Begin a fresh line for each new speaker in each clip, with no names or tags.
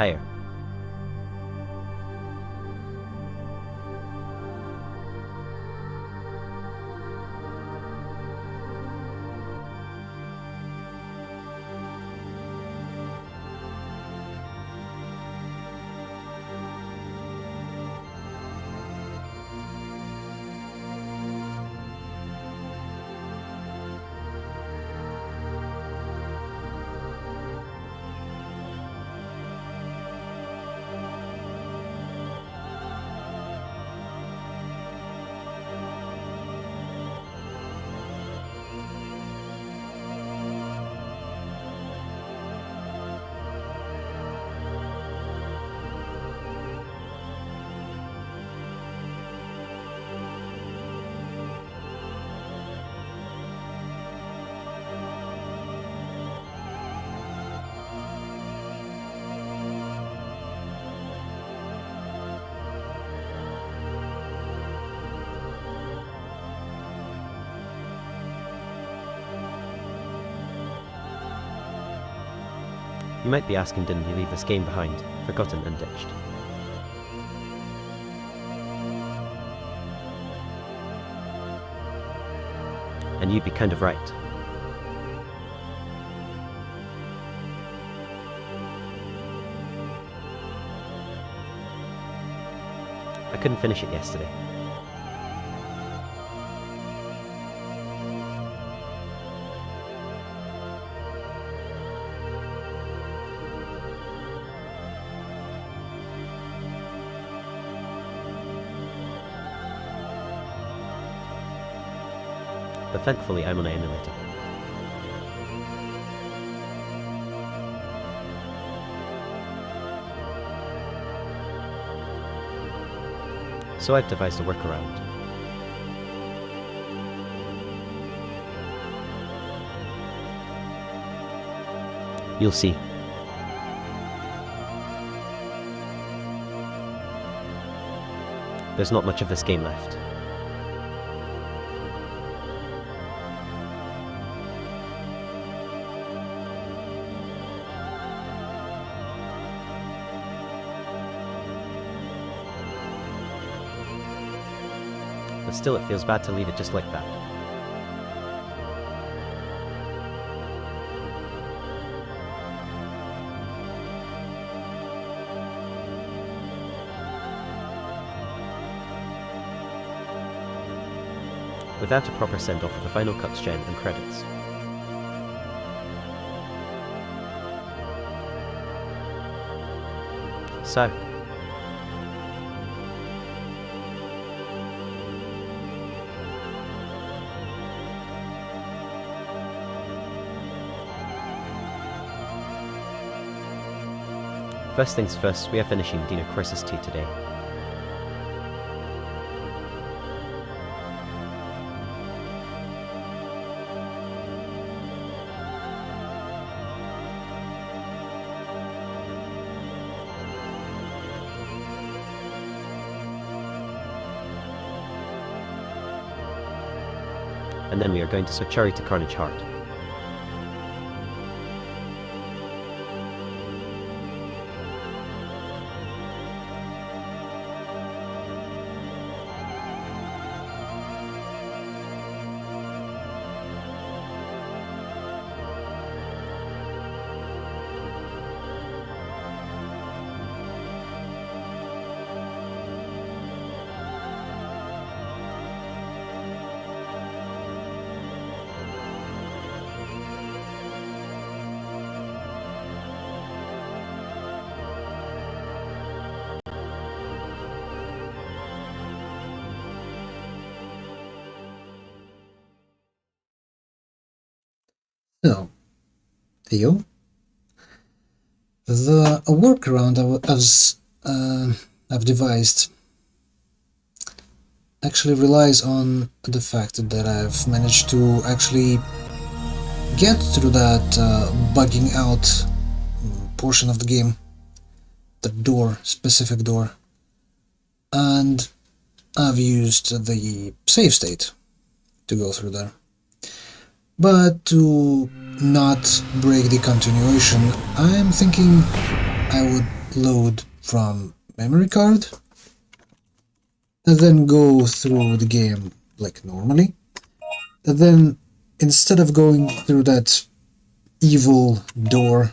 higher. You might be asking, didn't he leave this game behind, forgotten and ditched? And you'd be kind of right. I couldn't finish it yesterday. But thankfully I'm on an emulator. So I've devised a workaround. You'll see. There's not much of this game left. But still, it feels bad to leave it just like that. Without a proper send-off of the final cuts gen and credits. So, first things first, we are finishing Dino Crisis 2 today. And then we are going to Sochari to Carnage Heart.
So, Theo, the workaround I've devised actually relies on the fact that I've managed to actually get through that bugging out portion of the game, the specific door, and I've used the save state to go through there. But to not break the continuation, I'm thinking I would load from memory card and then go through the game like normally. And then instead of going through that evil door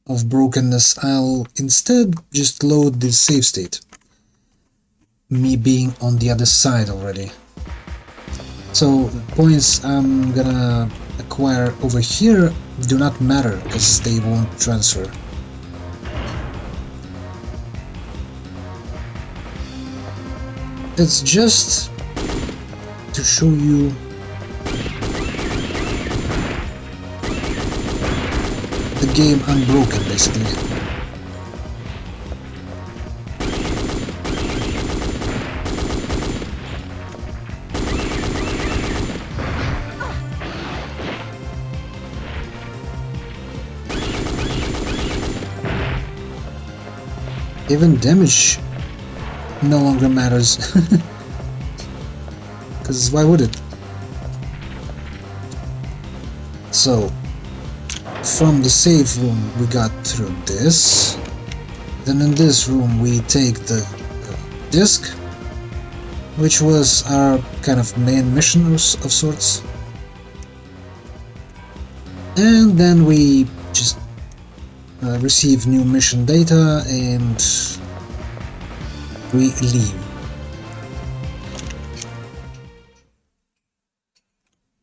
of brokenness, I'll instead just load the save state, me being on the other side already. So points I'm gonna acquire over here do not matter because they won't transfer. It's just to show you the game unbroken, basically. Even damage no longer matters. Because why would it? So, from the save room we got through this. Then in this room we take the disc, which was our kind of main mission of sorts. And then we just receive new mission data and we leave.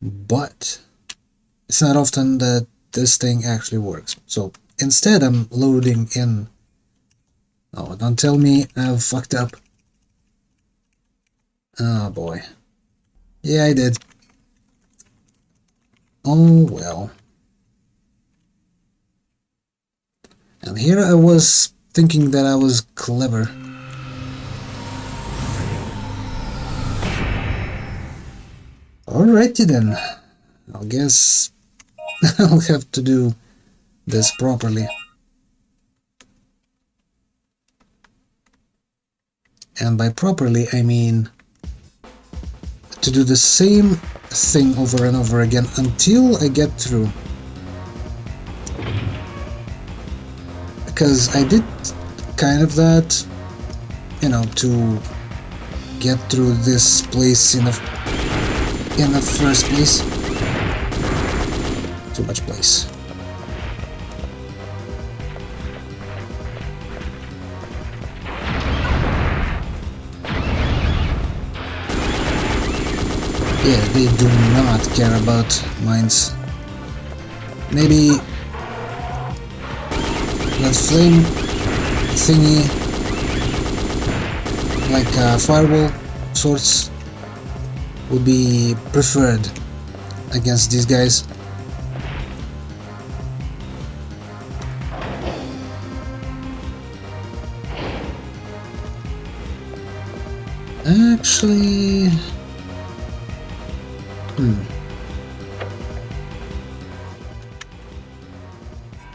But it's not often that this thing actually works. So instead I'm loading in... Oh, don't tell me I've fucked up. Oh boy. Yeah, I did. Oh well. And here I was thinking that I was clever. Alrighty then. I guess I'll have to do this properly. And by properly I mean to do the same thing over and over again until I get through. Because I did kind of that, you know, to get through this place in the first place. Too much place. Yeah, they do not care about mines. Maybe that flame thingy, like a firewall sorts, would be preferred against these guys. Actually,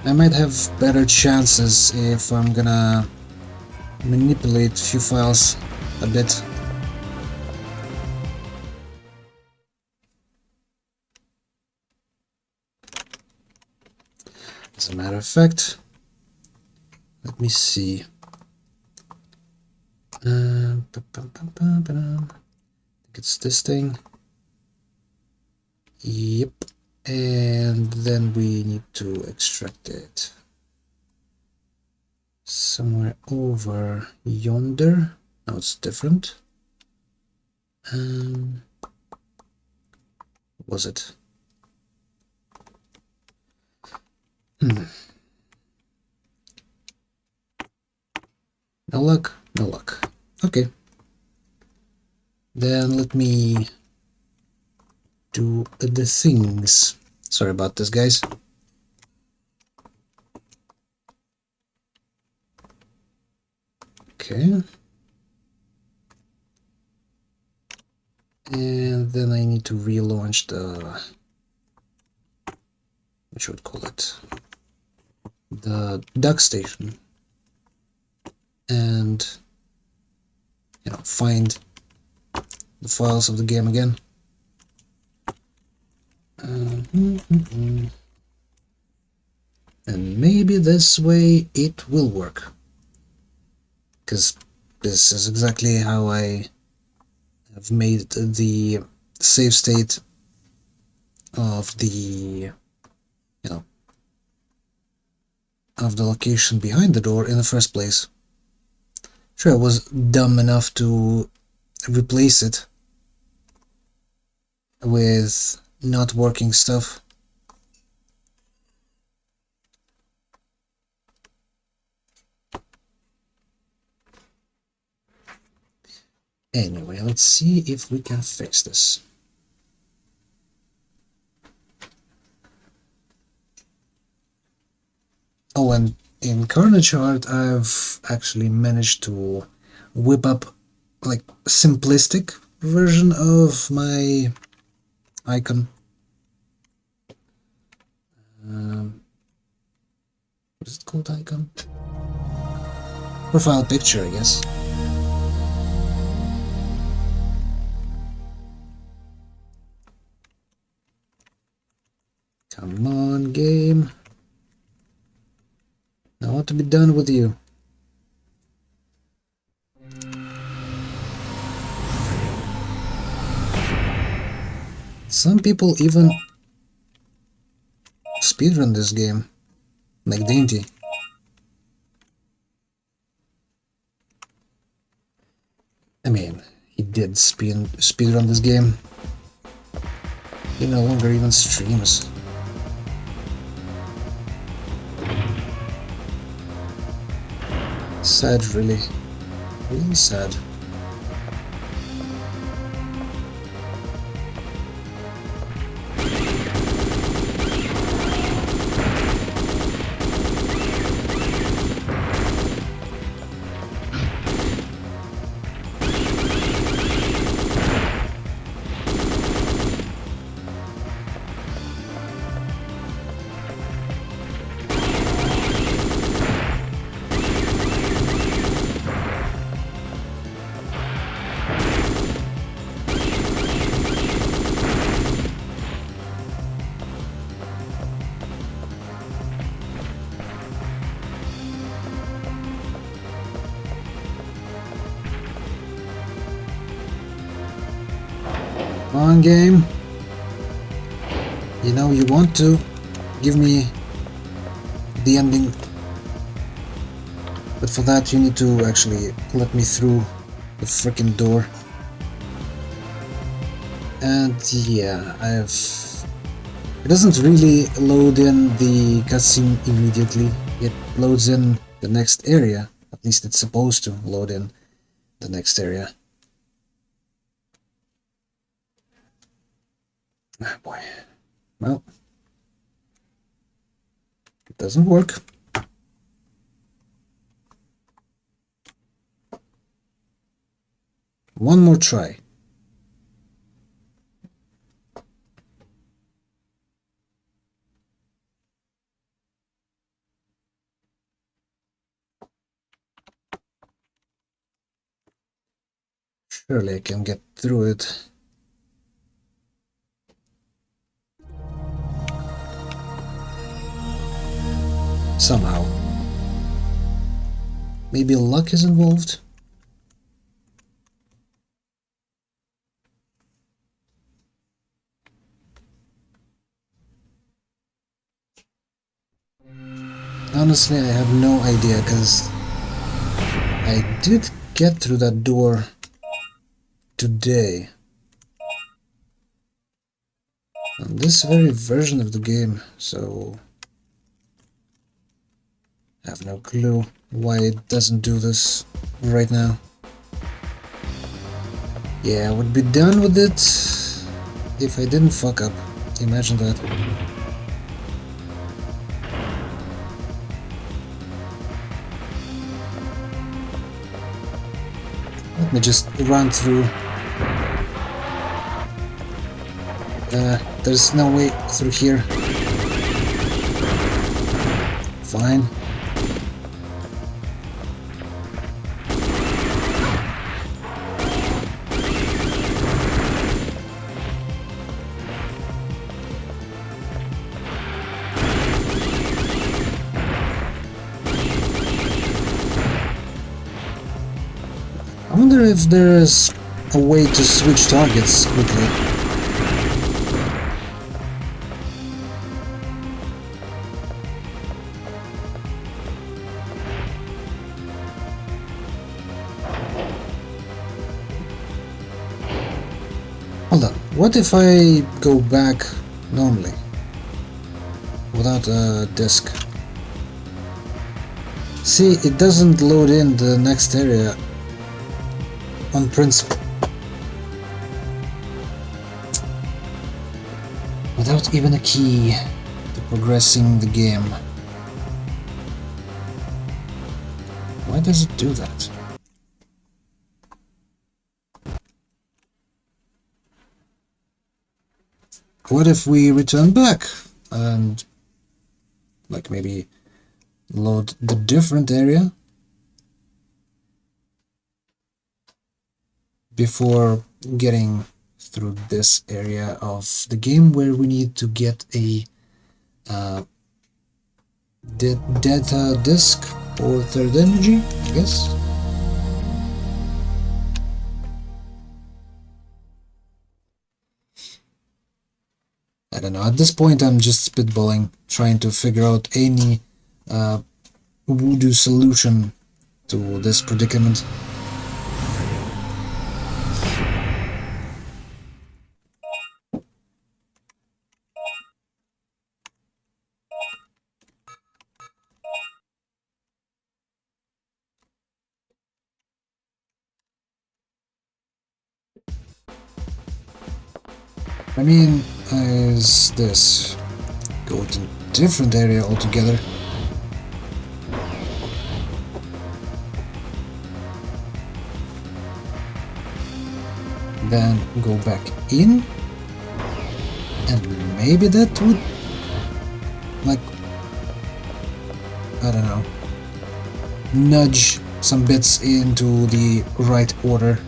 I might have better chances if I'm gonna manipulate a few files a bit. As a matter of fact, let me see. I think it's this thing. Yep. And then we need to extract it somewhere over yonder. Now it's different. What was it? No luck, no luck. Okay. Then let me do the things. Sorry about this, guys. Okay. And then I need to relaunch the... what should we call it? The dock station. And, you know, find the files of the game again. And maybe this way it will work. because this is exactly how I have made the save state of the, of the location behind the door in the first place. Sure, I was dumb enough to replace it with not working stuff. Anyway, let's see if we can fix this. Oh, and in Carnage Art, I've actually managed to whip up like a simplistic version of my icon. What is it called? Icon? Profile picture, I guess. Come on, game. I want to be done with you. Some people even speedrun this game, like Dainty. I mean, he did speedrun this game. He no longer even streams. Sad, really. Really sad. Come on, game. You know you want to give me the ending, but for that you need to actually let me through the freaking door. And yeah, it doesn't really load in the cutscene immediately. It loads in the next area. At least it's supposed to load in the next area. Ah, boy. Well, it doesn't work. One more try. Surely I can get through it. Somehow. Maybe luck is involved? Honestly, I have no idea, because I did get through that door today on this very version of the game, so I have no clue why it doesn't do this right now. Yeah, I would be done with it if I didn't fuck up. Imagine that. Let me just run through. There's no way through here. Fine. I wonder if there is a way to switch targets quickly. Hold on, what if I go back normally? Without a disc. See, it doesn't load in the next area on principle. Without even a key to progressing the game. Why does it do that? What if we return back and like maybe load the different area before getting through this area of the game where we need to get a data disk or third energy, I guess. I don't know, at this point I'm just spitballing, trying to figure out any voodoo solution to this predicament. I mean, is this go to a different area altogether? Then go back in, and maybe that would, like, I don't know, nudge some bits into the right order.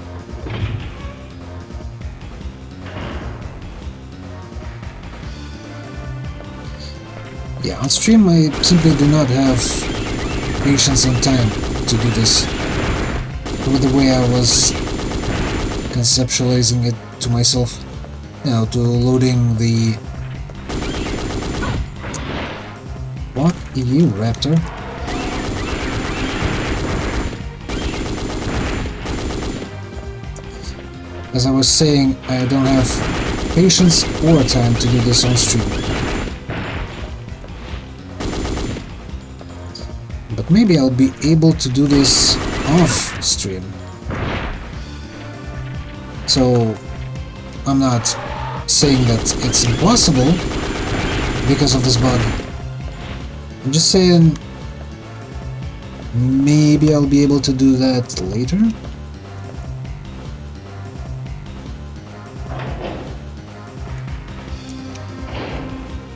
Yeah, on stream I simply do not have patience and time to do this with the way I was conceptualizing it to myself. Now to loading the... Fuck you, Raptor. As I was saying, I don't have patience or time to do this on stream. But maybe I'll be able to do this off stream. So I'm not saying that it's impossible because of this bug. I'm just saying maybe I'll be able to do that later.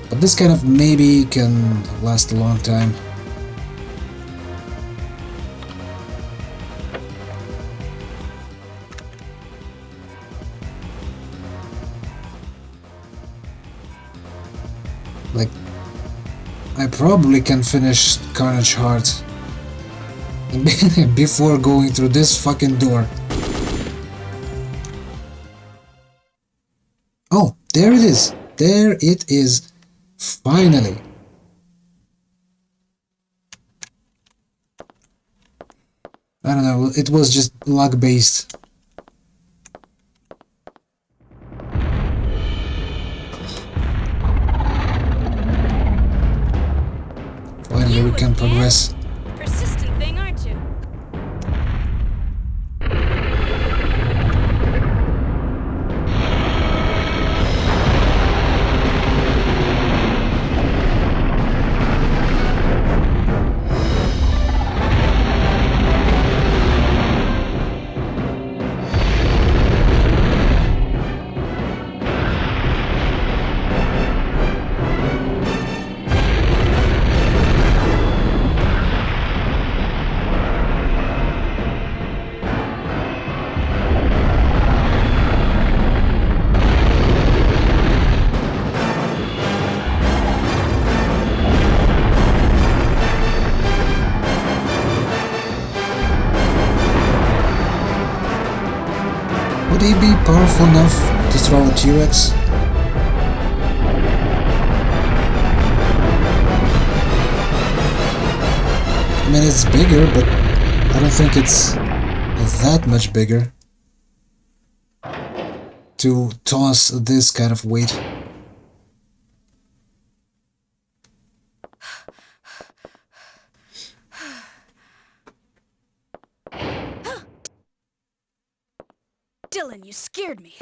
But this kind of maybe can last a long time. Like, I probably can finish Carnage Heart before going through this fucking door. Oh, there it is. There it is. Finally. I don't know, it was just luck based. Finally we can progress.
Persistent thing, aren't you?
they be powerful enough to throw a T-Rex? I mean, it's bigger, but I don't think it's that much bigger to toss this kind of weight.
Dylan, you scared me.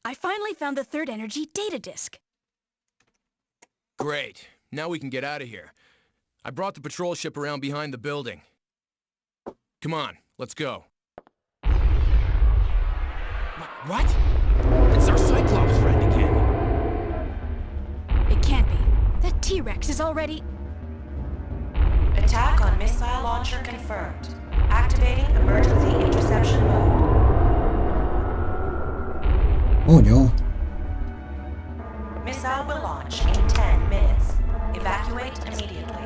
I finally found the third energy data disk.
Great. Now we can get out of here. I brought the patrol ship around behind the building. Come on, let's go. What? It's our Cyclops friend again.
It can't be. That T-Rex is already...
Attack on missile launcher confirmed. Activating emergency interception mode.
Oh no.
Missile will launch in 10 minutes. Evacuate immediately.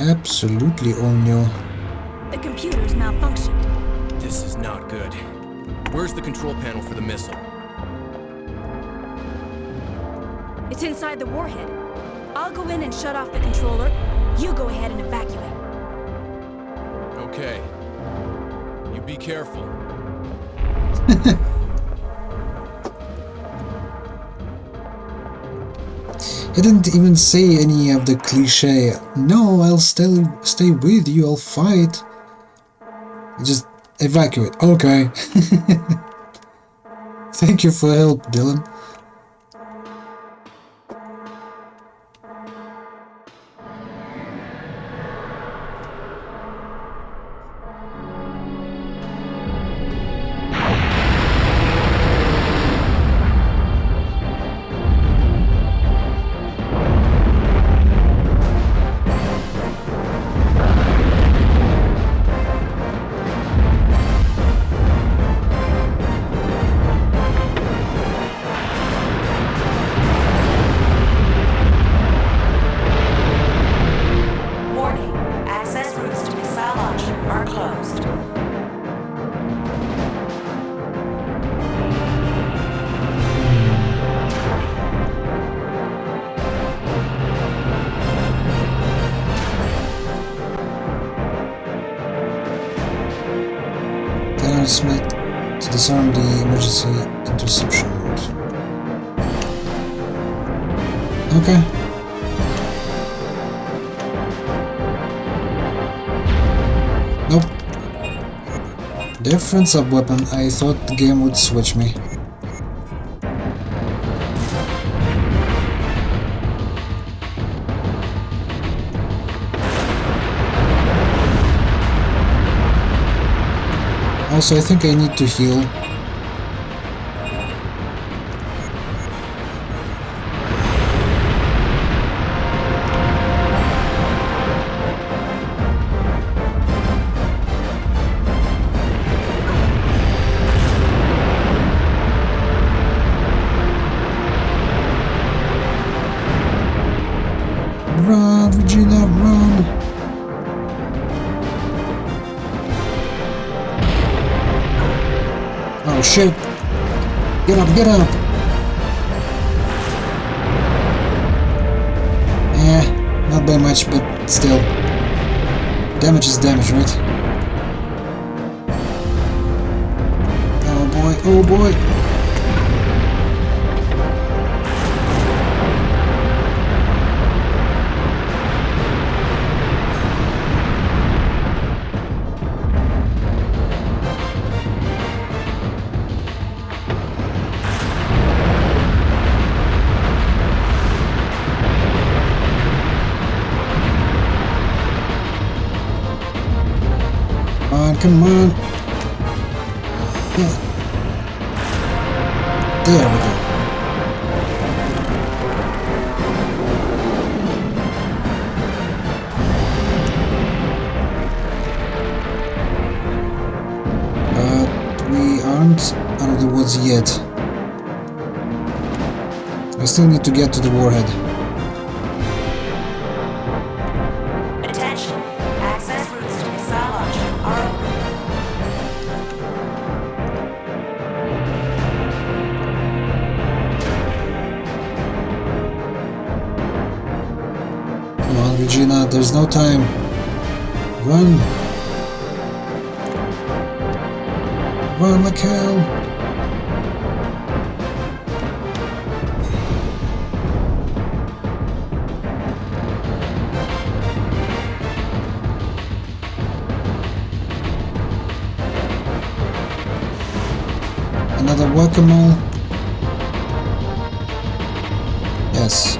Absolutely, oh no.
The computer's malfunctioned.
This is not good. Where's the control panel for the missile?
It's inside the warhead. I'll go in and shut off the controller. You go ahead and evacuate.
Okay. You be careful.
He didn't even say any of the cliche, no, I'll stay with you, I'll fight. Just evacuate, okay. Thank you for help, Dylan.
Warning. Access routes to missile launcher are closed.
Then Smith to disarm the emergency interception mode. Okay. Nope. Different sub-weapon. I thought the game would switch me. Also, I think I need to heal. Run, Regina, run! Oh shit! Get up, get up! Not by much, but still. Damage is damage, right? Oh boy, oh boy! Come on. Yeah. There we go. But we aren't out of the woods yet. I still need to get to the warhead.
Attention. Access routes to missile launcher are open.
Gina, there's no time. Run! Run like hell! Another whack-a-mole? Yes.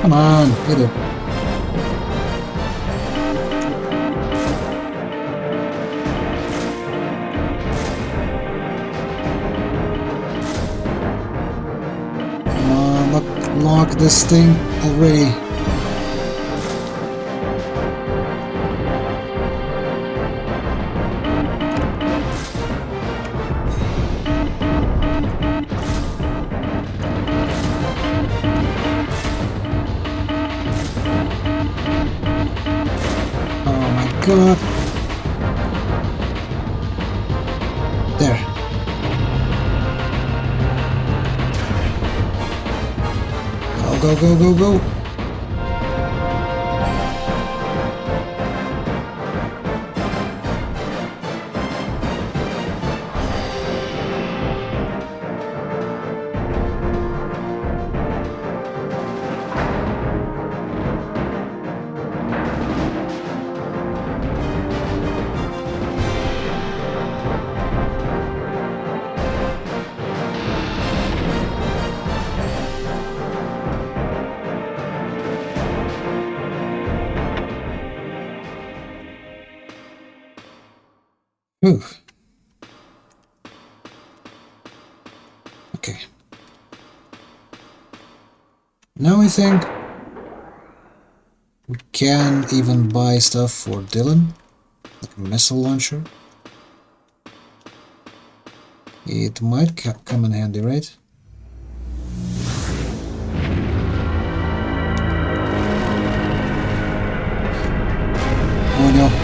Come on, hit it. Come on, lock this thing already. God. There. Go, go, go, go, go. Whew. Okay. Now I think we can even buy stuff for Dylan, like a missile launcher. It might come in handy, right? Oh no.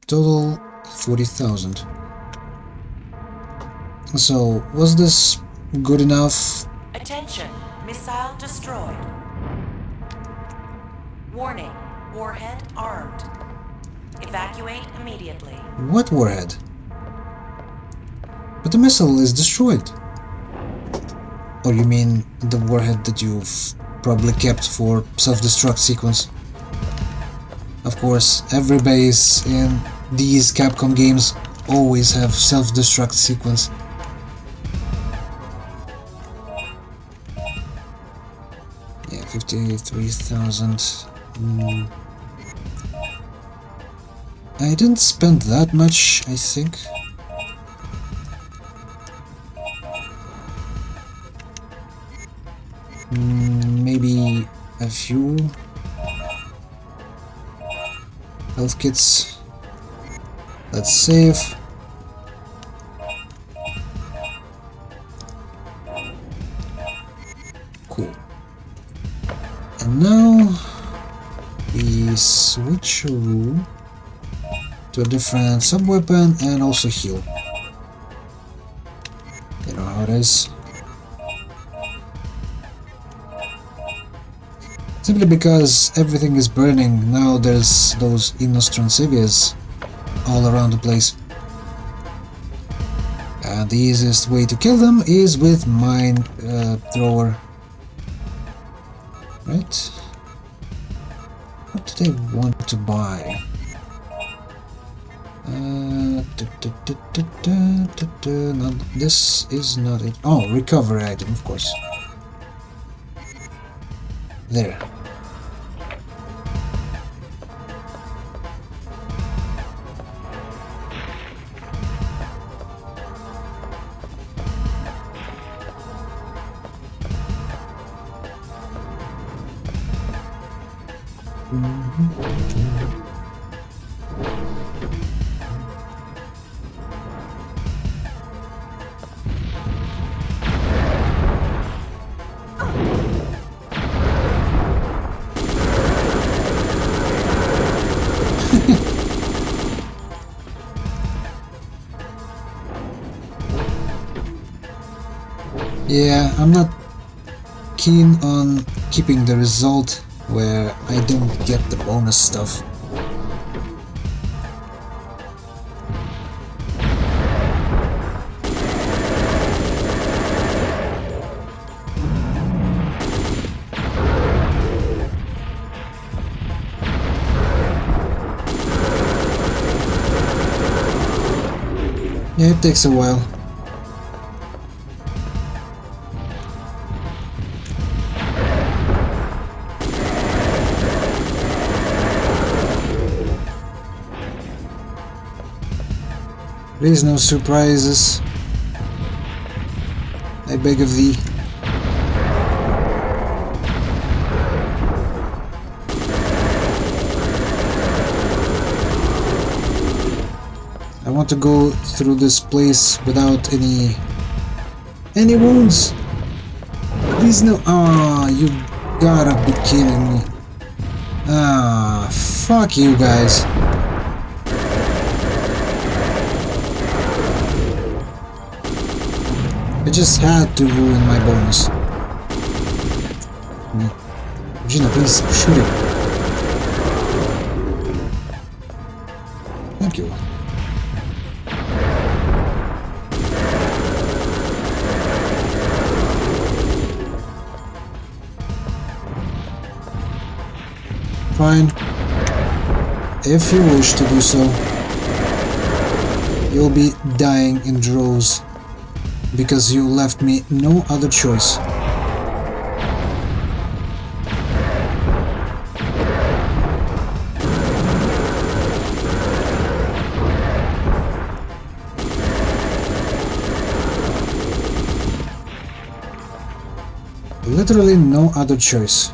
Total 40,000. So, was this good enough?
Attention, missile destroyed. Warning, warhead armed. Evacuate immediately.
What warhead? But the missile is destroyed. Or you mean the warhead that you've probably kept for self-destruct sequence? Of course, every base in these Capcom games always have self-destruct sequence. Yeah, 53,000. I didn't spend that much, I think. Maybe a few health kits. Let's save. Cool. And now we switch to a different sub-weapon and also heal. You know how it is. Simply because everything is burning, now there's those Innostrancivias all around the place. And the easiest way to kill them is with Mine Thrower. right? What do they want to buy? Not, this is not it. Oh, recovery item, of course. There. Yeah, I'm not keen on keeping the result where I don't get the bonus stuff. Yeah, it takes a while. Please, no surprises. I beg of thee. I want to go through this place without any wounds. Please no. Ah, you gotta be kidding me. Ah, fuck you guys. I just had to ruin my bonus. Regina, please shoot him. Thank you. Fine. If you wish to do so, you'll be dying in droves. Because you left me no other choice. Literally no other choice.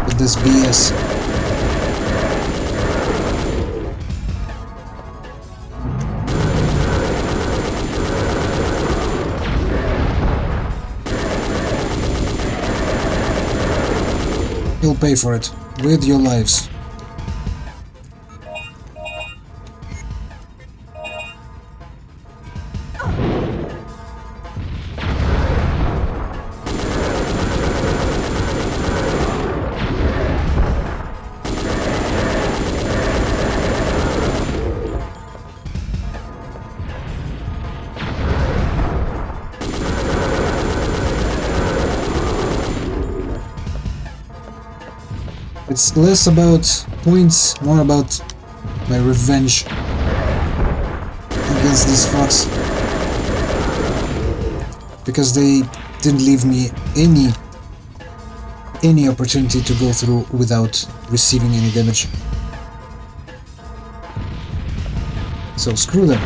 With this BS. You'll pay for it, with your lives. It's less about points, more about my revenge against these fucks. Because they didn't leave me any opportunity to go through without receiving any damage. So screw them.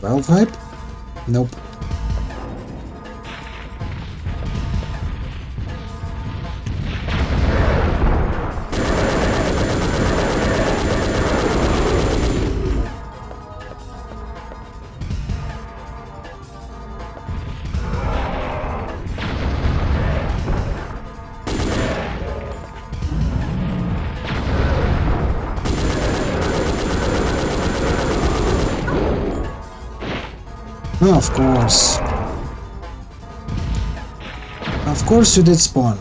Valve hype? Nope. Of course. course you did spawn.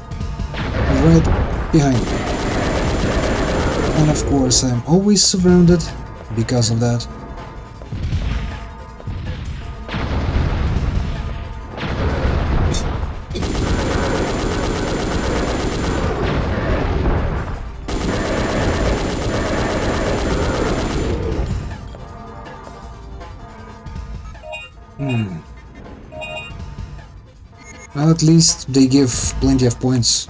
Right behind me. And of course I'm always surrounded because of that. Well, at least they give plenty of points.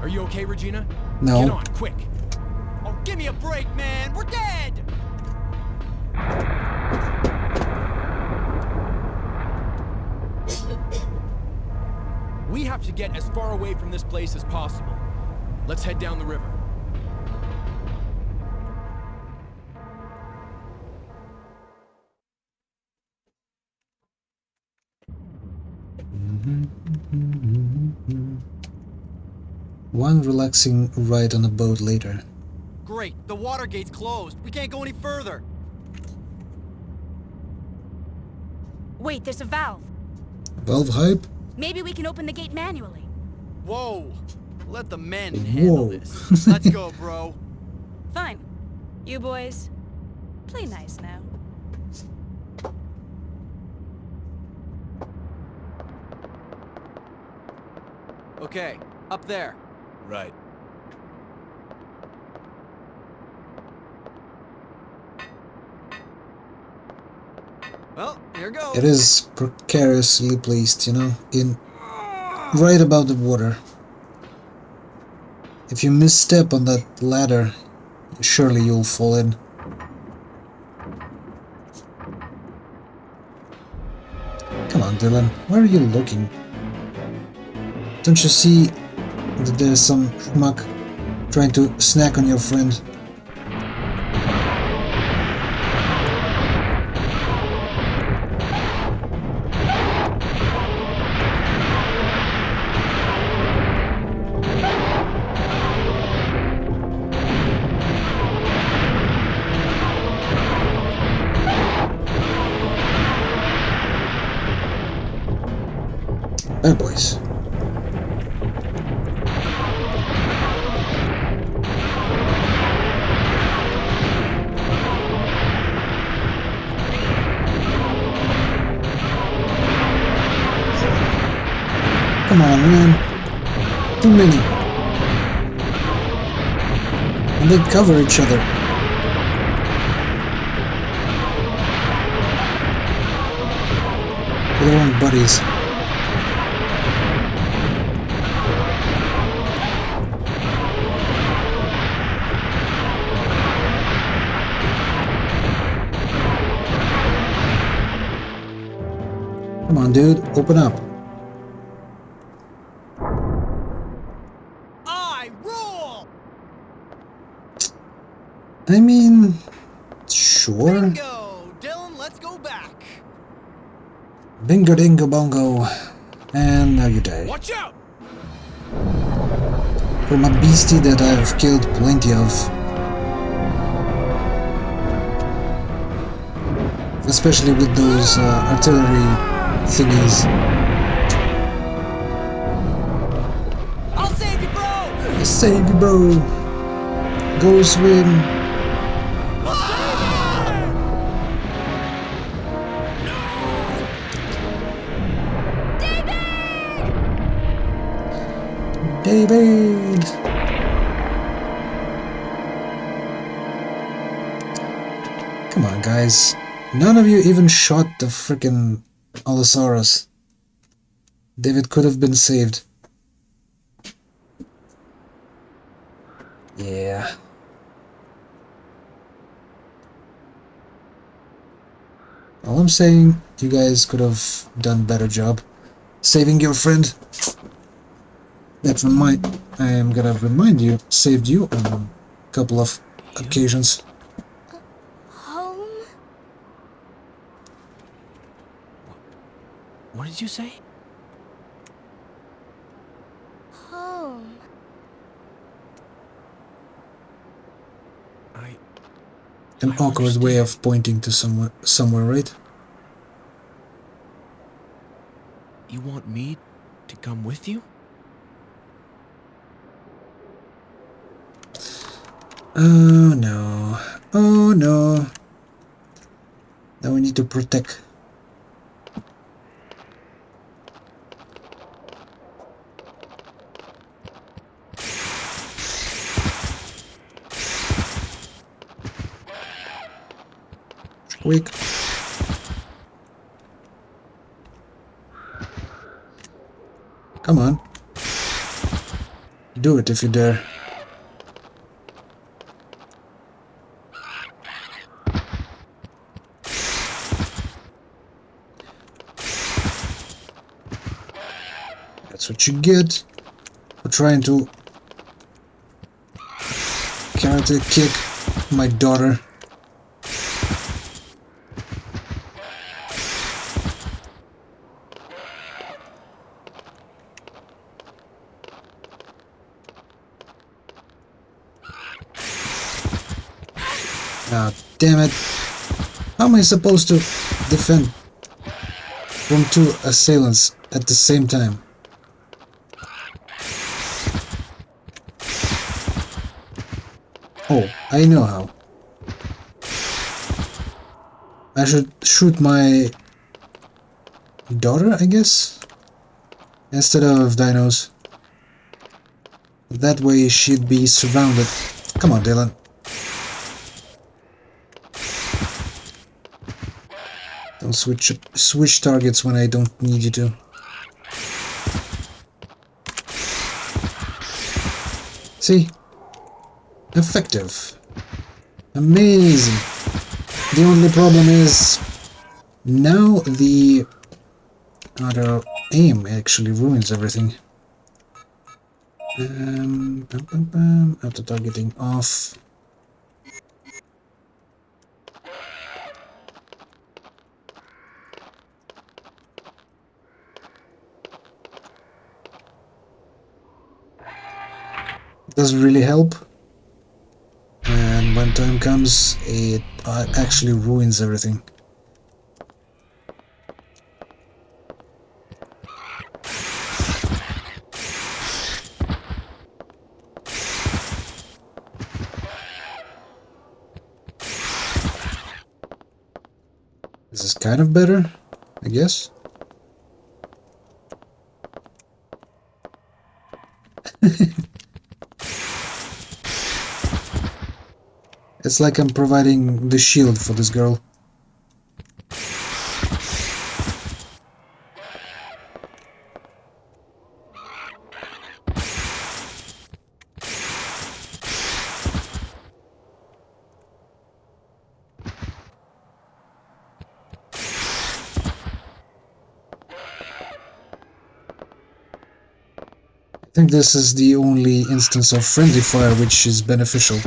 Are you okay, Regina?
No.
Get on, quick.
Oh, give me a break, man! We're dead!
We have to get as far away from this place as possible. Let's head down the river.
One relaxing ride on a boat later.
Great, the water gate's closed. We can't go any further.
Wait, there's a valve.
Valve hype?
Maybe we can open the gate manually.
Whoa! Let the men handle
Whoa.
this. Let's go, bro.
Fine. You boys, play nice now.
Okay, up there.
Right.
Well, here goes.
It is precariously placed, you know, right above the water. If you misstep on that ladder, surely you'll fall in. Come on, Dylan, where are you looking? Don't you see that there's some schmuck trying to snack on your friend? Bad boys. Come on, man. Too many. And they cover each other. With their own buddies. Come on, dude, open up.
I rule!
I mean, sure.
Bingo! Dylan, let's go back.
Bingo dingo bongo. And now you die.
Watch out!
From a beastie that I've killed plenty of. Especially with those artillery thingies.
I'll save you, bro!
Save you, bro. Go swim. David! Come on, guys. None of you even shot the frickin' Allosaurus. David could have been saved. Yeah. All I'm saying, you guys could have done a better job saving your friend. I am gonna remind you, saved you on a couple of occasions.
Home?
What did you say?
Home.
An awkward way of pointing to somewhere, right?
You want me to come with you?
Oh no. Oh no. Now we need to protect. Quick. Come on. Do it if you dare. That's what you get for trying to karate kick my daughter. Ah, damn it. How am I supposed to defend from two assailants at the same time? Oh, I know how. I should shoot my daughter, I guess? Instead of dinos. That way she'd be surrounded. Come on, Dylan. Don't switch targets when I don't need you to. See? Effective. Amazing. The only problem is now the auto aim actually ruins everything. Auto targeting off. Doesn't really help. And when time comes, it actually ruins everything. This is kind of better, I guess. It's like I'm providing the shield for this girl. I think this is the only instance of friendly fire which is beneficial.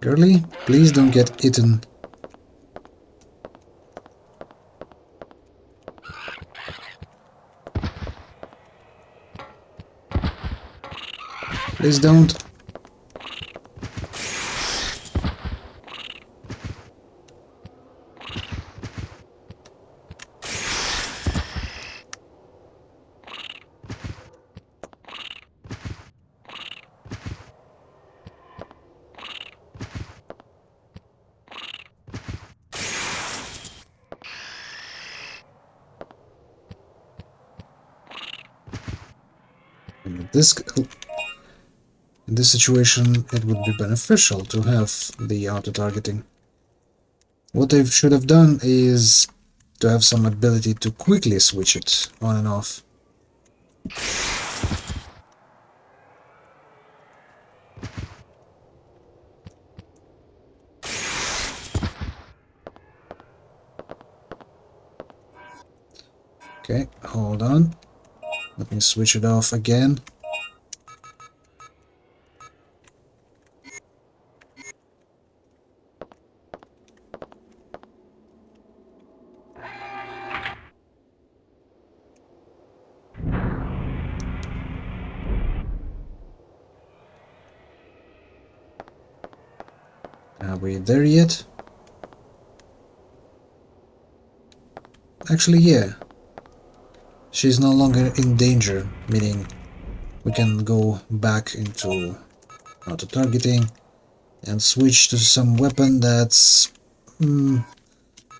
Girlie, please don't get eaten. Please don't. In this situation, it would be beneficial to have the auto-targeting. What I should have done is to have some ability to quickly switch it on and off. Okay, hold on. Let me switch it off again. Are we there yet? Actually, yeah. She's no longer in danger, meaning we can go back into auto-targeting and switch to some weapon that's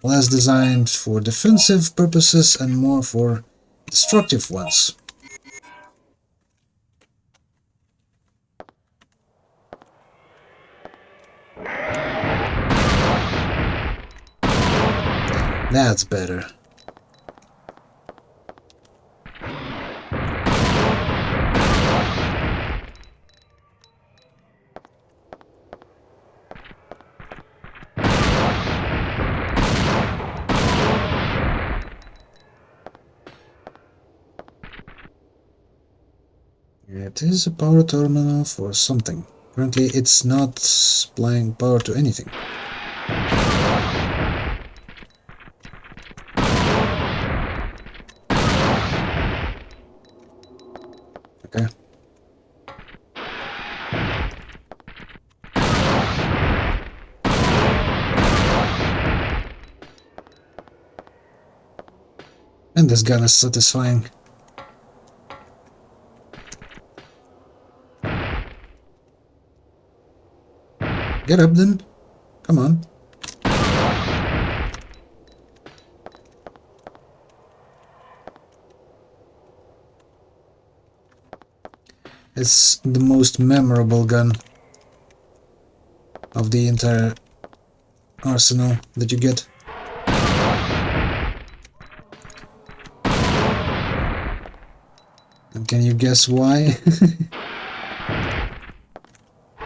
less designed for defensive purposes and more for destructive ones. That's better. It is a power terminal for something. Currently, it's not supplying power to anything. Okay. And this gun is satisfying. Get up then. Come on. It's the most memorable gun of the entire arsenal that you get. And can you guess why?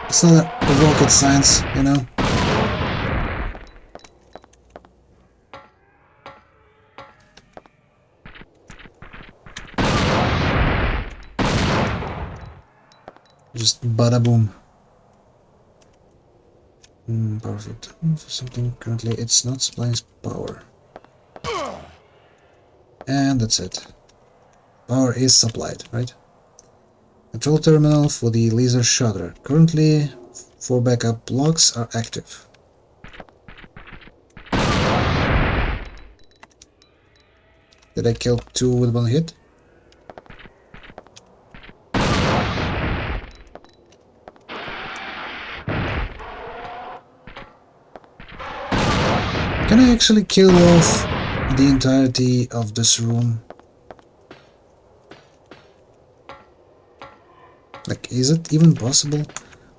It's not a rocket science, you know? Just bada boom. Perfect. For something currently it's not supplying power. And that's it. Power is supplied, right? Control terminal for the laser shutter. Currently, 4 backup blocks are active. Did I kill 2 with 1 hit? Can I actually kill off the entirety of this room? Like, is it even possible?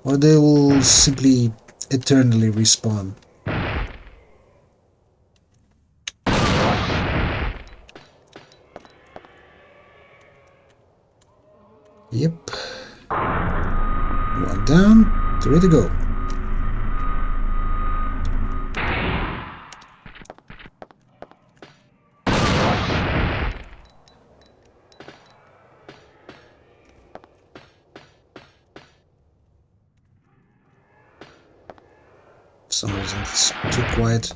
Or they will simply eternally respawn? Yep. 1 down, 3 to go. For some reason it's too quiet.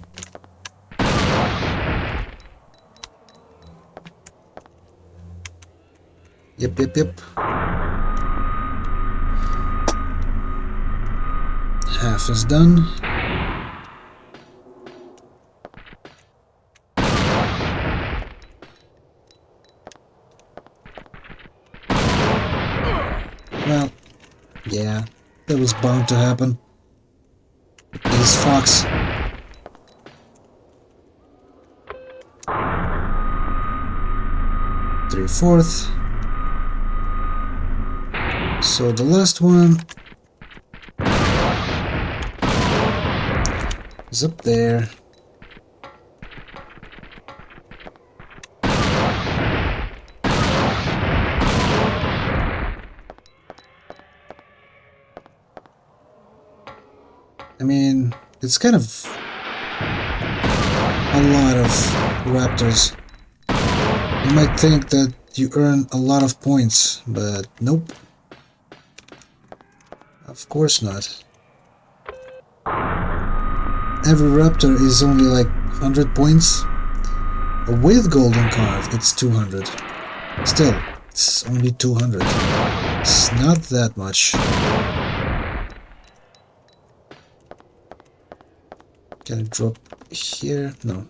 Yep. Half is done. Well, yeah, that was bound to happen. These fucks. Three-fourth. So the last one is up there. I mean, it's kind of a lot of raptors. You might think that you earn a lot of points, but nope. Of course not. Every raptor is only like 100 points. With golden card, it's 200. Still, it's only 200. It's not that much. Can it drop here? No.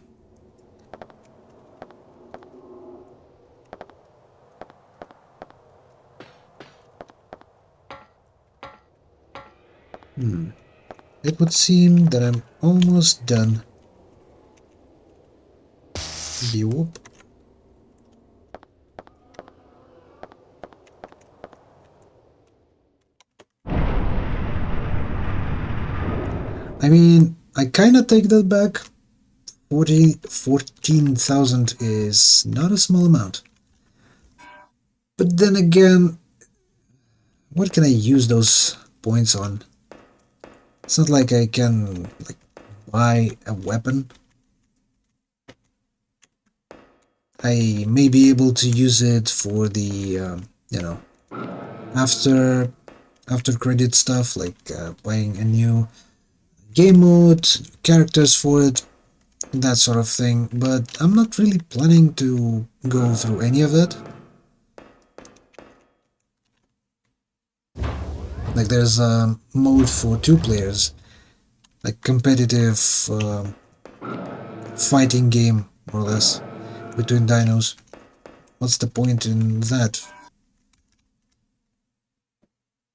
It would seem that I'm almost done. Whoop. I mean, I kinda take that back. 14,000 is not a small amount. But then again, what can I use those points on? It's not like I can like buy a weapon. I may be able to use it for the you know, after credit stuff, like buying a new game mode, characters for it, that sort of thing, but I'm not really planning to go through any of that. Like there's a mode for 2 players, like competitive fighting game, more or less, between dinos. What's the point in that?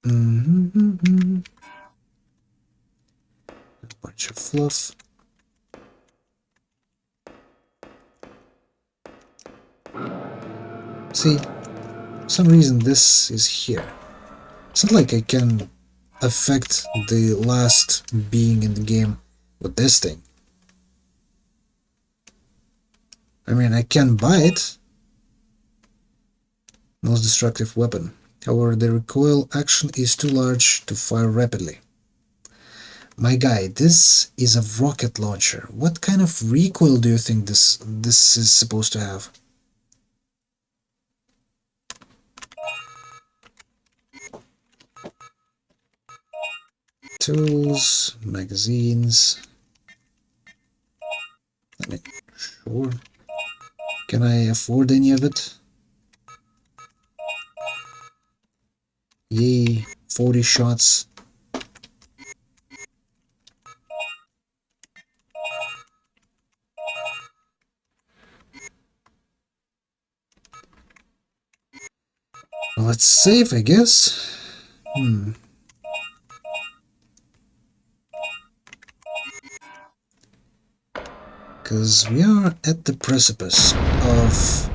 A bunch of fluff. See, for some reason this is here. It's not like I can affect the last being in the game with this thing. I mean, I can buy it. Most destructive weapon. However, the recoil action is too large to fire rapidly. My guy, this is a rocket launcher. What kind of recoil do you think this is supposed to have? Tools, magazines. I mean, sure. Can I afford any of it? Yay, 40 shots. Well, let's save, I guess. Because we are at the precipice of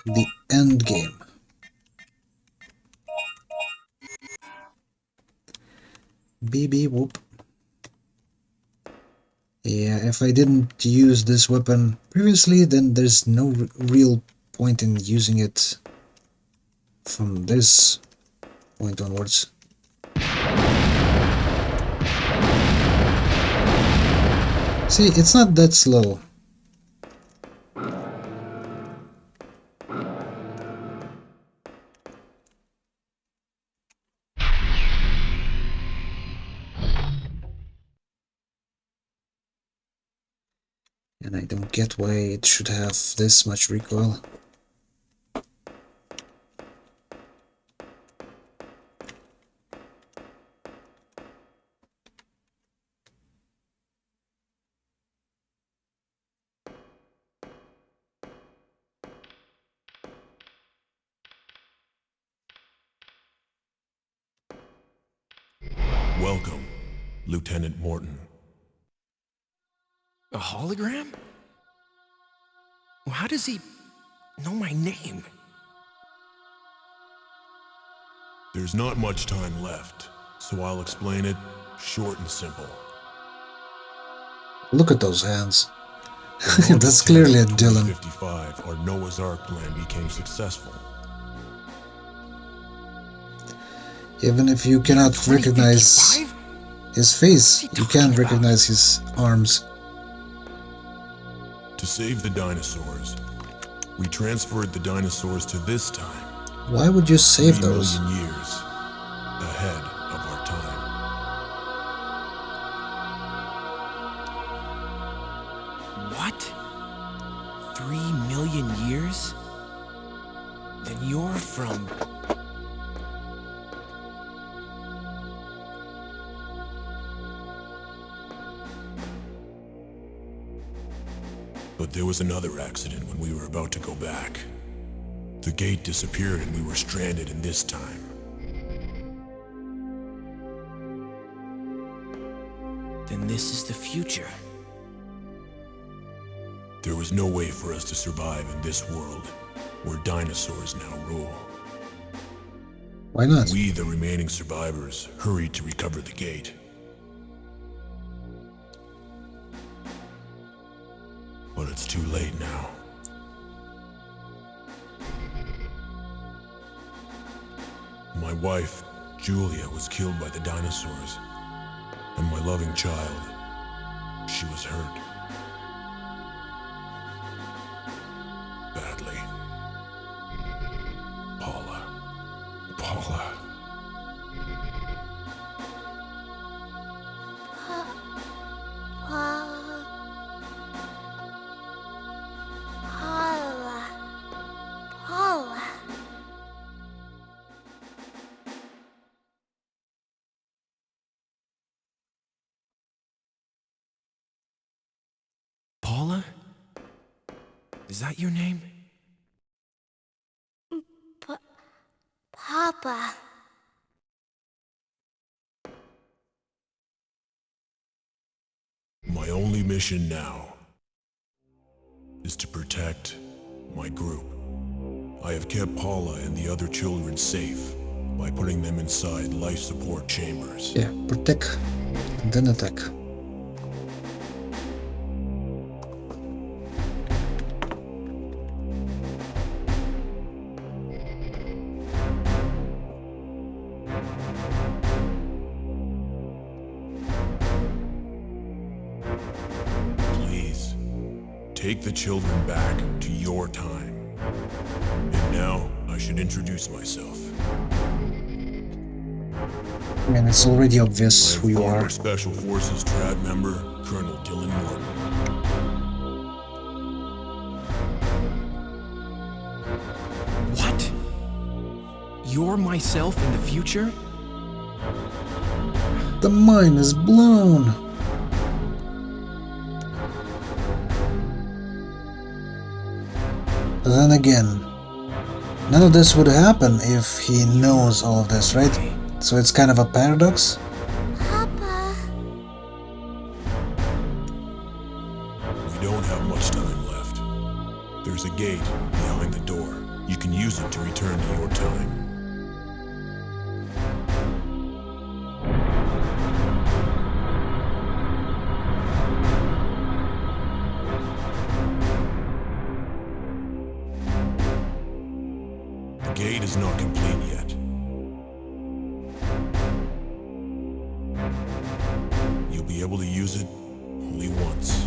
the end game. BB whoop. Yeah, if I didn't use this weapon previously, then there's no real point in using it from this point onwards. See, it's not that slow. And I don't get why it should have this much recoil.
Welcome, Lieutenant Morton.
A hologram? Well, how does he know my name?
There's not much time left, so I'll explain it short and simple.
Look at those hands. That's clearly a Dylan.
55, our Noah's Ark plan became successful.
Even if you cannot recognize
2055?
his face, you can recognize his arms.
To save the dinosaurs, we transferred the dinosaurs to this time.
Why would you save
3
those?
million years ahead of our time.
What? 3 million years? Then you're from...
But there was another accident when we were about to go back. The gate disappeared and we were stranded in this time.
Then this is the future.
There was no way for us to survive in this world, where dinosaurs now rule.
Why not?
We, the remaining survivors, hurried to recover the gate. But it's too late now. My wife, Julia, was killed by the dinosaurs. And my loving child, she was hurt. Badly. Paula.
Paula.
Paula? Is that your name?
Papa.
My only mission now is to protect my group. I have kept Paula and the other children safe by putting them inside life support chambers.
Yeah, protect and then attack.
Please, take the children back to your time. And now, I should introduce myself.
I mean, it's already obvious who you
Former
are.
Special Forces Trad member, Colonel Dylan Morton.
What? You're myself in the future?
The mind is blown. But then again, none of this would happen if he knows all of this, right? So it's kind of a paradox.
Papa.
We don't have much time left. There's a gate behind the door. You can use it to return to your time. The gate is not complete yet. You'll be able to use it only once.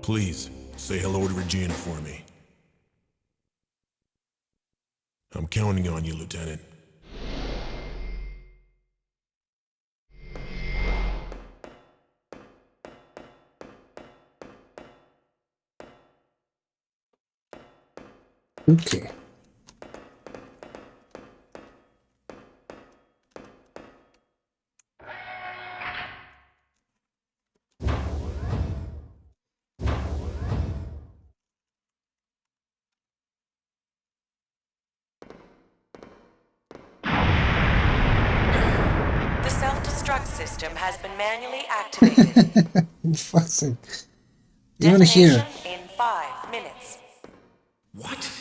Please, say hello to Regina for me. I'm counting on you, Lieutenant.
Okay.
The self-destruct system has been manually activated.
Fuck's sake. Even here.
Detonation in 5 minutes.
What?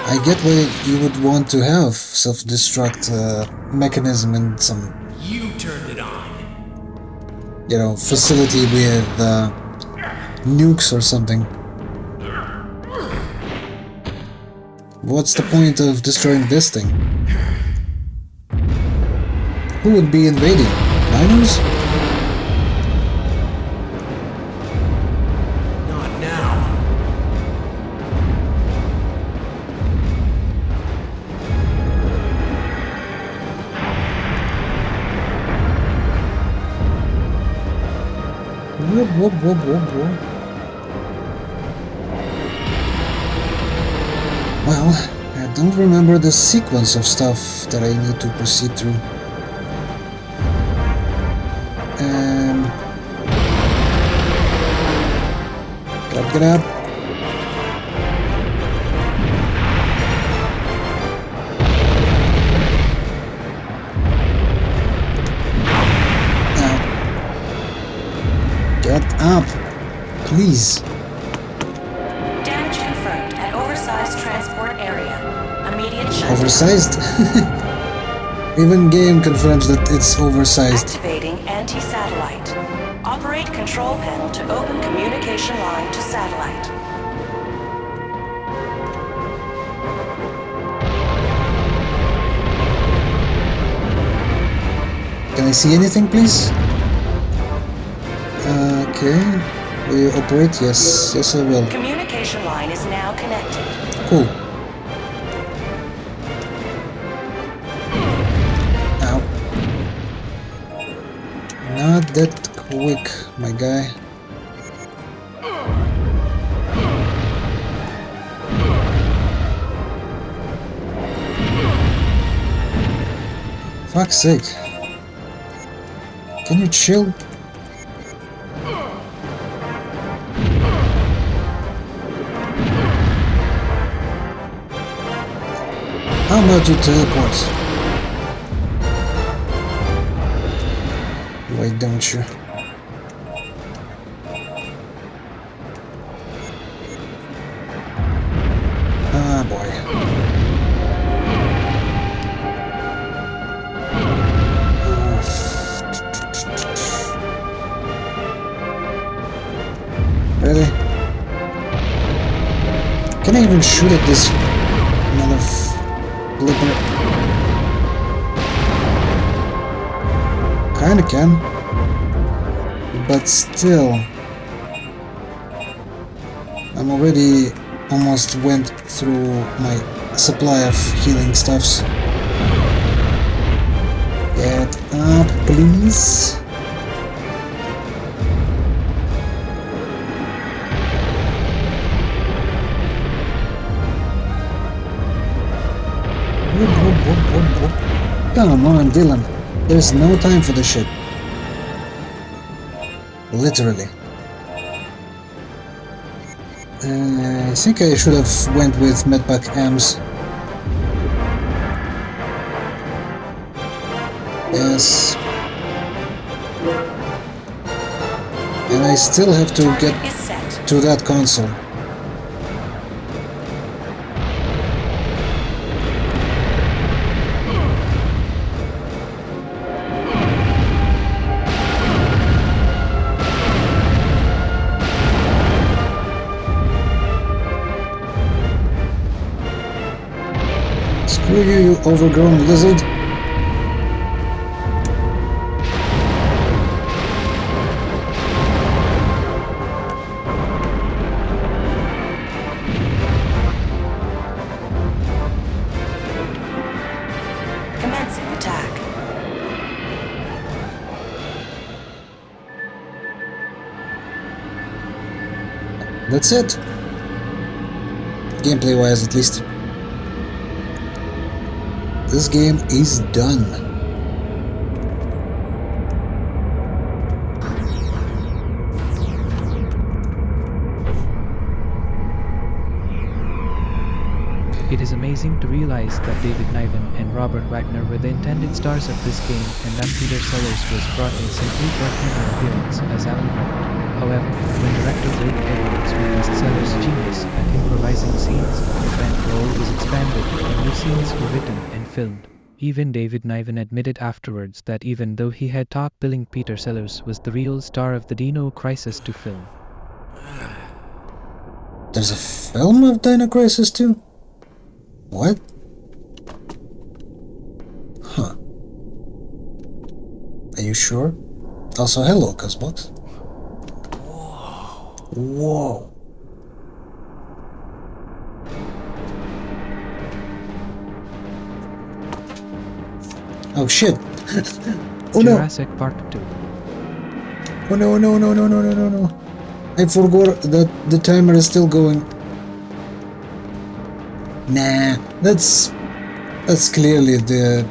I get why you would want to have self-destruct mechanism in some,
You turned it on.
you know, facility with nukes or something. What's the point of destroying this thing? Who would be invading? Miners?
Not now.
Whoop, whoop, whoop, whoop, whoop. Well, I don't remember the sequence of stuff that I need to proceed through. Get up. Now. Get up. Please.
Damage confirmed at oversized transport area. Immediate shutdown.
Oversized? Even game confirms that it's oversized.
Activating anti-satellite. Operate control panel to open communication line to satellite.
Can I see anything, please? Okay. Will you operate? Yes. Yes, I will.
Communication line is now connected.
Cool. Ow. Not that quick, my guy. Fuck's sake. Can you chill? How about you teleport? Why don't you? Ah, boy. Really? Can I even shoot at this flipper? Kinda can. But still. I'm already almost went through my supply of healing stuffs. Get up, please. Come on, Dylan. There's no time for this shit. Literally. I think I should have went with Medpack AMS. Yes. And I still have to get
Target is set.
to that console. Screw you, you overgrown lizard.
Commencing attack.
That's it. Gameplay wise, at least. This game is done.
It is amazing to realize that David Niven and Robert Wagner were the intended stars of this game and that Peter Sellers was brought in simply for a cameo appearance as Alan Grant. However, when director Blake Edwards realized Sellers' genius at improvising scenes, the bankroll was expanded and new scenes were written and filmed. Even David Niven admitted afterwards that even though he had top billing, Peter Sellers was the real star of the Dino Crisis 2 film.
There's a film of Dino Crisis 2? What? Huh. Are you sure? Also, hello, Cosbox. Whoa. Oh shit. Oh no.
Jurassic Park 2.
Oh no, no, no, no, no, no, no, no. I forgot that the timer is still going. Nah, that's clearly the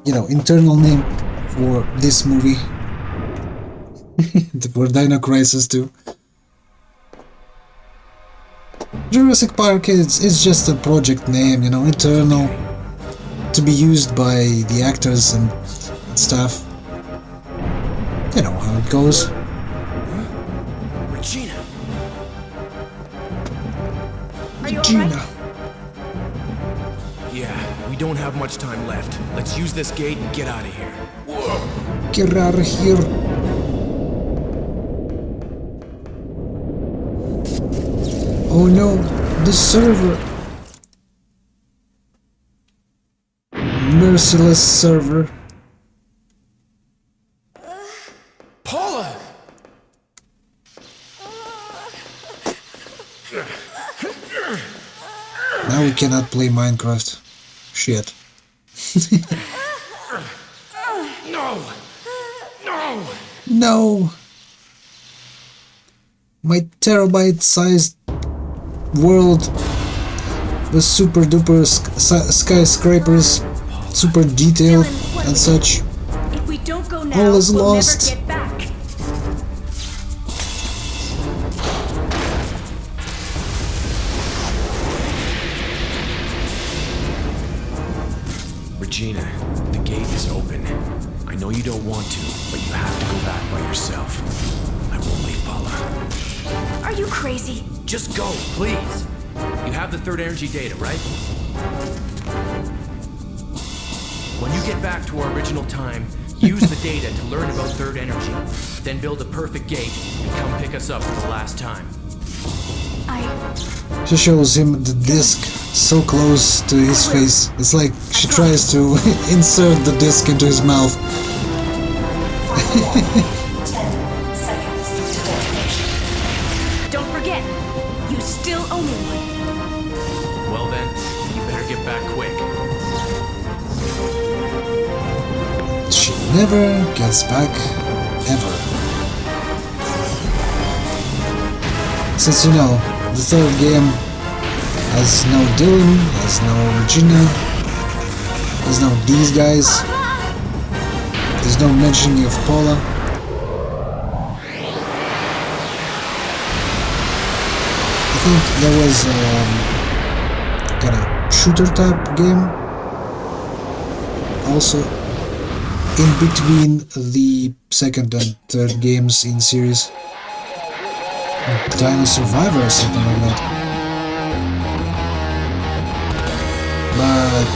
internal name for this movie. For Dino Crisis 2. Jurassic Park is just a project name, internal, to be used by the actors and stuff. You know how it goes.
Regina!
Are you
Gina.
alright?
Yeah, we don't have much time left. Let's use this gate and get out of here.
Get out of here. Oh no, the server. Merciless server.
Paula!
Now we cannot play Minecraft. Shit.
No! No!
No! My terabyte-sized world with super duper skyscrapers, super detailed and such.
If we don't go now,
All is
we'll
lost.
never get back.
Regina, the gate is open. I know you don't want to, but you have to go back by yourself. I won't leave Paula.
Are you crazy?
Just go, please. You have the third energy data, right? When you get back to our original time, use the data to learn about third energy. Then build a perfect gate and come pick us up for the last time.
She shows him the disc so close to his face. It's like she tries to insert the disc into his mouth.
10 seconds to detonation.
Don't forget, you still owe me one.
Well then, you better get back quick.
She never gets back, ever. Since the third game has no Dylan, has no Regina, there's no these guys, there's no mentioning of Paula. I think there was a kind of shooter type game also in between the second and third games in series. Dino Survivor or something like that. But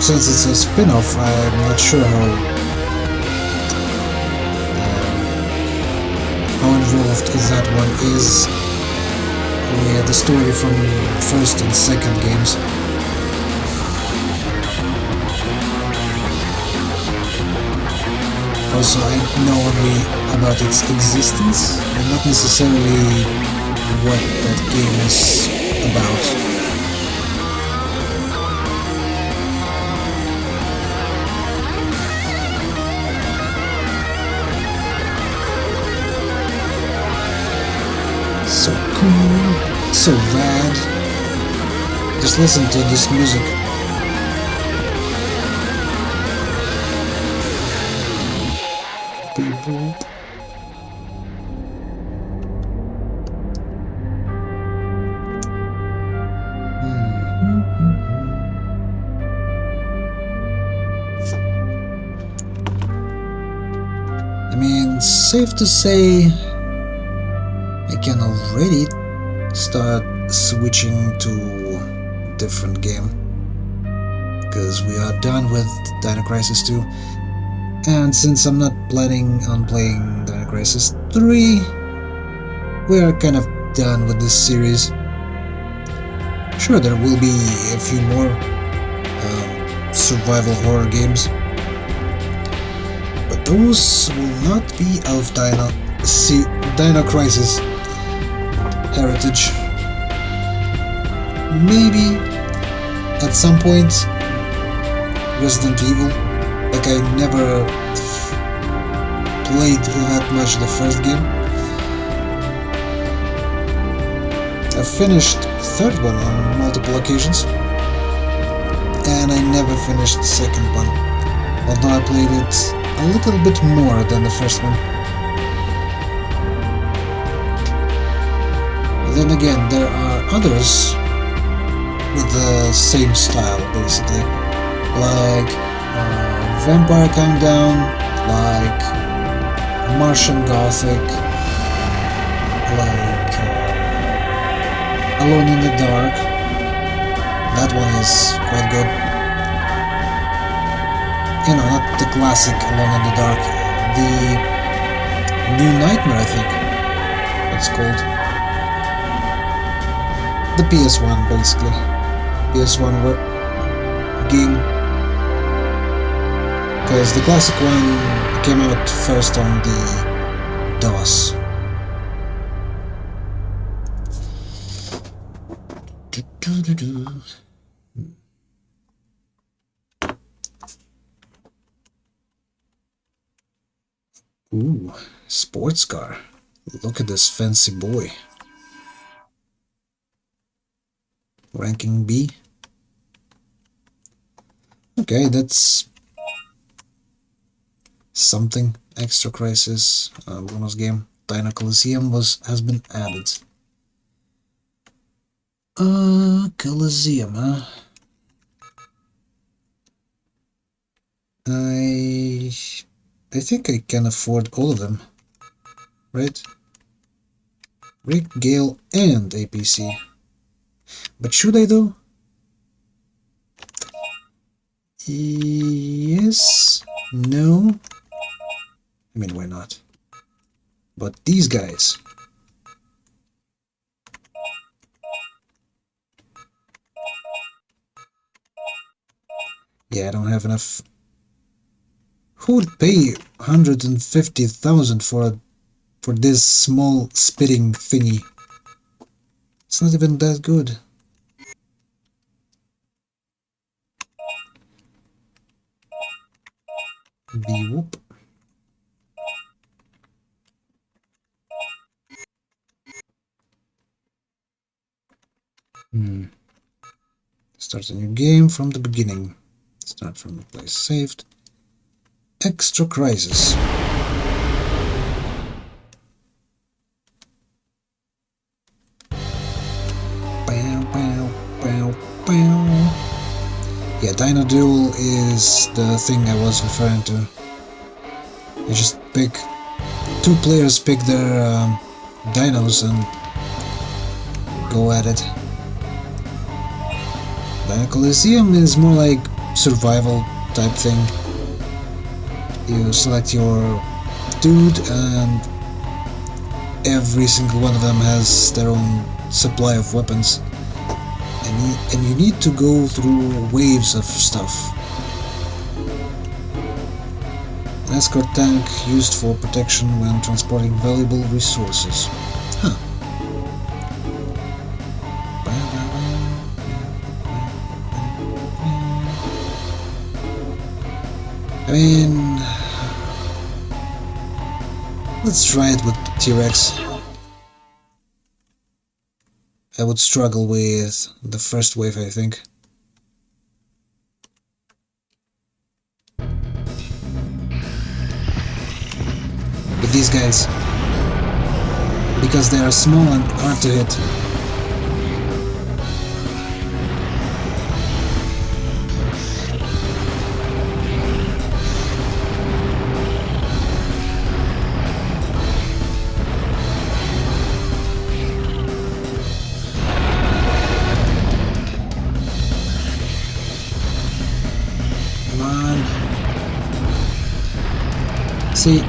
since it's a spin-off, I'm not sure how involved that one is with the story from first and second games. Also, I know only about its existence and not necessarily what that game is about. So cool, so rad. Just listen to this music. People. I mean, safe to say I can already start switching to different game because we are done with Dino Crisis 2, and since I'm not planning on playing Dino Crisis 3, we are kind of done with this series. Sure, there will be a few more survival horror games, but those will not be of Dino Crisis heritage. Maybe at some point Resident Evil, like I never played that much the first game. I finished the third one on multiple occasions, and I never finished the second one. although I played it a little bit more than the first one. But then again, there are others with the same style, basically, like Vampire Countdown, like Martian Gothic, like Alone in the Dark. That one is quite good. You know, not the classic Alone in the Dark, the New Nightmare, I think it's called. The PS1, basically. PS1 game. Because the classic one came out first on the DOS. Ooh, sports car. Look at this fancy boy. Ranking B. Okay, that's something. Extra Crisis, bonus game. Dino Coliseum has been added. Coliseum, huh? I think I can afford all of them, right? Rick, Gale, and APC. But should I though? Yes, no. I mean, why not? But these guys. Yeah, I don't have enough. Who would pay 150,000 for this small spitting thingy? It's not even that good. B-whoop. Start a new game from the beginning. Start from the place saved. Extra Crisis. Bow, bow, bow, bow. Yeah, Dino Duel is the thing I was referring to. You just pick... two players pick their dinos and go at it. Dino Coliseum is more like survival type thing. You select your dude and every single one of them has their own supply of weapons. And you need to go through waves of stuff. An escort tank used for protection when transporting valuable resources. Huh. I mean, let's try it with T-Rex. I would struggle with the first wave, I think. With these guys, because they are small and hard to hit. See,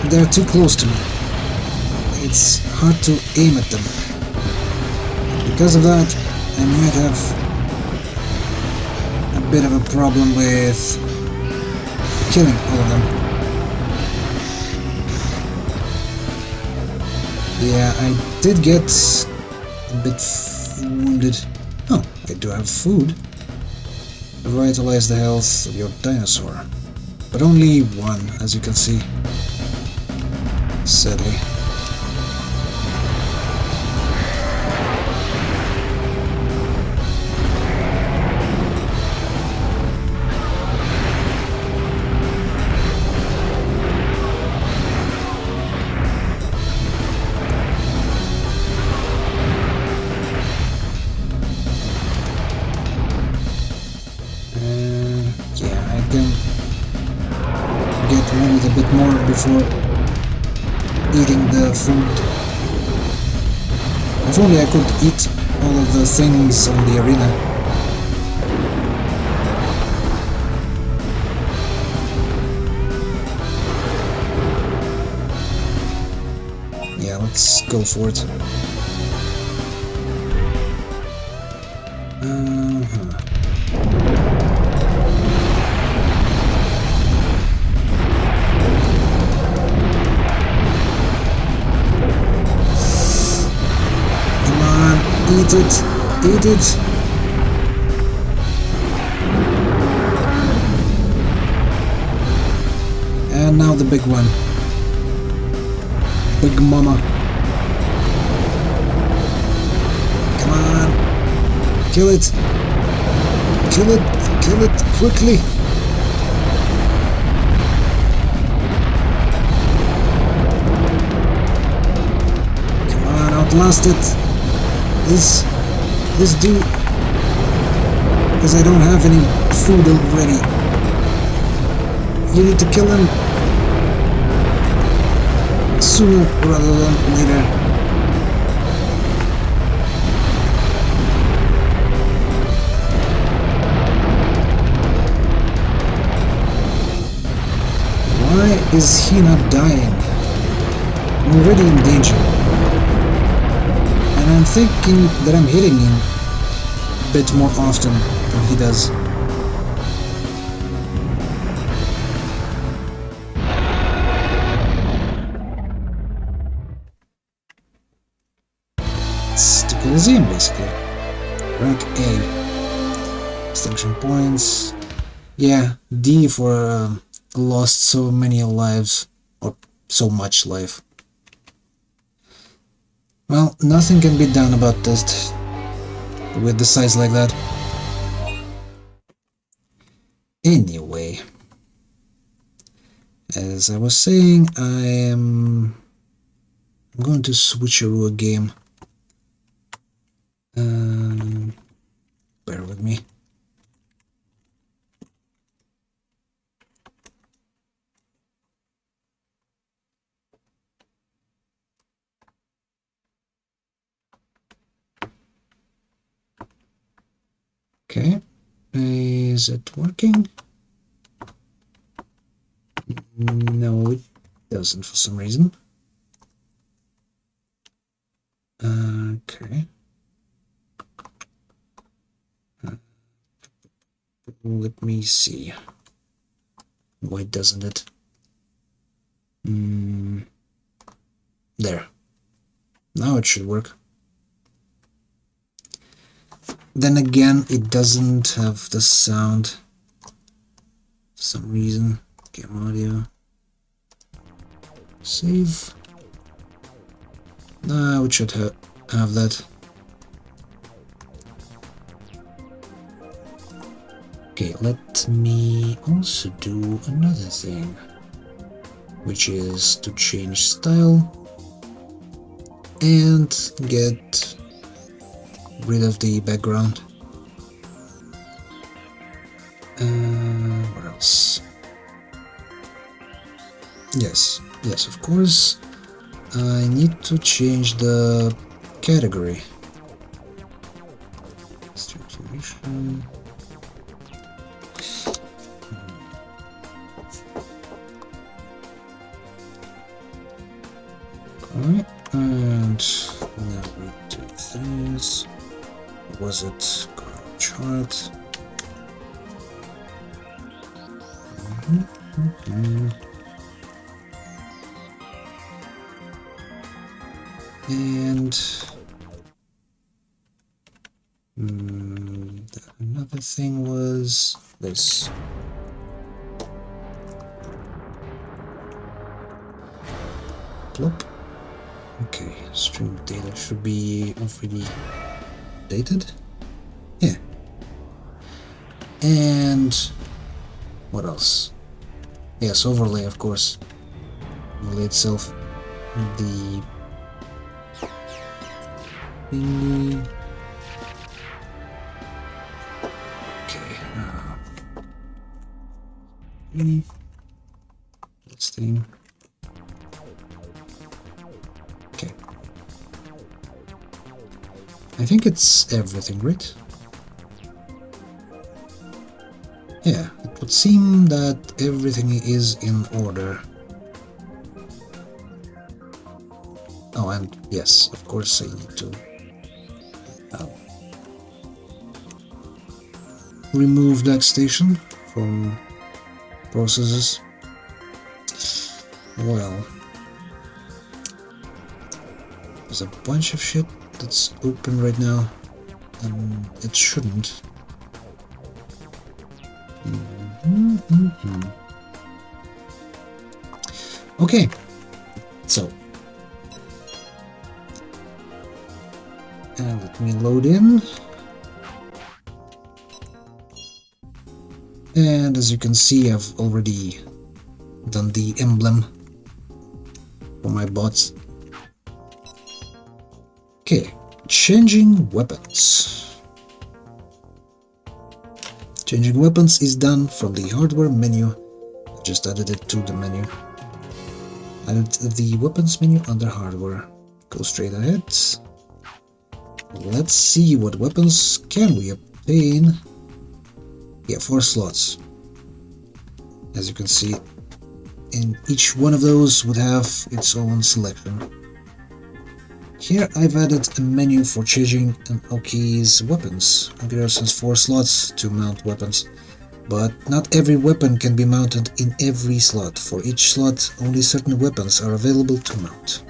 they're too close to me. It's hard to aim at them. Because of that, I might have a bit of a problem with killing all of them. Yeah, I did get a bit wounded. Oh, I do have food. Revitalize the health of your dinosaur. But only one, as you can see. Sadly. before eating the food. If only I could eat all of the things on the arena. Yeah, let's go for it. Come on, eat it, eat it. And now the big one. Big Mama. Come on. Kill it. Kill it. Kill it quickly. Come on, outlast it. This dude. Because I don't have any food already. You need to kill him sooner rather than later. Why is he not dying? I'm already in danger. And I'm thinking that I'm hitting him a bit more often than he does. It's the Coliseum, basically. Rank A. Extinction points. Yeah, D for lost so many lives, or so much life. Well, nothing can be done about this with the size like that. Anyway, as I was saying, I'm going to switcheroo a game. Bear with me. Okay, is it working? No, it doesn't for some reason. Okay. Let me see. Why doesn't it? There. Now it should work. Then again, it doesn't have the sound for some reason. Game audio. Save. Now it should have that. Okay, let me also do another thing, which is to change style and get rid of the background. What else? Yes, of course. I need to change the category. Situation. Alright, and now we do things. Was it chart? And another thing was this. Plop. Okay, stream data should be already dated. Yeah. And what else? Yes, overlay, of course. Overlay itself. The thingy. Okay. This thing. I think it's everything, right? Yeah, it would seem that everything is in order. Oh, and yes, of course I need to remove that station from processes. Well, there's a bunch of shit that's open right now, and it shouldn't. Okay, so let me load in, and as you can see, I've already done the emblem for my bots. Okay, changing weapons. Changing weapons is done from the hardware menu. I just added it to the menu. Added the weapons menu under hardware. Go straight ahead. Let's see what weapons can we obtain. Yeah, 4 slots. As you can see, in each one of those would have its own selection. Here I've added a menu for changing an Oki's weapons. Agrios has 4 slots to mount weapons, but not every weapon can be mounted in every slot. For each slot, only certain weapons are available to mount.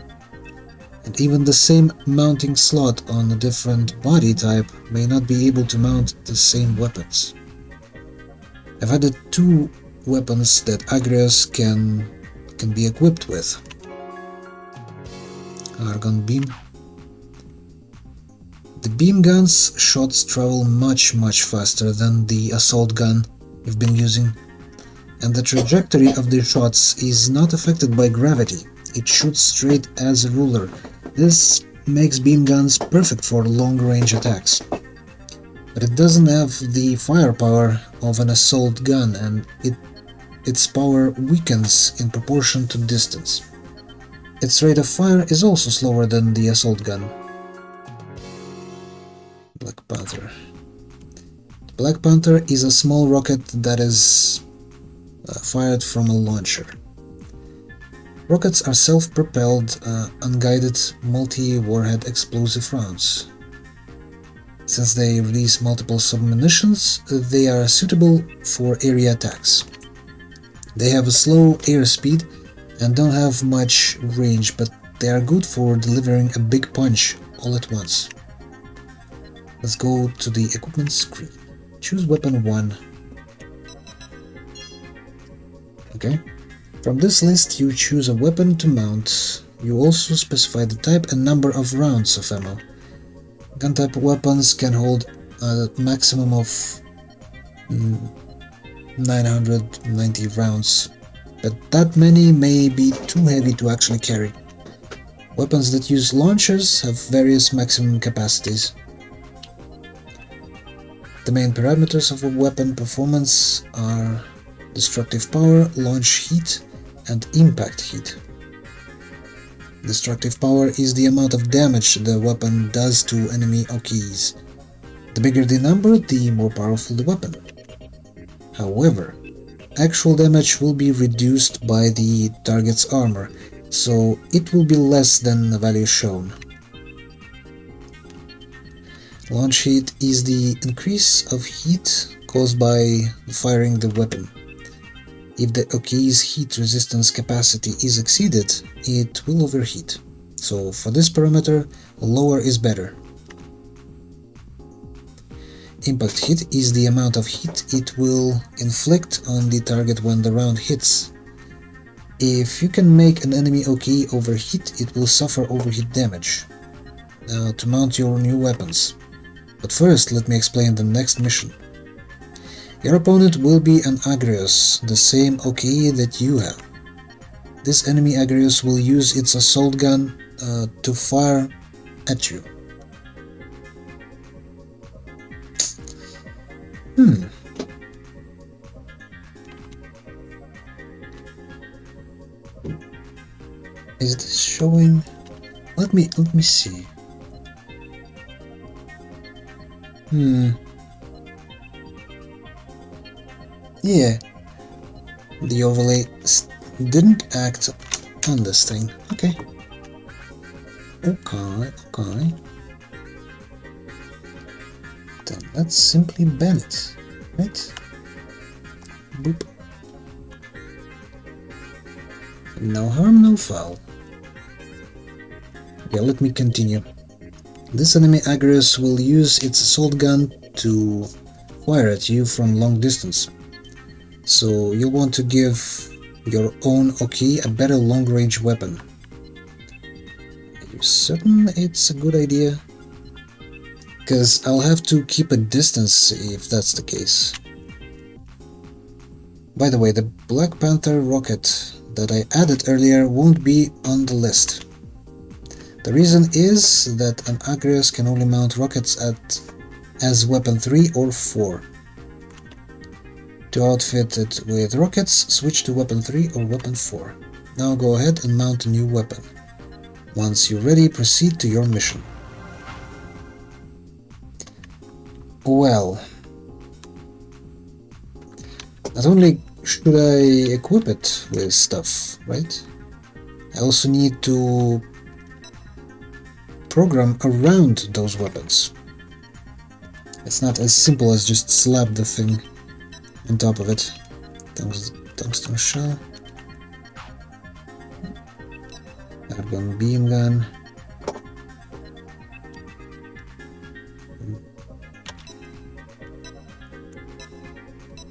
And even the same mounting slot on a different body type may not be able to mount the same weapons. I've added 2 weapons that Agrios can be equipped with. Argon beam. The beam gun's shots travel much faster than the assault gun we've been using, and the trajectory of the shots is not affected by gravity. It shoots straight as a ruler. This makes beam guns perfect for long-range attacks. But it doesn't have the firepower of an assault gun, and its power weakens in proportion to distance. Its rate of fire is also slower than the assault gun. Black Panther. Black Panther is a small rocket that is fired from a launcher. Rockets are self-propelled, unguided, multi-warhead explosive rounds. Since they release multiple submunitions, they are suitable for area attacks. They have a slow airspeed and don't have much range, but they are good for delivering a big punch all at once. Let's go to the equipment screen. Choose weapon 1. Okay. From this list you choose a weapon to mount. You also specify the type and number of rounds of ammo. Gun type weapons can hold a maximum of 990 rounds, but that many may be too heavy to actually carry. Weapons that use launchers have various maximum capacities. The main parameters of a weapon performance are destructive power, launch heat, and impact heat. Destructive power is the amount of damage the weapon does to enemy Okis. The bigger the number, the more powerful the weapon. However, actual damage will be reduced by the target's armor, so it will be less than the value shown. Launch heat is the increase of heat caused by firing the weapon. If the Oki's heat resistance capacity is exceeded, it will overheat. So for this parameter, lower is better. Impact heat is the amount of heat it will inflict on the target when the round hits. If you can make an enemy Oki overheat, it will suffer overheat damage. Now to mount your new weapons. But first, let me explain the next mission. Your opponent will be an Agrios, the same Oki that you have. This enemy Agrios will use its assault gun to fire at you. Is this showing? Let me see. Yeah. The overlay didn't act on this thing. Okay. Okay. Then let's simply ban it. Right? Boop. No harm, no foul. Yeah, let me continue. This enemy Agrius will use its assault gun to fire at you from long distance. So you'll want to give your own Oki a better long-range weapon. Are you certain it's a good idea? Because I'll have to keep a distance if that's the case. By the way, the Black Panther rocket that I added earlier won't be on the list. The reason is that an Agrius can only mount rockets as weapon 3 or 4. To outfit it with rockets, switch to weapon 3 or weapon 4. Now go ahead and mount a new weapon. Once you're ready, proceed to your mission. Well, not only should I equip it with stuff, right? I also need to program around those weapons. It's not as simple as just slap the thing on top of it. Tungsten shell. Airgun beam gun.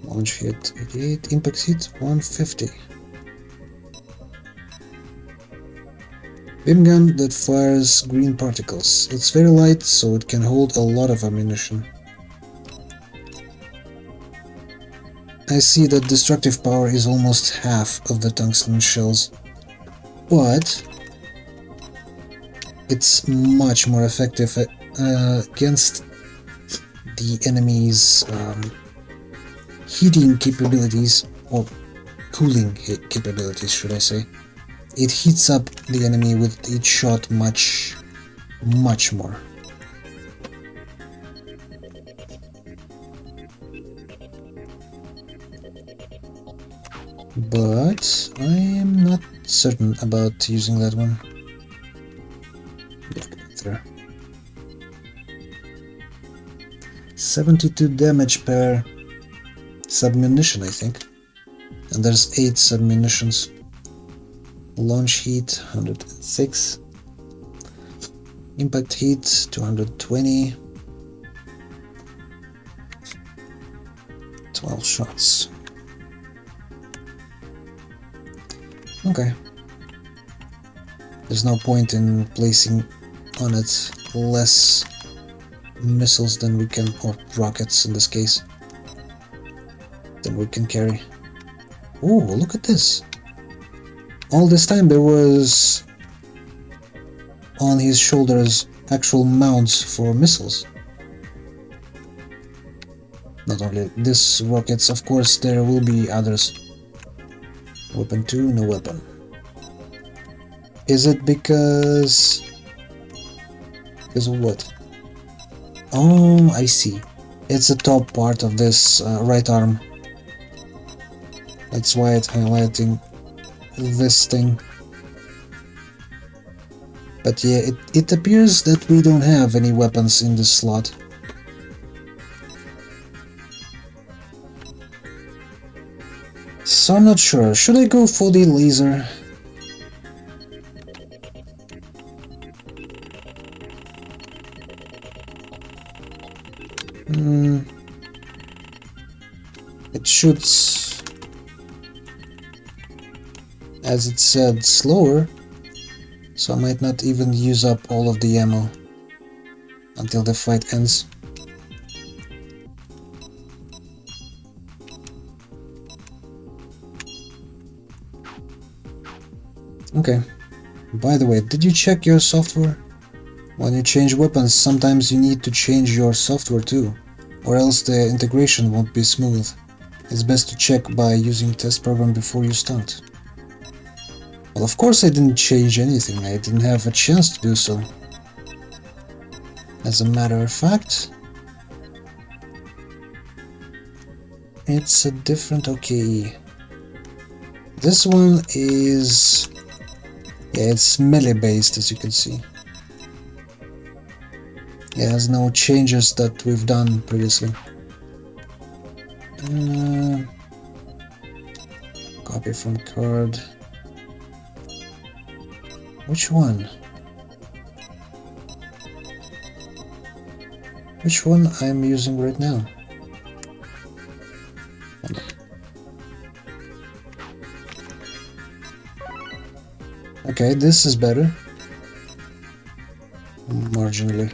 Launch hit 88, impact hit 150. Beam gun that fires green particles. It's very light, so it can hold a lot of ammunition. I see that destructive power is almost half of the tungsten shells, but it's much more effective against the enemy's heating capabilities, or cooling capabilities, should I say. It heats up the enemy with each shot much more. But I am not certain about using that one. There. 72 damage per submunition, I think. And there's 8 submunitions. Launch heat 106. Impact heat 220. 12 shots. Okay. There's no point in placing on it less missiles than we can, or rockets in this case, than we can carry. Oh, look at this. All this time there was on his shoulders actual mounts for missiles. Not only this rockets, of course there will be others. Weapon 2, no weapon. Is it because of what? Oh, I see. It's the top part of this right arm. That's why it's highlighting this thing. But yeah, it appears that we don't have any weapons in this slot. So I'm not sure. Should I go for the laser? It shoots, as it said, slower, so I might not even use up all of the ammo until the fight ends. Okay. By the way, did you check your software? When you change weapons, sometimes you need to change your software too, or else the integration won't be smooth. It's best to check by using test program before you start. Well, of course I didn't change anything, I didn't have a chance to do so. As a matter of fact, it's a different OKE. This one is... yeah, it's melee based, as you can see. It has no changes that we've done previously. Copy from card. Which one? Which one I'm using right now? Okay, this is better. Marginally.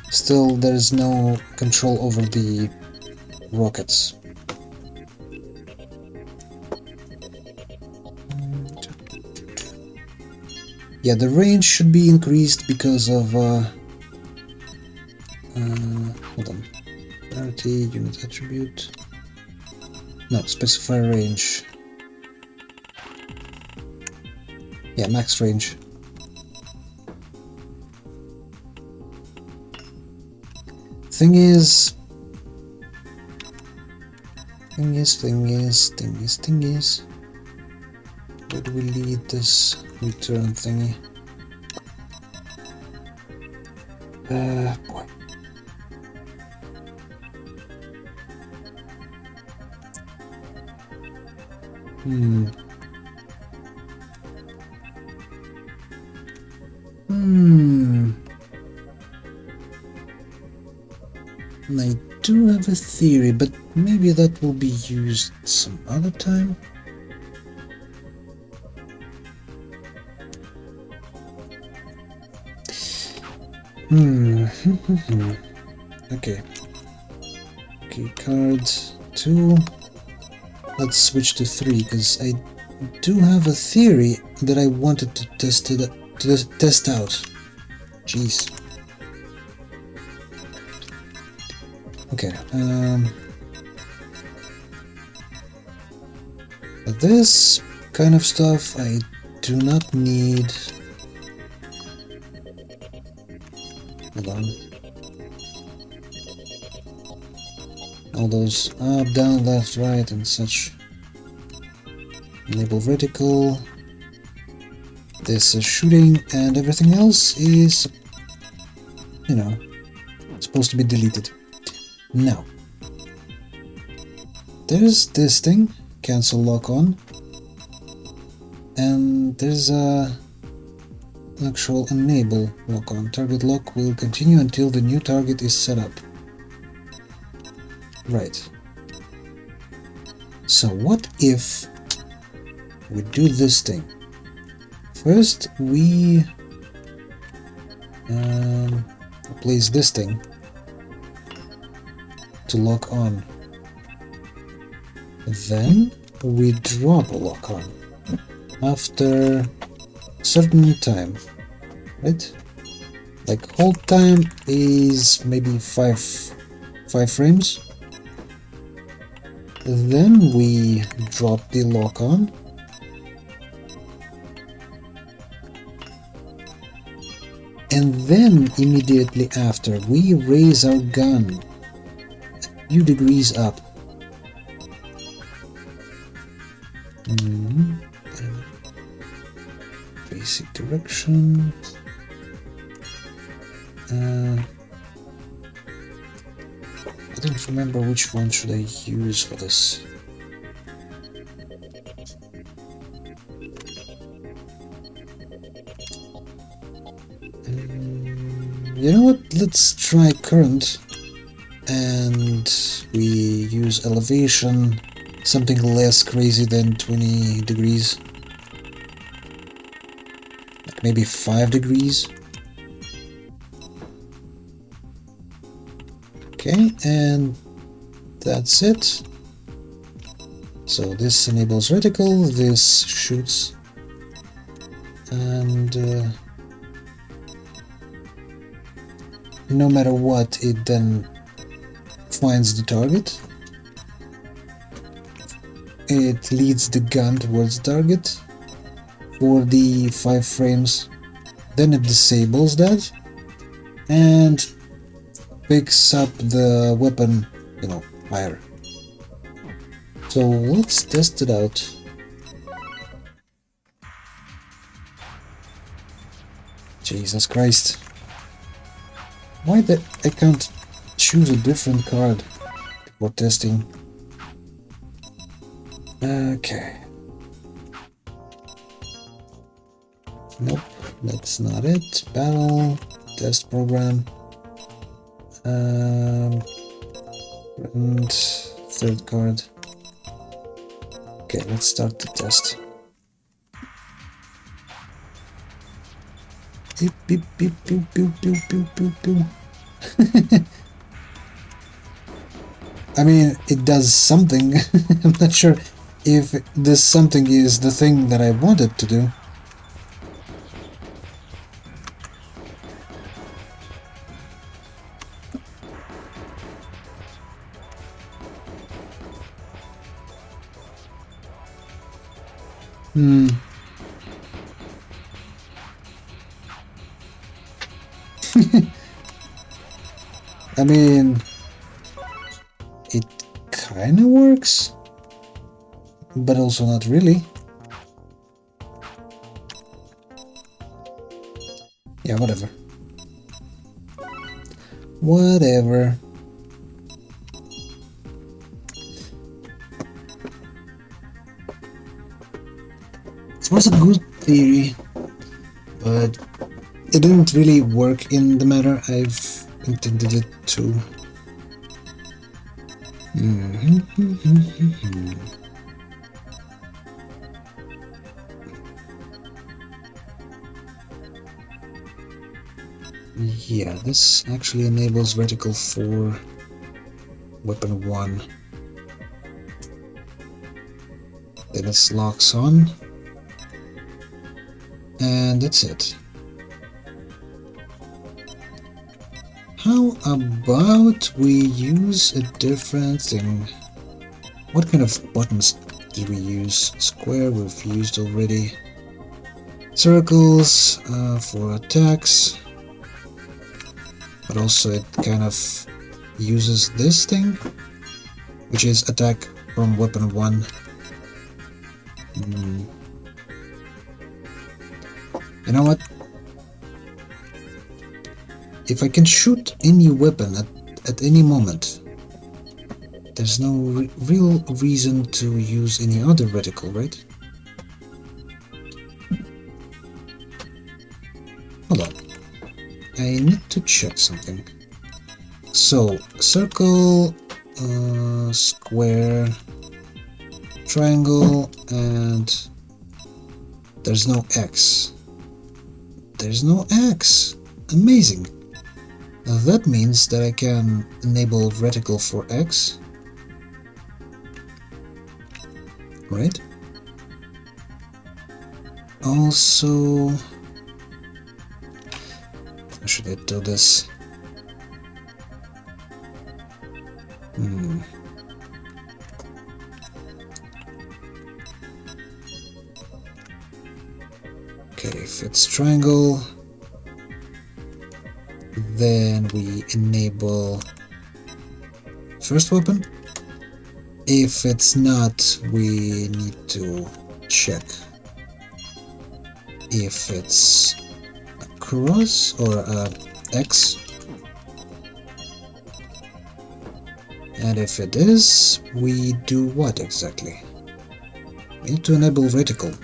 Still, there is no control over the rockets. Yeah, the range should be increased because of hold on. Priority, unit attribute. No, specify range. Yeah, max range. Thing is, where do we lead this return thingy? Boy. I do have a theory, but maybe that will be used some other time. Okay. Okay, card 2. Let's switch to 3, because I do have a theory that I wanted to test out. Jeez. Okay, this kind of stuff I do not need. Hold on. All those up, down, left, right, and such. Enable vertical. This is shooting, and everything else is, you know, supposed to be deleted. Now, there's this thing, cancel lock on, and there's a actual enable lock on. Target lock will continue until the new target is set up. Right. So what if we do this thing? First we place this thing to lock on. Then we drop a lock on after a certain time, right? Like hold time is maybe 5 frames. Then we drop the lock on. And then immediately after we raise our gun a few degrees up. Basic direction. I don't remember which one should I use for this. You know what? Let's try current, and we use elevation, something less crazy than 20 degrees. Like maybe 5 degrees. Okay, and that's it. So this enables reticle, this shoots, and no matter what, it then finds the target. It leads the gun towards the target for the 5 frames. Then it disables that and picks up the weapon, you know, higher. So let's test it out. Jesus Christ. Why that I can't choose a different card before testing? Okay. Nope, that's not it. Battle, test program. And third card. Okay, let's start the test. Beep, beep, beep, beep, beep, beep, beep, beep, beep. I mean, it does something. I'm not sure if this something is the thing that I wanted to do. I mean, it kind of works, but also not really. Yeah, whatever. Whatever. It was a good theory, but it didn't really work in the manner I've intended it to. Yeah, this actually enables vertical for weapon 1. Then it locks on, and that's it. How about we use a different thing? What kind of buttons did we use? Square we've used already. Circles for attacks. But also it kind of uses this thing, which is attack from weapon 1. You know what? If I can shoot any weapon at any moment, there's no real reason to use any other reticle, right? Hold on. I need to check something. So, circle, square, triangle, and there's no X. There's no X. Amazing. Now that means that I can enable reticle for X, right? Also, how should I do this? Okay, if it's triangle, then we enable first weapon. If it's not, we need to check if it's a cross or a X. And if it is, we do what exactly? We need to enable reticle.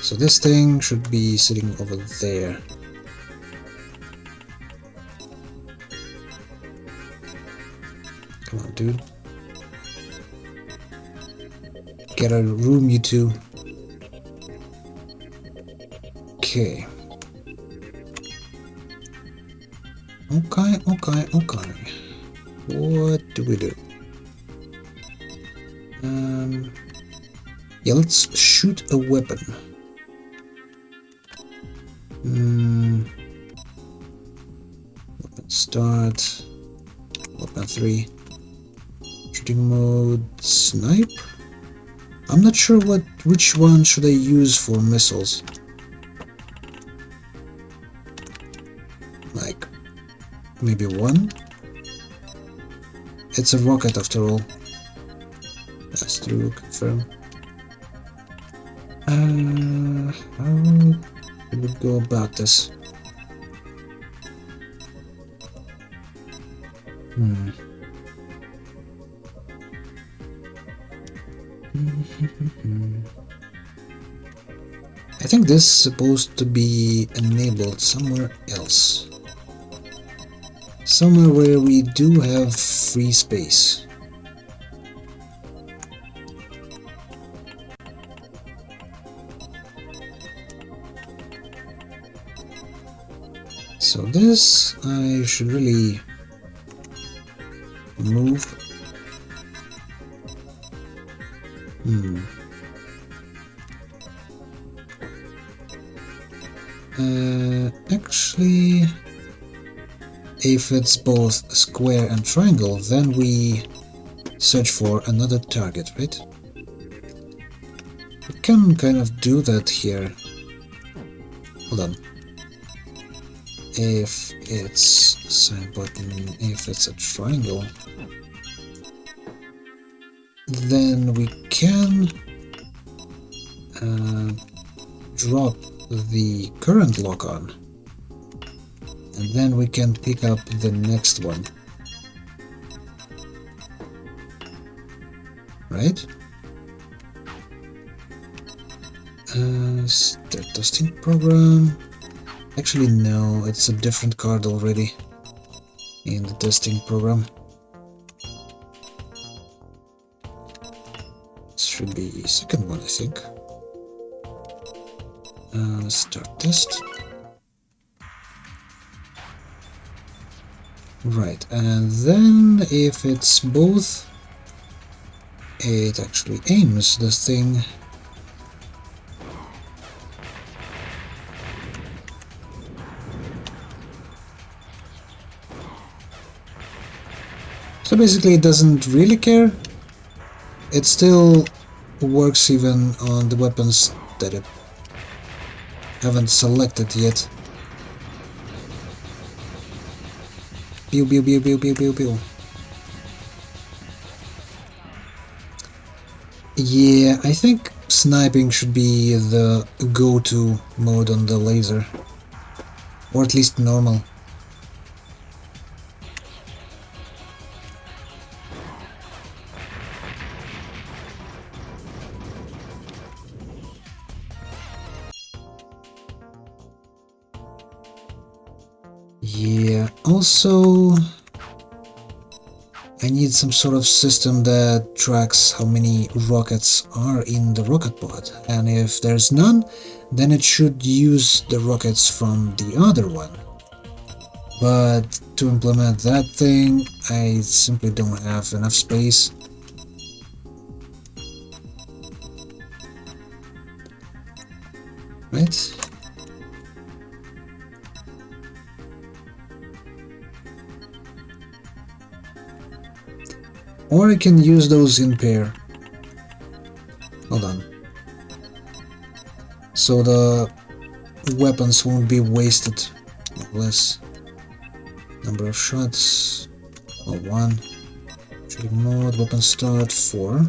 So this thing should be sitting over there. Come on, dude. Get a room, you two. Okay. Okay. What do we do? Yeah, let's shoot a weapon. Weapon start. Weapon 3. Shooting mode snipe. I'm not sure which one should I use for missiles. Like maybe 1 It's a rocket after all. That's true, confirm. How would we go about this? I think this is supposed to be enabled somewhere else. Somewhere where we do have free space. So this I should really move. Actually, if it's both square and triangle, then we search for another target, right? We can kind of do that here. Hold on. If it's side button, if it's a triangle, then we can drop the current lock on, and then we can pick up the next one, right? Start testing program. Actually no, it's a different card already in the testing program. This should be second one, I think. Start test. Right, and then if it's both, it actually aims the thing. So basically it doesn't really care. It still works even on the weapons that it haven't selected yet. Pew pew pew pew pew pew pew. Yeah, I think sniping should be the go-to mode on the laser. Or at least normal. Yeah, also I need some sort of system that tracks how many rockets are in the rocket pod, and if there's none, then it should use the rockets from the other one. But to implement that thing, I simply don't have enough space. Right? Or I can use those in pair. Hold on. So the weapons won't be wasted. Less number of shots. Oh, 1. Shooting mode, weapon start 4.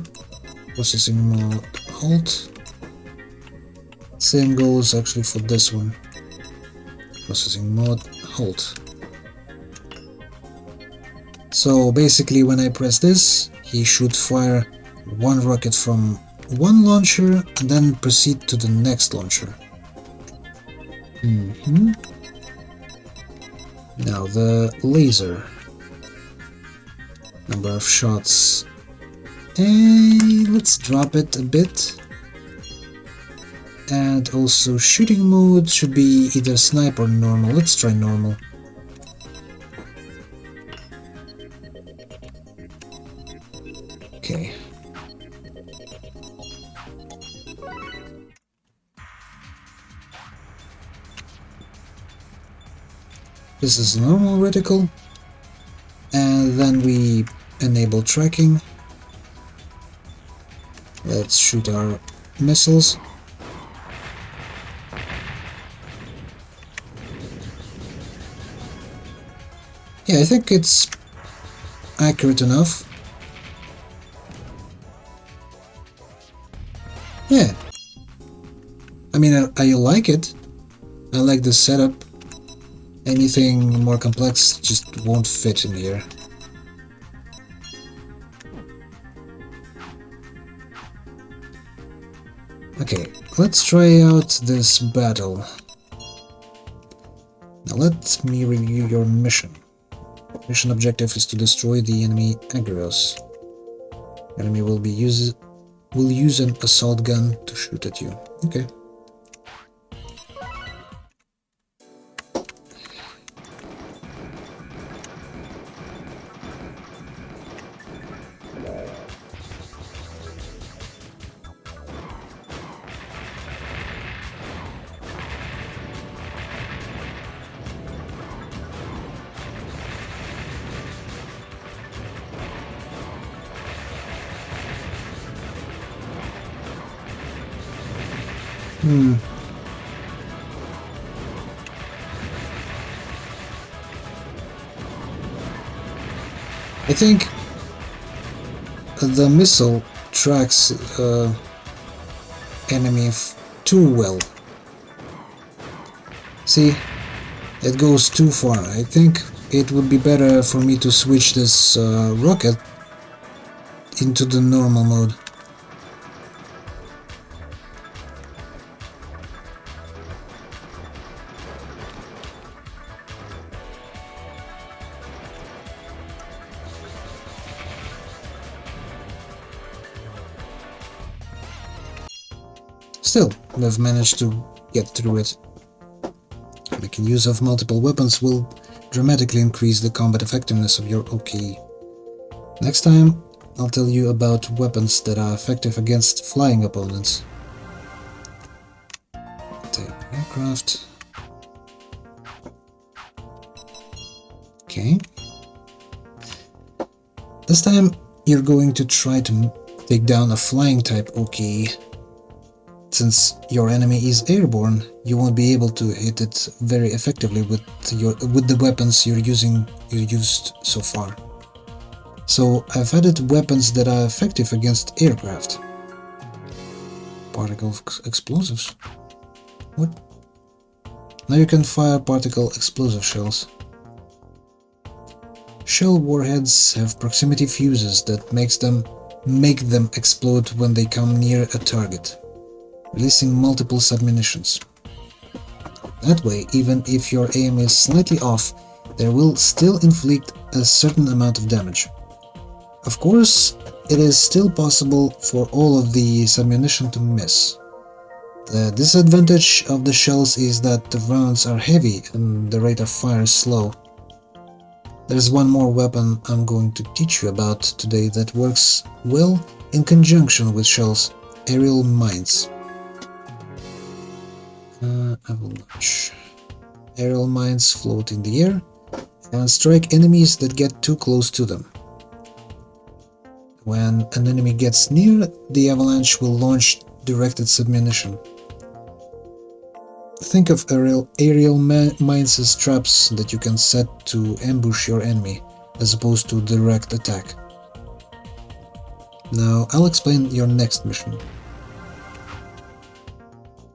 Processing mode halt. Same goes actually for this one. Processing mode halt. So basically when I press this, he should fire one rocket from one launcher and then proceed to the next launcher. Now the laser. Number of shots. Let's drop it a bit. And also shooting mode should be either snipe or normal. Let's try normal. Okay. This is normal reticle, and then we enable tracking. Let's shoot our missiles. Yeah, I think it's accurate enough. Yeah. I mean, I like it. I like the setup. Anything more complex just won't fit in here. Okay, let's try out this battle. Now let me review your mission. Mission objective is to destroy the enemy Agrios. Enemy will use an assault gun to shoot at you. Okay. I think the missile tracks enemy too well. See, it goes too far. I think it would be better for me to switch this rocket into the normal mode. Still, we've managed to get through it. Making use of multiple weapons will dramatically increase the combat effectiveness of your OKE. Next time, I'll tell you about weapons that are effective against flying opponents. Aircraft. Okay. This time, you're going to try to take down a flying type OKE. Since your enemy is airborne, you won't be able to hit it very effectively with the weapons you used so far. So I've added weapons that are effective against aircraft. Particle explosives. What? Now you can fire particle explosive shells. Shell warheads have proximity fuses that make them explode when they come near a target, releasing multiple submunitions. That way, even if your aim is slightly off, they will still inflict a certain amount of damage. Of course, it is still possible for all of the submunition to miss. The disadvantage of the shells is that the rounds are heavy and the rate of fire is slow. There's one more weapon I'm going to teach you about today that works well in conjunction with shells: aerial mines. Avalanche. Aerial mines float in the air and strike enemies that get too close to them. When an enemy gets near, the avalanche will launch directed submunition. Think of aerial mines as traps that you can set to ambush your enemy, as opposed to direct attack. Now I'll explain your next mission.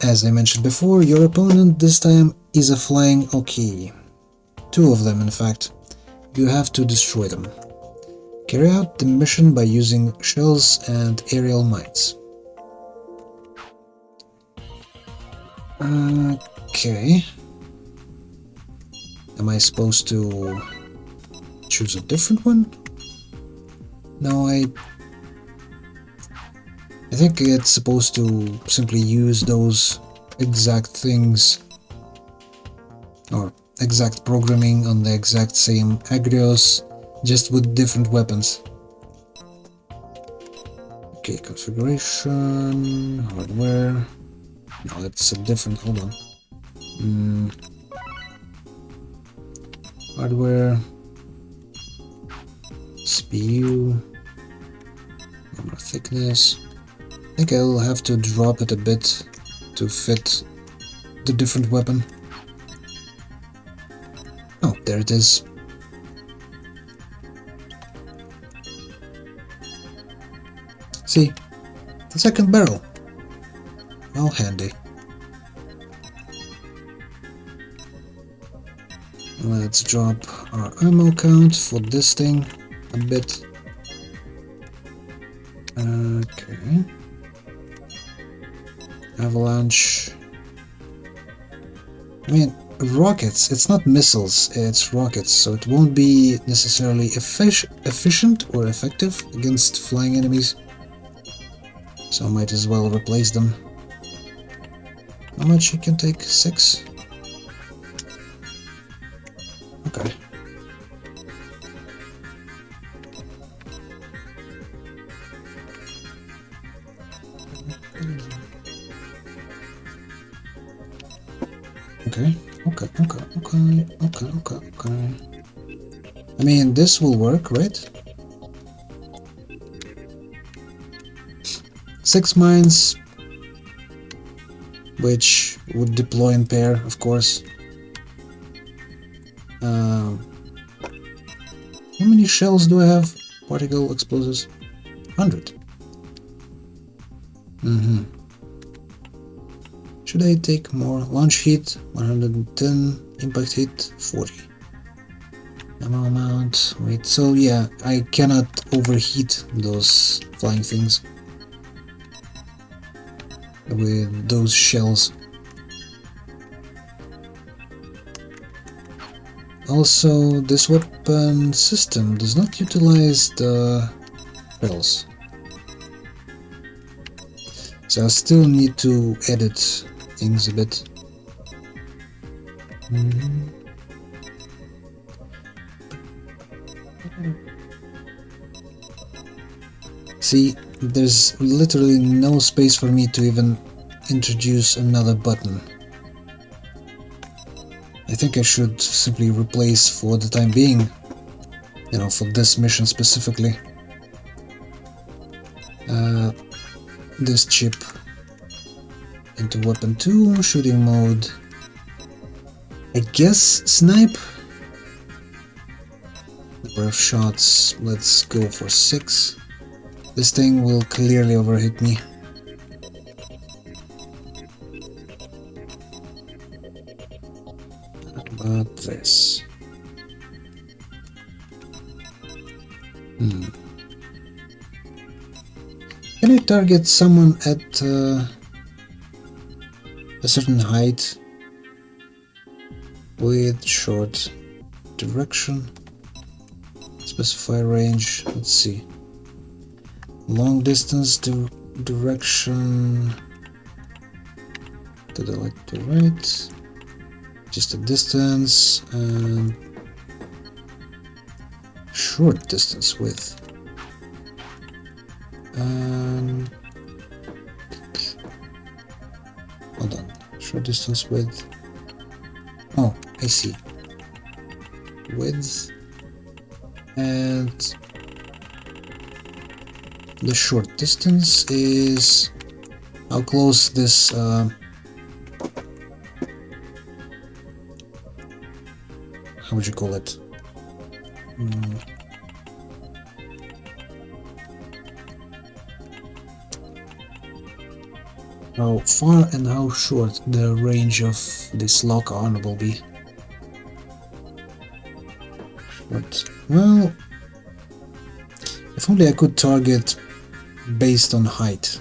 As I mentioned before, your opponent this time is a flying OKE. Two of them, in fact. You have to destroy them. Carry out the mission by using shells and aerial mines. Okay. Am I supposed to choose a different one? No, I think it's supposed to simply use those exact things or exact programming on the exact same Agrios, just with different weapons. Okay, configuration, hardware. No, that's a different, hold on. Hardware, CPU, armor thickness. I think I'll have to drop it a bit to fit the different weapon. Oh, there it is. See? The second barrel. How handy. Let's drop our ammo count for this thing a bit. Okay. Avalanche. I mean, rockets, it's not missiles, it's rockets, so it won't be necessarily efficient or effective against flying enemies. So I might as well replace them. How much you can take? 6? Okay. Okay. I mean, this will work, right? 6 mines, which would deploy in pair, of course. How many shells do I have? Particle explosives? 100. Should I take more? Launch heat 110, impact heat 40. Ammo amount, wait, so yeah, I cannot overheat those flying things with those shells. Also, this weapon system does not utilize the shells, so I still need to edit things a bit. See, there's literally no space for me to even introduce another button. I think I should simply replace, for the time being, you know, for this mission specifically, this chip into weapon 2, shooting mode, I guess snipe. Number of shots, let's go for 6. This thing will clearly overhit me. How about this? Can I target someone at a certain height with short direction? Specify range, let's see. Long distance direction to the left to right, just a distance, and short distance width. Hold on, short distance width. Oh, I see. Width and the short distance is how close this how would you call it? How far and how short the range of this lock on will be. But, well, if only I could target based on height.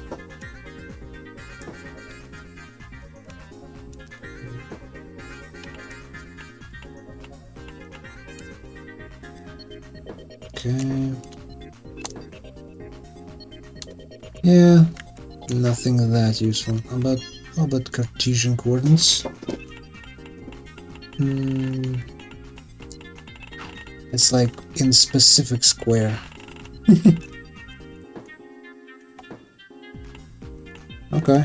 Okay. Yeah, nothing that useful. How about Cartesian coordinates? It's like in specific square. Okay.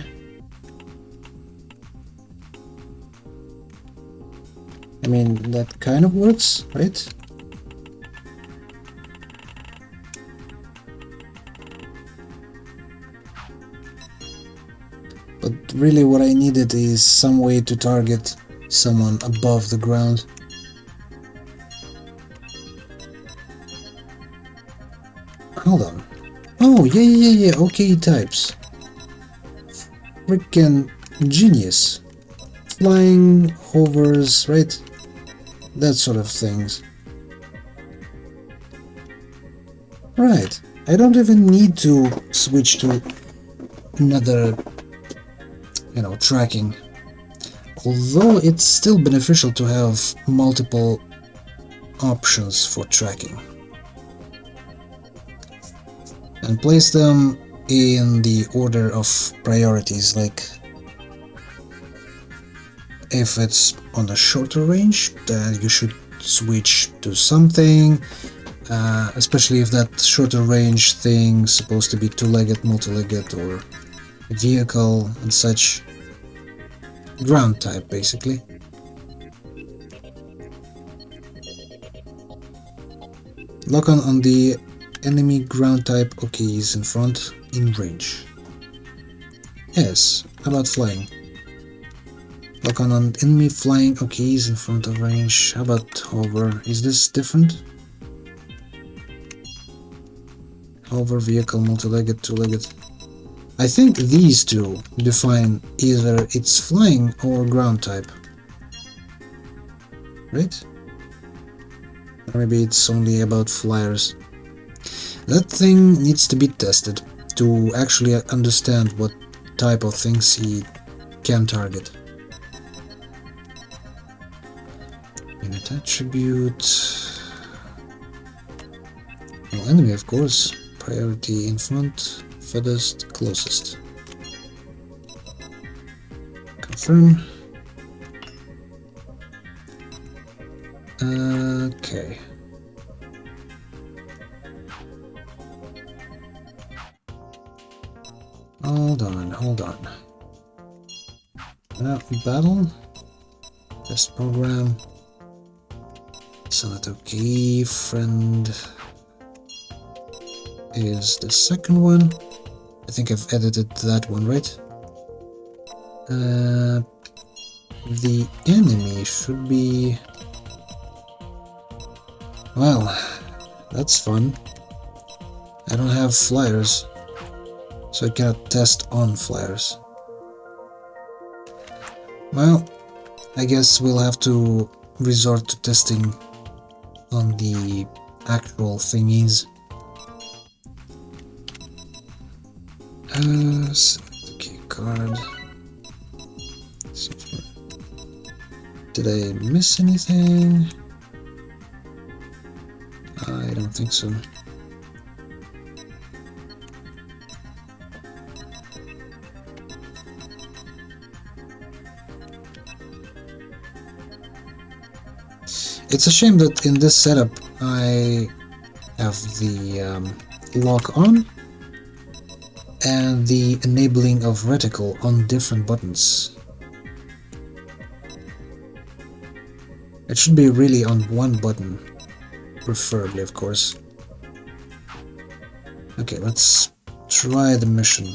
I mean, that kind of works, right? But really what I needed is some way to target someone above the ground. Hold on. Oh Oh, yeah, okay types. Freaking genius. Flying, hovers, right? That sort of things. Right. I don't even need to switch to another, tracking. Although it's still beneficial to have multiple options for tracking. And place them in the order of priorities, like if it's on a shorter range, then you should switch to something, especially if that shorter range thing is supposed to be two-legged, multi-legged, or vehicle and such. Ground type, basically. Lock on the enemy ground type OKs in front in range. Yes, how about flying? Lock on enemy flying OKs in front of range. How about hover? Is this different? Hover, vehicle, multi-legged, two-legged. I think these two define either it's flying or ground type. Right? Or maybe it's only about flyers. That thing needs to be tested to actually understand what type of things he can target. Unit attribute. Well, enemy, of course. Priority in front, furthest, closest. Confirm. Okay. Hold on. Battle. Test program. Select OK. Friend is the second one. I think I've edited that one, right? The enemy should be... Well, that's fun. I don't have flyers, so I cannot test on flyers. Well, I guess we'll have to resort to testing on the actual thingies. Select the key card. Did I miss anything? I don't think so. It's a shame that in this setup I have the lock on and the enabling of reticle on different buttons. It should be really on one button, preferably, of course. Okay, let's try the mission.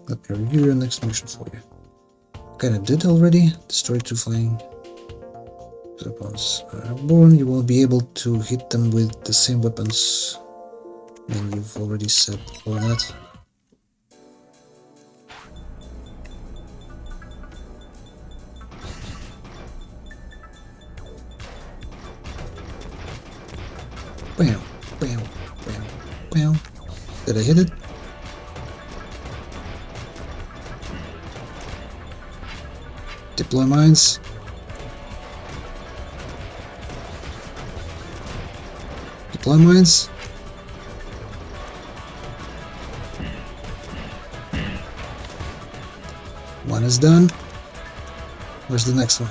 Let me review your next mission for you. Kinda did already. Destroy 2 flying. Weapons are born. You won't be able to hit them with the same weapons. And you've already said for that. Bam, bam, bam, bam. Did I hit it? Deploy mines. Deploy mines. One is done. Where's the next one?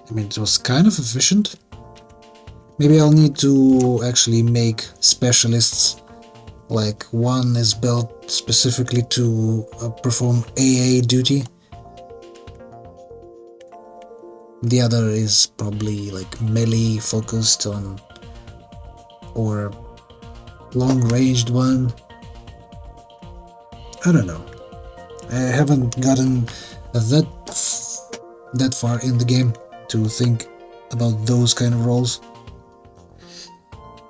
I mean, it was kind of efficient. Maybe I'll need to actually make specialists, like one is built specifically to perform AA duty. The other is probably like melee focused on, or long-ranged one. I don't know. I haven't gotten that far in the game to think about those kind of roles.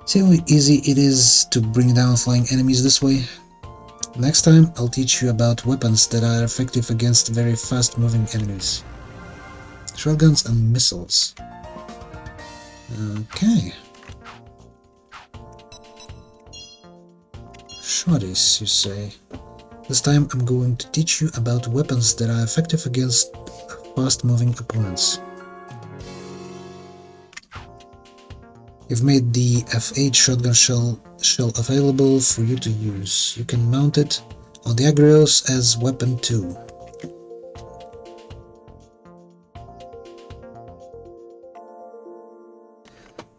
See how easy it is to bring down flying enemies this way? Next time I'll teach you about weapons that are effective against very fast-moving enemies. Shotguns and missiles. Okay. Shotties, you say? This time I'm going to teach you about weapons that are effective against fast-moving opponents. You've made the F8 shotgun shell available for you to use. You can mount it on the Agrios as weapon 2.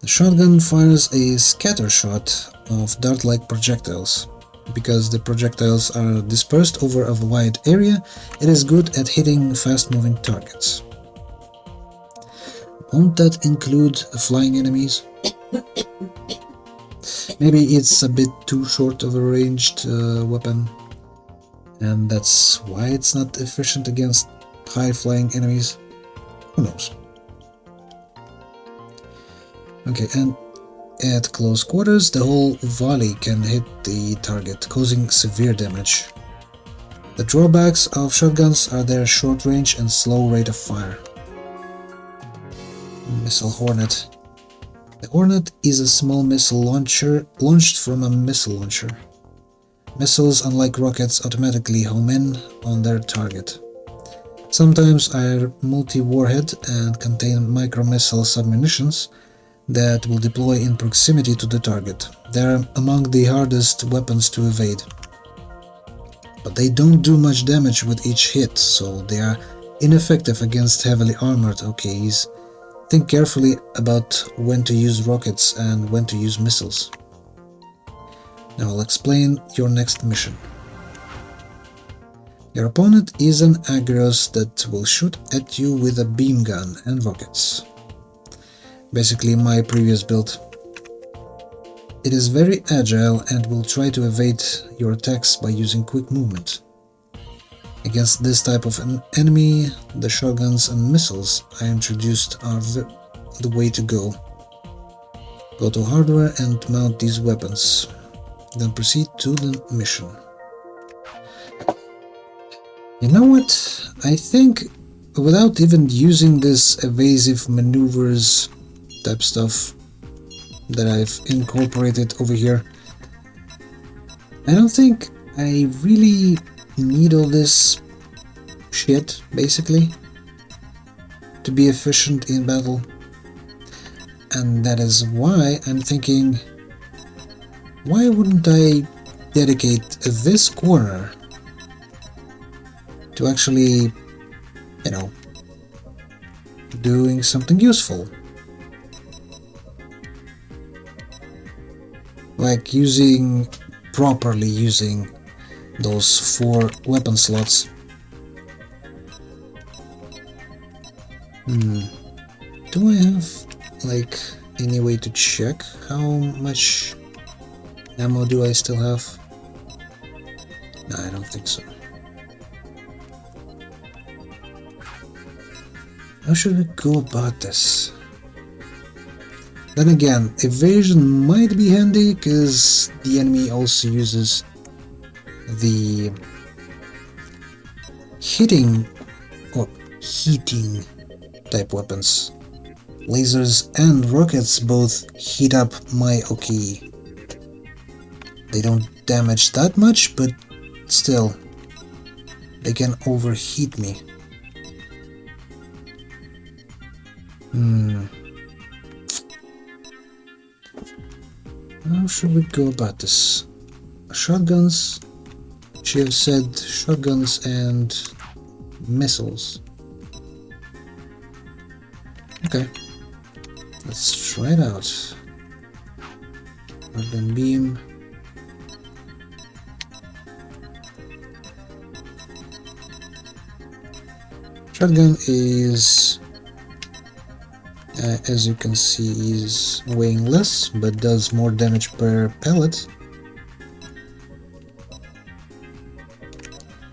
The shotgun fires a scatter shot of dart-like projectiles. Because the projectiles are dispersed over a wide area, it is good at hitting fast-moving targets. Won't that include flying enemies? Maybe it's a bit too short of a ranged weapon, and that's why it's not efficient against high-flying enemies. Who knows? Okay, and at close quarters, the whole volley can hit the target, causing severe damage. The drawbacks of shotguns are their short range and slow rate of fire. Missile Hornet. The Hornet is a small missile launcher launched from a missile launcher. Missiles, unlike rockets, automatically home in on their target. Sometimes are multi-warhead and contain micro-missile submunitions that will deploy in proximity to the target. They are among the hardest weapons to evade. But they don't do much damage with each hit, so they are ineffective against heavily armored OKs. Think carefully about when to use rockets and when to use missiles. Now I'll explain your next mission. Your opponent is an Agrios that will shoot at you with a beam gun and rockets. Basically my previous build. It is very agile and will try to evade your attacks by using quick movement. Against this type of an enemy, the shotguns and missiles I introduced are the way to go. Go to hardware and mount these weapons, then proceed to the mission. You know what? I think without even using this evasive maneuvers type stuff that I've incorporated over here, I don't think I really need all this shit, basically, to be efficient in battle. And that is why I'm thinking, why wouldn't I dedicate this corner to actually, you know, doing something useful? Like properly using those 4 weapon slots. Do I have like any way to check how much ammo do I still have? No, I don't think so. How should we go about this? Then again, evasion might be handy because the enemy also uses the hitting or heating type weapons. Lasers and rockets both heat up my OK. They don't damage that much, but still, they can overheat me. How should we go about this? Shotguns? She have said shotguns and missiles. Okay, let's try it out. Shotgun beam. Shotgun is, as you can see, is weighing less, but does more damage per pellet.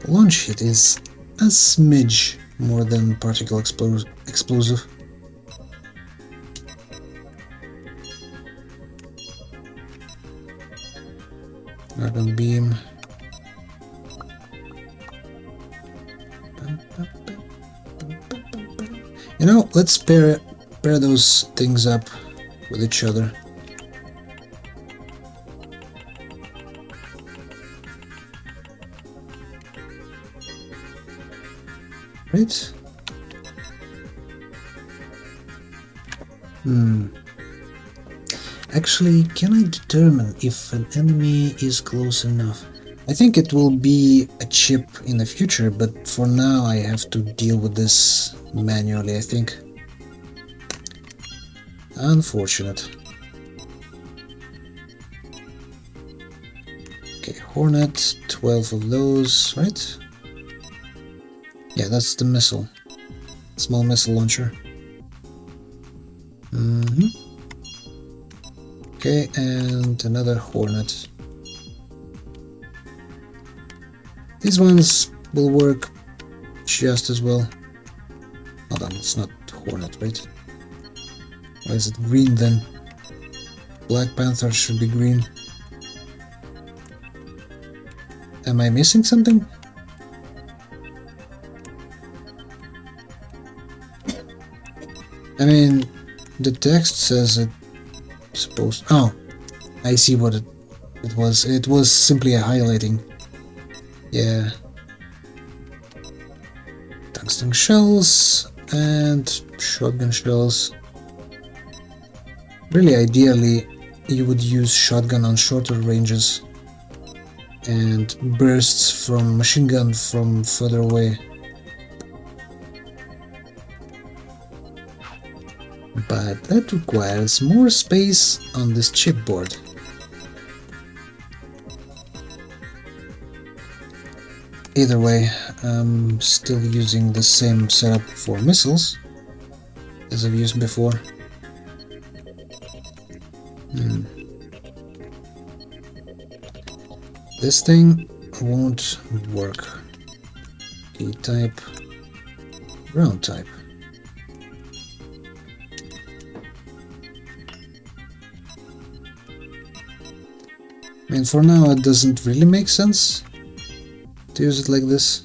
Launch hit is a smidge more than particle explosive. Argon beam. You know, let's pair those things up with each other. Right? Actually, can I determine if an enemy is close enough? I think it will be a chip in the future, but for now I have to deal with this manually, I think. Unfortunate. Okay, Hornet, 12 of those, right? Yeah, that's the missile. Small missile launcher. Okay, and another Hornet. These ones will work just as well. Hold on, it's not Hornet, right? Why is it green then? Black Panther should be green. Am I missing something? I mean, the text says it supposed. Oh, I see what it was. It was simply a highlighting. Yeah. Tungsten shells and shotgun shells. Really, ideally, you would use shotgun on shorter ranges and bursts from machine gun from further away. But that requires more space on this chipboard. Either way, I'm still using the same setup for missiles as I've used before. This thing won't work. E-type, ground type. I mean, for now it doesn't really make sense to use it like this.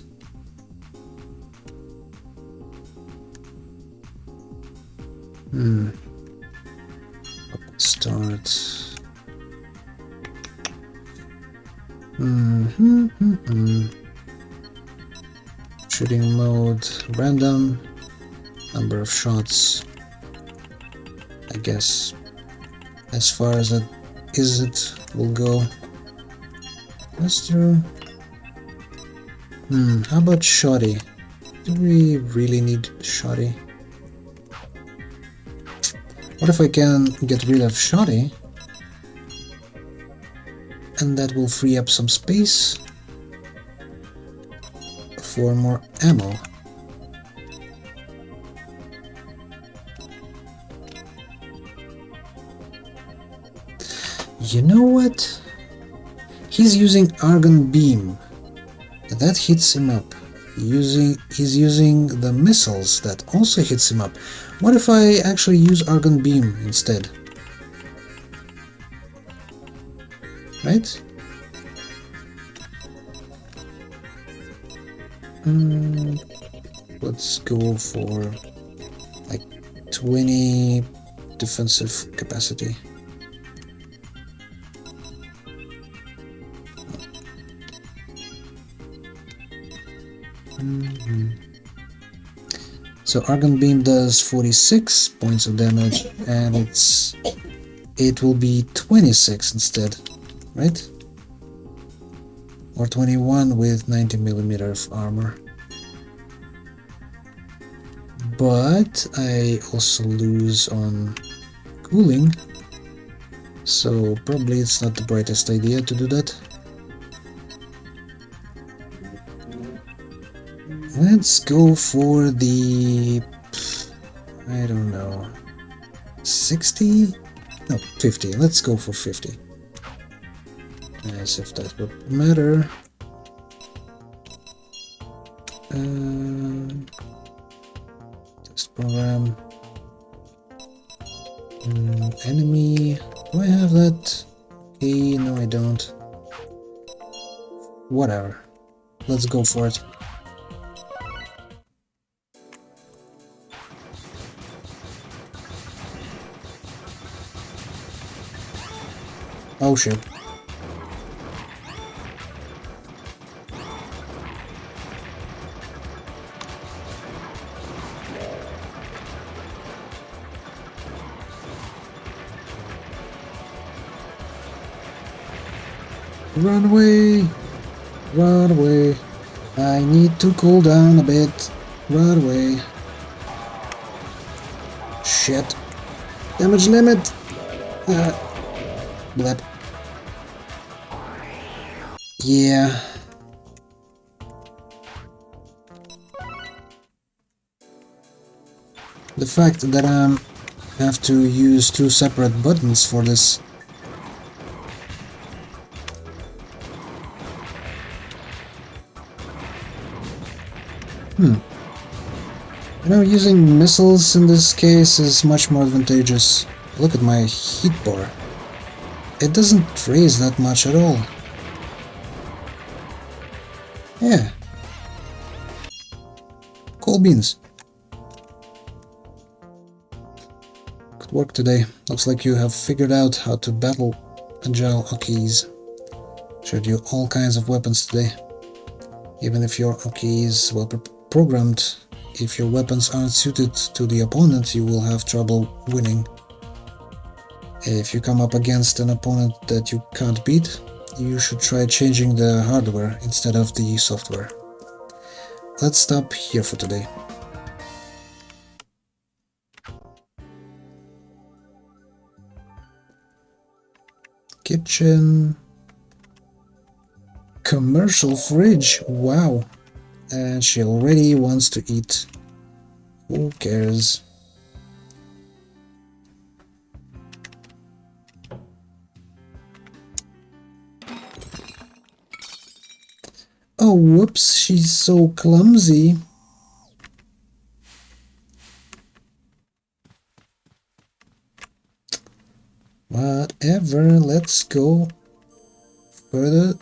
Start. Shooting mode, random, number of shots. I guess as far as it will go. That's true. How about shoddy? Do we really need shoddy? What if I can get rid of shoddy? And that will free up some space for more ammo. You know what? He's using Argon Beam. That hits him up. He's using the missiles that also hits him up. What if I actually use Argon Beam instead? Right? Let's go for like 20 defensive capacity. So Argon Beam does 46 points of damage, and it will be 26 instead, right? Or 21 with 90mm of armor. But I also lose on cooling, so probably it's not the brightest idea to do that. Let's go for the, I don't know, 60? No, 50. Let's go for 50. As if that would matter. Test program. Enemy. Do I have that? Okay, no I don't. Whatever. Let's go for it. Oh shit. Run away! Run away! I need to cool down a bit. Run away. Shit. Damage limit! Blep. Yeah. The fact that I have to use two separate buttons for this. You know, using missiles in this case is much more advantageous. Look at my heat bar. It doesn't raise that much at all. Yeah. Cool beans. Good work today. Looks like you have figured out how to battle agile Okis. Showed you all kinds of weapons today. Even if your Oki is well programmed, if your weapons aren't suited to the opponent, you will have trouble winning. If you come up against an opponent that you can't beat, you should try changing the hardware instead of the software. Let's stop here for today. Kitchen. Commercial fridge, wow. And she already wants to eat. Who cares? Oh, whoops, she's so clumsy. Whatever, let's go further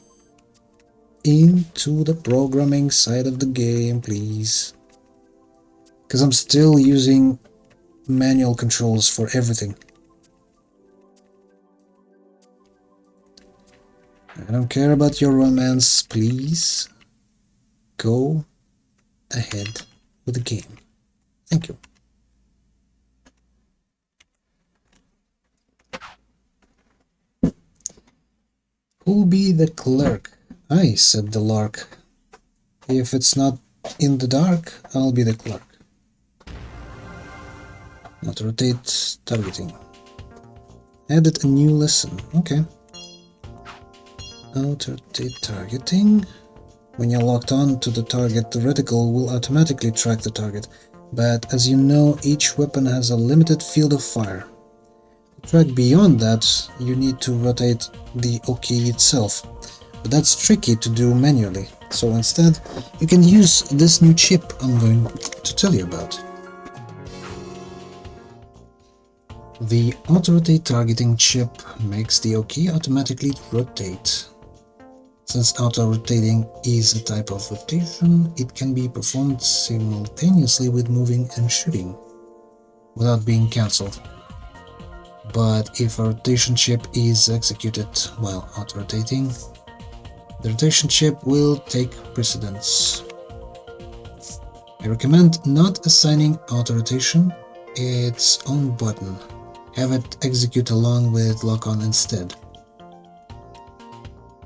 into the programming side of the game, please. Because I'm still using manual controls for everything. I don't care about your romance, please. Go ahead with the game. Thank you. Who'll be the clerk? I, said the lark. If it's not in the dark, I'll be the clerk. Not rotate targeting. Added a new lesson. Okay. Auto-rotate targeting. When you're locked on to the target, the reticle will automatically track the target, but as you know, each weapon has a limited field of fire. To track beyond that, you need to rotate the Oki itself, but that's tricky to do manually, so instead, you can use this new chip I'm going to tell you about. The auto-rotate targeting chip makes the Oki automatically rotate. Since auto-rotating is a type of rotation, it can be performed simultaneously with moving and shooting, without being cancelled. But if a rotation chip is executed while auto-rotating, the rotation chip will take precedence. I recommend not assigning auto-rotation its own button. Have it execute along with lock-on instead.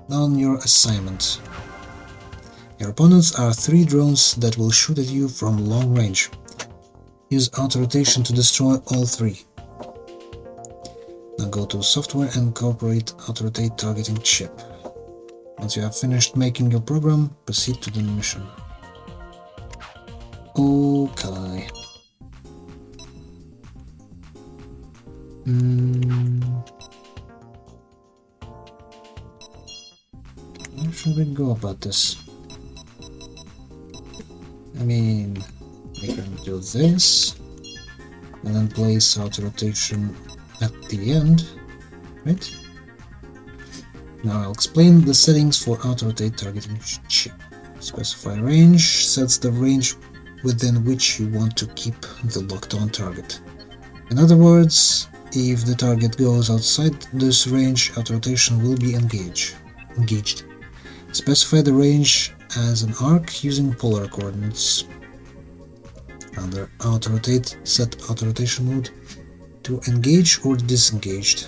On your assignment. Your opponents are 3 drones that will shoot at you from long range. Use auto-rotation to destroy all 3. Now go to software and incorporate auto-rotate targeting chip. Once you have finished making your program, proceed to the mission. Okay. How should we go about this? I mean, I can do this, and then place auto rotation at the end, right? Now I'll explain the settings for auto rotate targeting chip. Specify range sets the range within which you want to keep the locked on target. In other words, if the target goes outside this range, auto rotation will be engaged. Specify the range as an arc using polar coordinates. Under auto rotate, set auto rotation mode to engage or disengaged.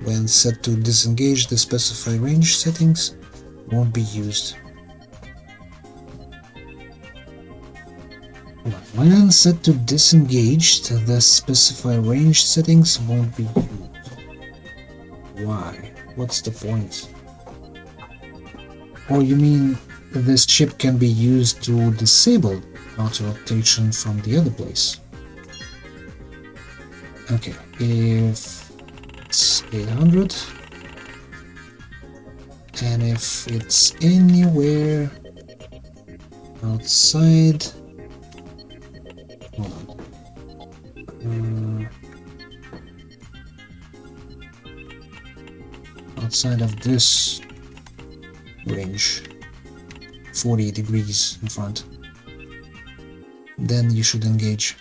When set to disengage, the specify range settings won't be used. When set to disengaged, the specify range settings won't be used. Why? What's the point? Or you mean this chip can be used to disable auto rotation from the other place? Okay, if it's 800 and if it's anywhere outside, hold on, outside of this range, 40 degrees in front, then you should engage.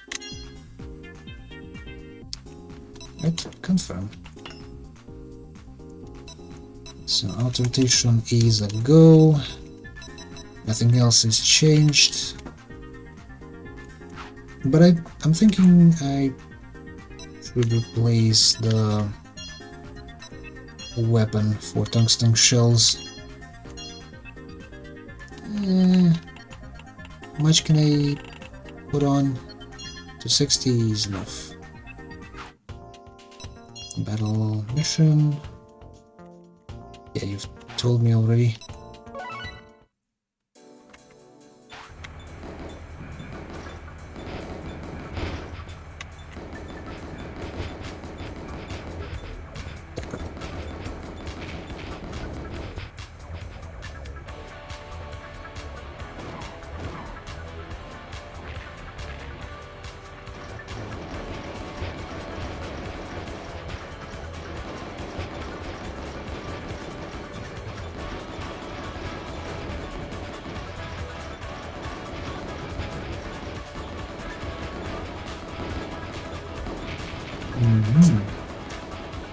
Right, confirm. So auto rotation is a go, nothing else is changed, but I'm thinking I should replace the weapon for tungsten shells. How much can I put on? 260 is enough. Battle mission. Yeah, you've told me already.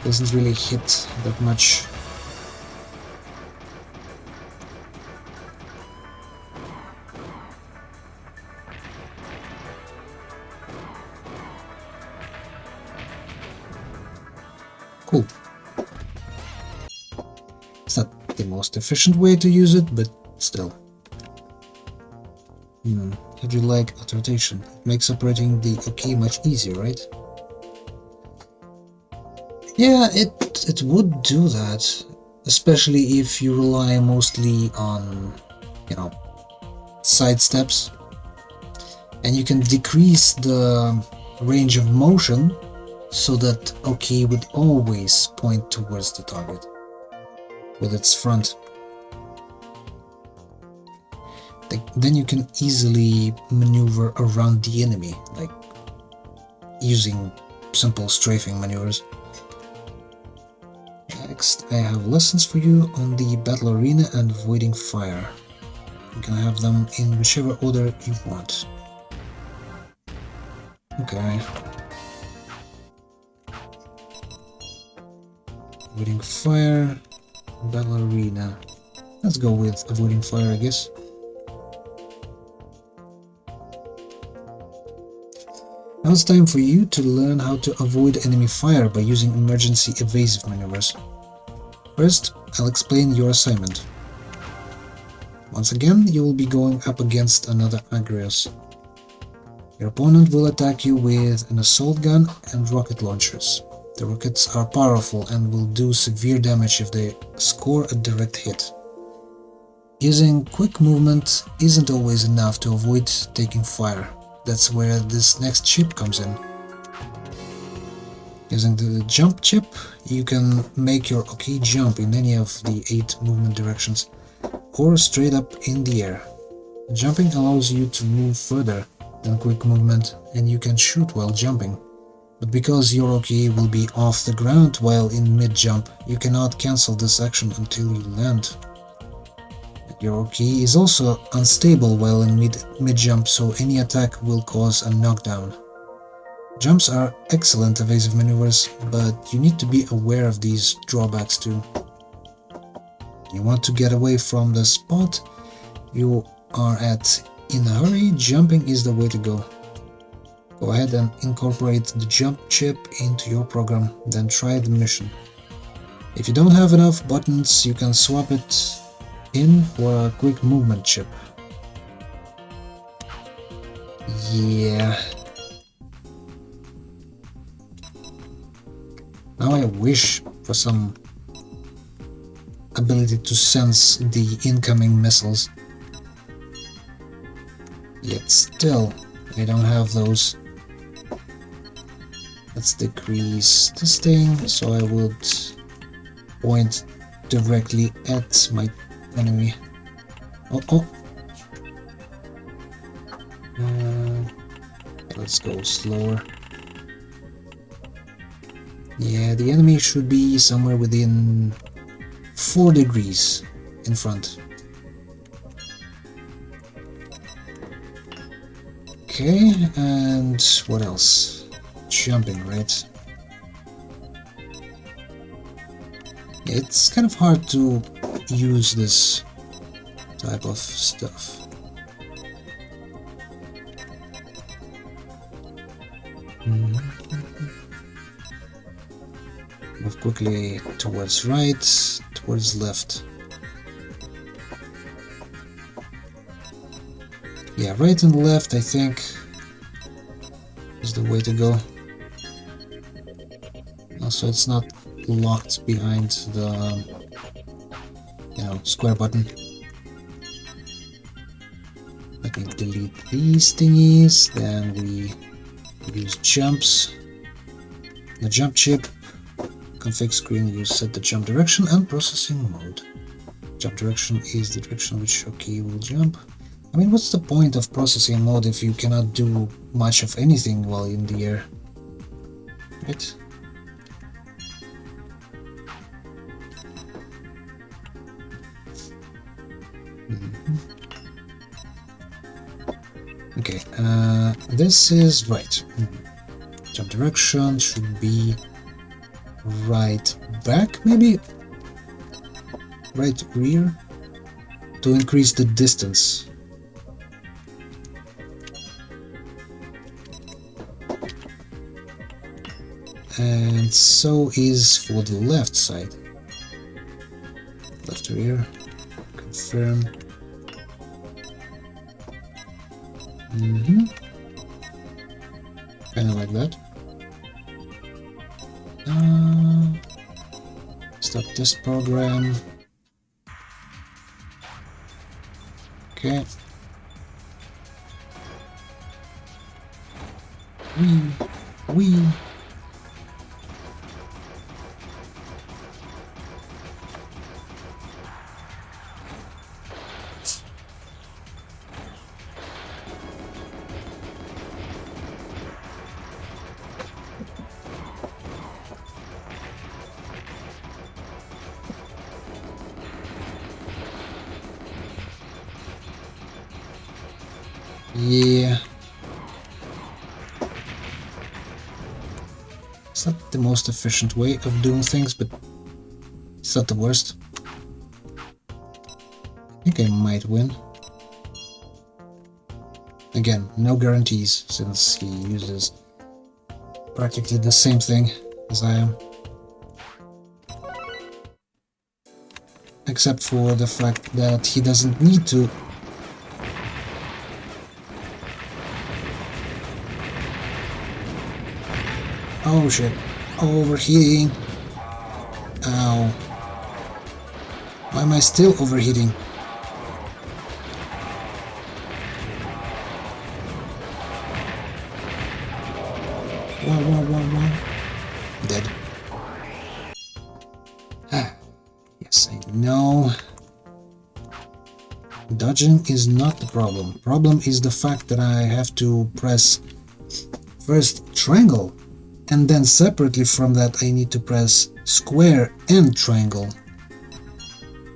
Doesn't really hit that much. Cool. It's not the most efficient way to use it, but still. How do you like auto rotation? It makes operating the OK much easier, right? Yeah, it would do that, especially if you rely mostly on, side steps, and you can decrease the range of motion so that OK would always point towards the target with its front. Then you can easily maneuver around the enemy, like using simple strafing maneuvers. Next, I have lessons for you on the battle arena and avoiding fire. You can have them in whichever order you want. Okay. Avoiding fire, battle arena. Let's go with avoiding fire, I guess. Now it's time for you to learn how to avoid enemy fire by using emergency evasive maneuvers. First, I'll explain your assignment. Once again, you will be going up against another Agrios. Your opponent will attack you with an assault gun and rocket launchers. The rockets are powerful and will do severe damage if they score a direct hit. Using quick movement isn't always enough to avoid taking fire. That's where this next chip comes in. Using the jump chip, you can make your OK jump in any of the 8 movement directions, or straight up in the air. Jumping allows you to move further than quick movement, and you can shoot while jumping. But because your Oki will be off the ground while in mid-jump, you cannot cancel this action until you land. Your Oki is also unstable while in mid-jump, so any attack will cause a knockdown. Jumps are excellent evasive maneuvers, but you need to be aware of these drawbacks too. You want to get away from the spot you are at in a hurry, jumping is the way to go. Go ahead and incorporate the jump chip into your program, then try the mission. If you don't have enough buttons, you can swap it in for a quick movement chip. Yeah. Now I wish for some ability to sense the incoming missiles. Yet still, I don't have those. Let's decrease this thing, so I would point directly at my enemy. Let's go slower. Yeah, the enemy should be somewhere within 4 degrees in front. Okay, and what else? Jumping, right? It's kind of hard to use this type of stuff. Move quickly towards right, towards left. Yeah, right and left, I think, is the way to go. Also, it's not locked behind the, square button. Let me delete these thingies, then we use jumps. The jump chip, config screen, you set the jump direction and processing mode. Jump direction is the direction which Oki will jump. I mean, what's the point of processing mode if you cannot do much of anything while in the air? Right? Okay, this is right. Jump direction should be right back, maybe? Right rear? To increase the distance. And so is for the left side. Left rear. Confirm. Kind of like that. Stop this program. Okay. Wee. Yeah. It's not the most efficient way of doing things, but it's not the worst. I think I might win. Again, no guarantees, since he uses practically the same thing as I am. Except for the fact that he doesn't need to. Oh shit, overheating. Ow. Why am I still overheating? Whoa. Dead. Ah, yes, I know. dodging is not the problem. Problem is the fact that I have to press first triangle, and then separately from that I need to press square and triangle.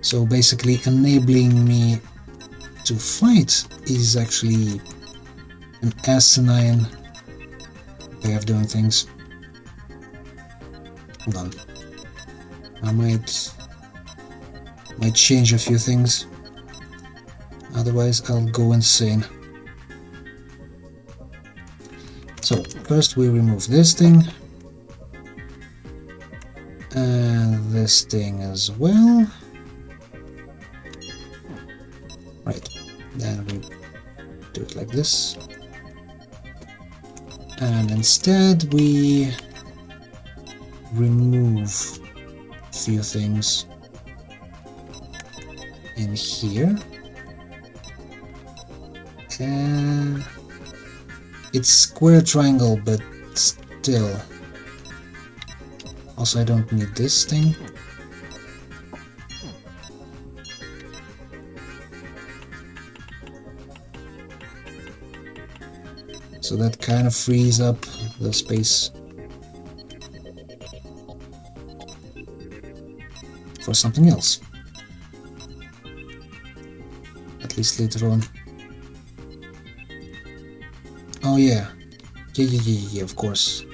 So basically enabling me to fight is actually an asinine way of doing things. Hold on. I might change a few things. Otherwise I'll go insane. So first we remove this thing. And this thing as well. Right. Then we do it like this. And instead we remove a few things in here. And it's square triangle, but still. Also, I don't need this thing. So that kind of frees up the space for something else. At least later on. Oh yeah. Yeah, of course.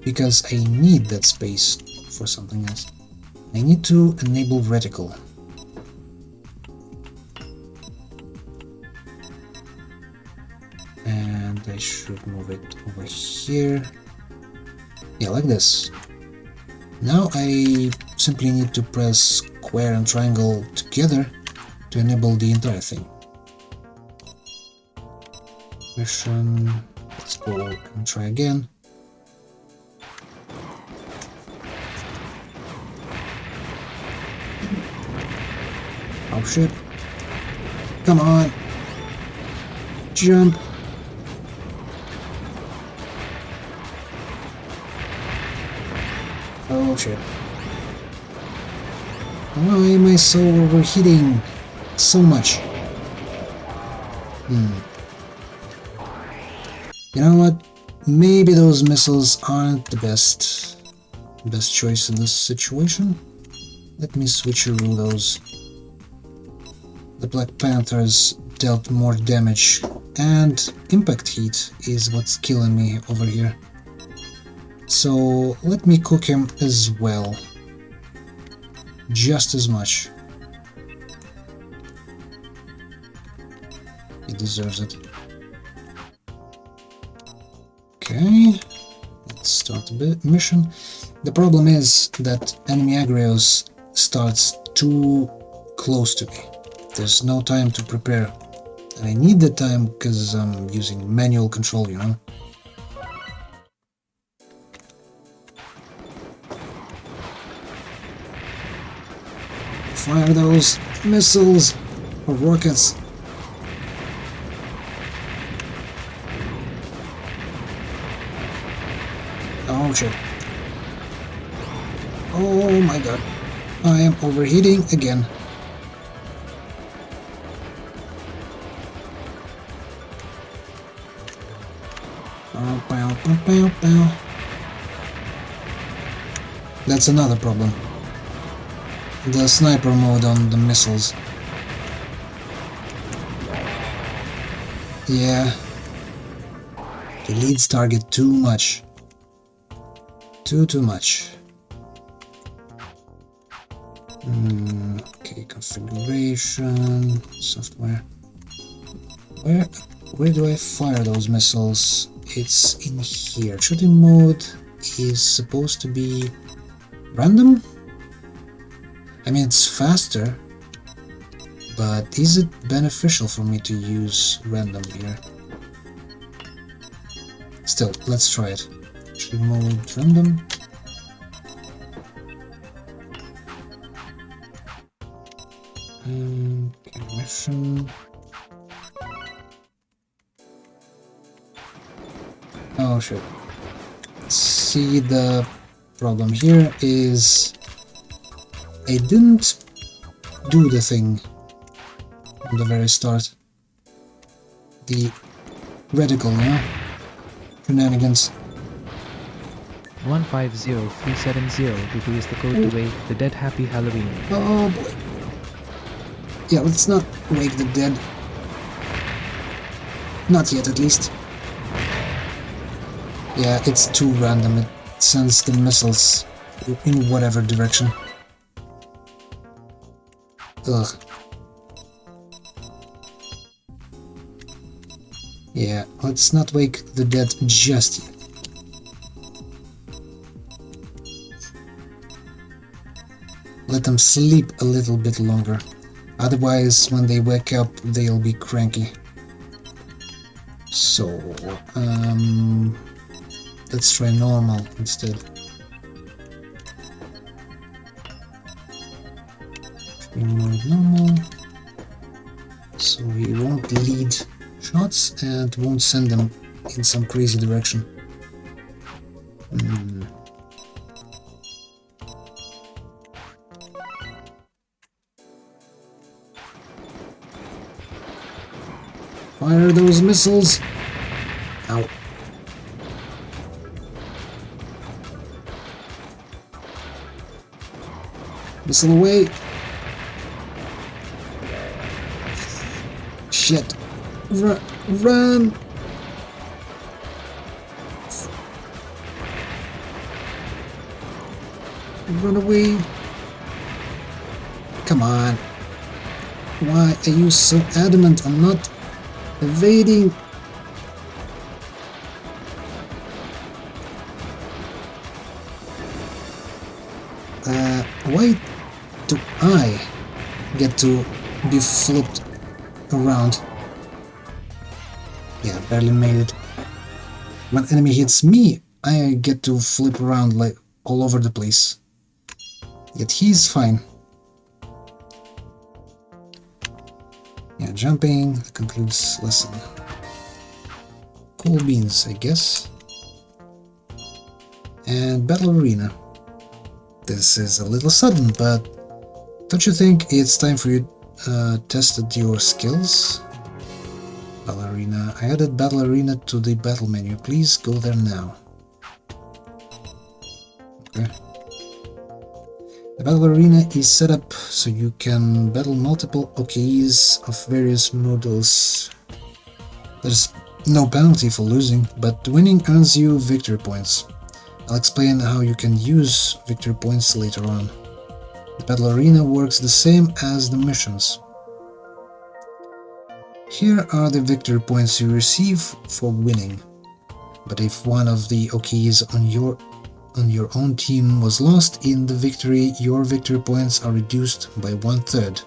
Because I need that space for something else. I need to enable reticle. And I should move it over here. Yeah, like this. Now I simply need to press square and triangle together to enable the entire thing. Mission. Let's go and try again. Oh shit. Come on. Jump. Oh shit. Why am I so overheating so much? You know what? Maybe those missiles aren't the best choice in this situation. Let me switcheroo those. The Black Panthers dealt more damage, and impact heat is what's killing me over here. So let me cook him as well. Just as much. He deserves it. Okay, let's start the mission. The problem is that enemy Agrios starts too close to me. There's no time to prepare. And I need the time because I'm using manual control, you know? Fire those missiles or rockets. Oh shit. Oh my god. I am overheating again. That's another problem. The sniper mode on the missiles. Yeah. It leads target too much. Too much. Okay, configuration, software. Where do I fire those missiles? It's in here. Shooting mode is supposed to be random? I mean, it's faster, but is it beneficial for me to use random here? Still, let's try it. Shooting mode random. Okay, mission. Oh shit. See, the problem here is I didn't do the thing from the very start. The radical, shenanigans.
150370 is the code to wake the dead. Happy Halloween.
Oh boy. Yeah, let's not wake the dead. Not yet, at least. Yeah, it's too random. It sends the missiles in whatever direction. Ugh. Yeah, let's not wake the dead just yet. Let them sleep a little bit longer. Otherwise, when they wake up, they'll be cranky. So, let's try normal instead. Normal. So he won't lead shots and won't send them in some crazy direction. Fire those missiles! Ow. Missile away! Shit! Run! Run away! Come on! Why are you so adamant on not evading? Why do I get to be flipped around? Yeah, barely made it. When enemy hits me, I get to flip around like all over the place. Yet he's fine. Yeah, jumping concludes lesson. Cool beans, I guess. And battle arena. This is a little sudden, but don't you think it's time for you tested your skills? Battle arena. I added battle arena to the battle menu. Please go there now. Okay. The battle arena is set up so you can battle multiple OKEs of various models. There's no penalty for losing, but winning earns you victory points. I'll explain how you can use victory points later on. The battle arena works the same as the missions. Here are the victory points you receive for winning. But if one of the OKEs on your own team was lost in the victory, your victory points are reduced by 1/3.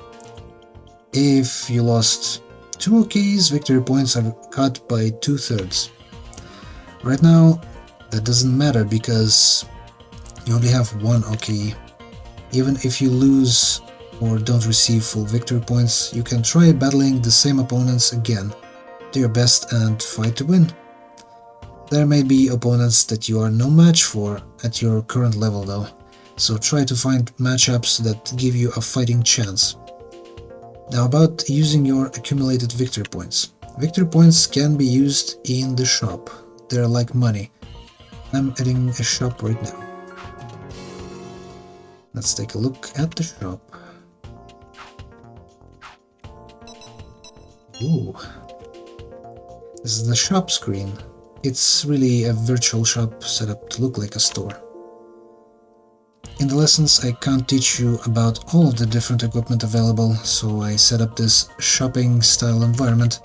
If you lost 2 OKEs, victory points are cut by 2/3. Right now, that doesn't matter because you only have 1 OKE. Even if you lose or don't receive full victory points, you can try battling the same opponents again. Do your best and fight to win. There may be opponents that you are no match for at your current level though, so try to find matchups that give you a fighting chance. Now about using your accumulated victory points. Victory points can be used in the shop. They're like money. I'm adding a shop right now. Let's take a look at the shop. Ooh. This is the shop screen. It's really a virtual shop set up to look like a store. In the lessons I can't teach you about all of the different equipment available, so I set up this shopping style environment.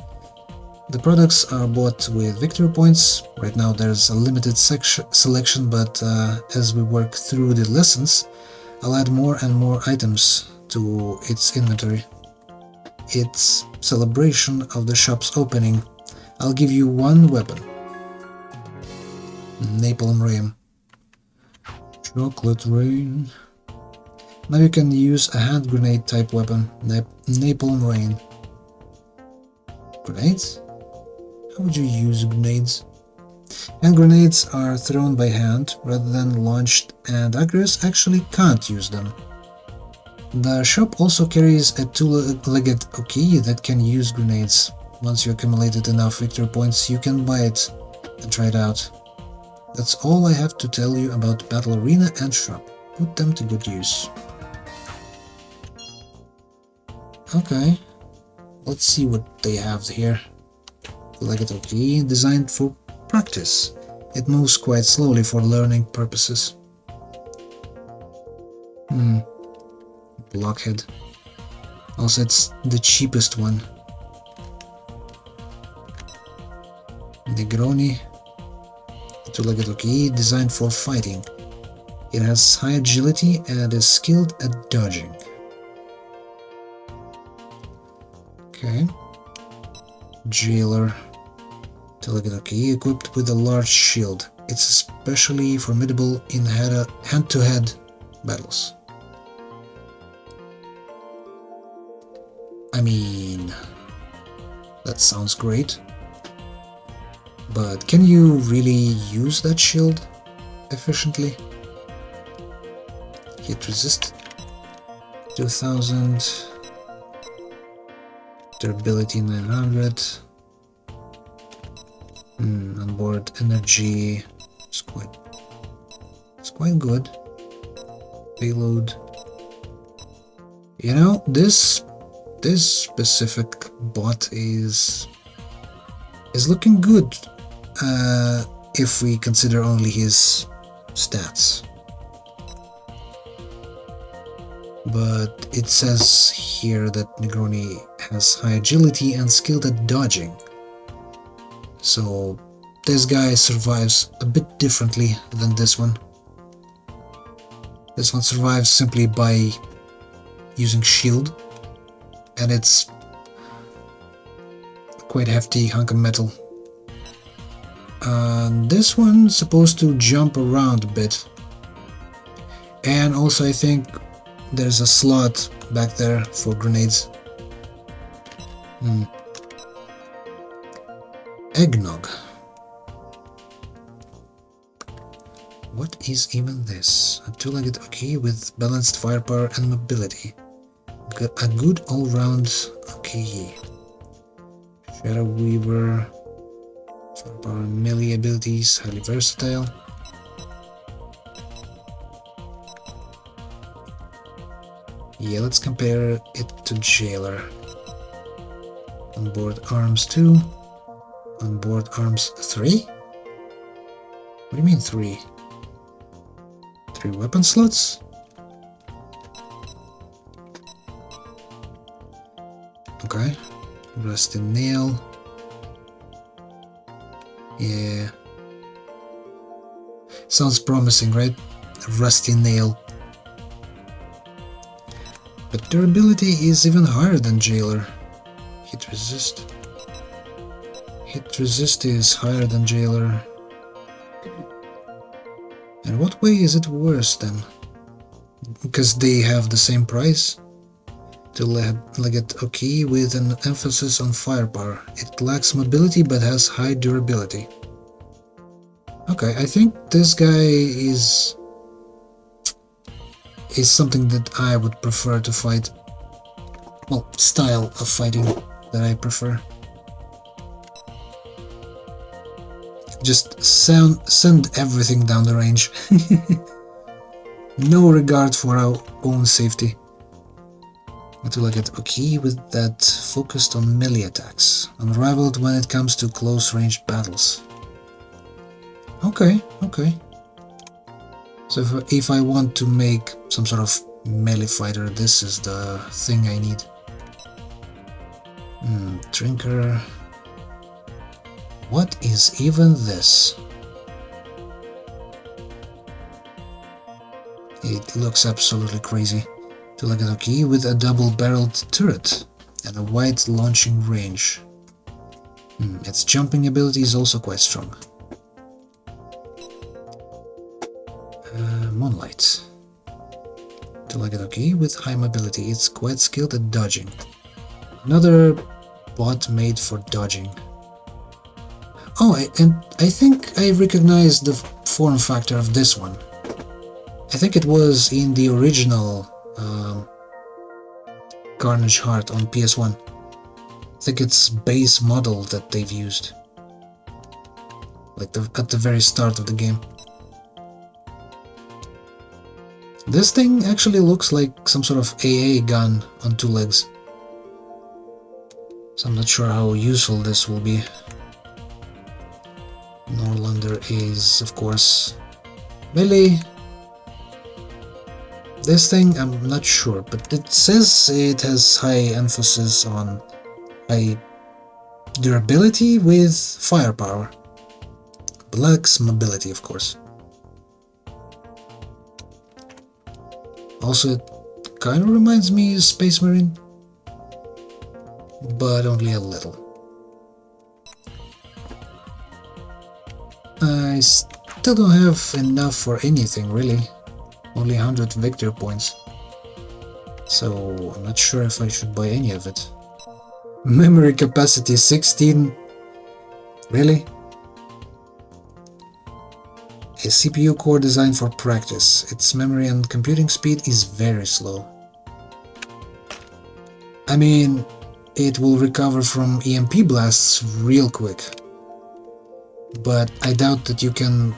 The products are bought with victory points. Right now there's a limited selection, but as we work through the lessons, I'll add more and more items to its inventory. It's celebration of the shop's opening. I'll give you 1 weapon. Napalm Rain. Chocolate Rain. Now you can use a hand grenade type weapon, Napalm Rain. Grenades? How would you use grenades? Hand grenades are thrown by hand rather than launched, and aggressors actually can't use them. The shop also carries a two-legged Oki that can use grenades. Once you accumulated enough victory points, you can buy it and try it out. That's all I have to tell you about Battle Arena and shop. Put them to good use. Okay, let's see what they have here. Two-legged Oki, designed for practice. It moves quite slowly for learning purposes. Blockhead. Also, it's the cheapest one. Negroni. Two-legged Oki, designed for fighting. It has high agility and is skilled at dodging. Okay. Jailer. Two-legged Oki, equipped with a large shield. It's especially formidable in hand-to-hand battles. I mean, that sounds great, but can you really use that shield efficiently? Hit resist 2000, durability 900, onboard energy is quite good. Payload, you know, this specific bot is looking good if we consider only his stats. But it says here that Negroni has high agility and skilled at dodging. So this guy survives a bit differently than this one. This one survives simply by using shield, and it's quite hefty hunk of metal. This one's supposed to jump around a bit, and also I think there's a slot back there for grenades. Eggnog. What is even this? A two-legged Oki with balanced firepower and mobility. A good all-round Oki. Shadow Weaver. Firepower and melee abilities, highly versatile. Yeah, let's compare it to Jailer. Onboard arms 2. Onboard arms 3? What do you mean 3? 3 weapon slots? Okay. Rusty nail. Yeah. Sounds promising, right? A rusty nail. But durability is even higher than Jailer. Hit resist. Hit resist is higher than Jailer. In what way is it worse then? Because they have the same price? Two-legged Oki with an emphasis on firepower. It lacks mobility but has high durability. Okay, I think this guy is something that I would prefer to fight. Well, style of fighting that I prefer. Just send everything down the range. No regard for our own safety. Two-legged Oki with that focused on melee attacks, unrivaled when it comes to close-range battles. Okay. So if I want to make some sort of melee fighter, this is the thing I need. Drinker. What is even this? It looks absolutely crazy. Two-legged Oki with a double-barreled turret and a wide launching range. Its jumping ability is also quite strong. Moonlight. Two-legged Oki with high mobility. It's quite skilled at dodging. Another bot made for dodging. Oh, and I think I recognize the form factor of this one. I think it was in the original Carnage Heart on PS1. I think it's base model that they've used. Like at the very start of the game. This thing actually looks like some sort of AA gun on 2 legs. So I'm not sure how useful this will be. Norlander is, of course, melee. This thing, I'm not sure, but it says it has high emphasis on high durability with firepower. Lacks mobility, of course. Also, it kind of reminds me of Space Marine, but only a little. I still don't have enough for anything, really. Only 100 victory points. So I'm not sure if I should buy any of it. Memory capacity 16. Really? A CPU core designed for practice. Its memory and computing speed is very slow. I mean, it will recover from EMP blasts real quick. But I doubt that you can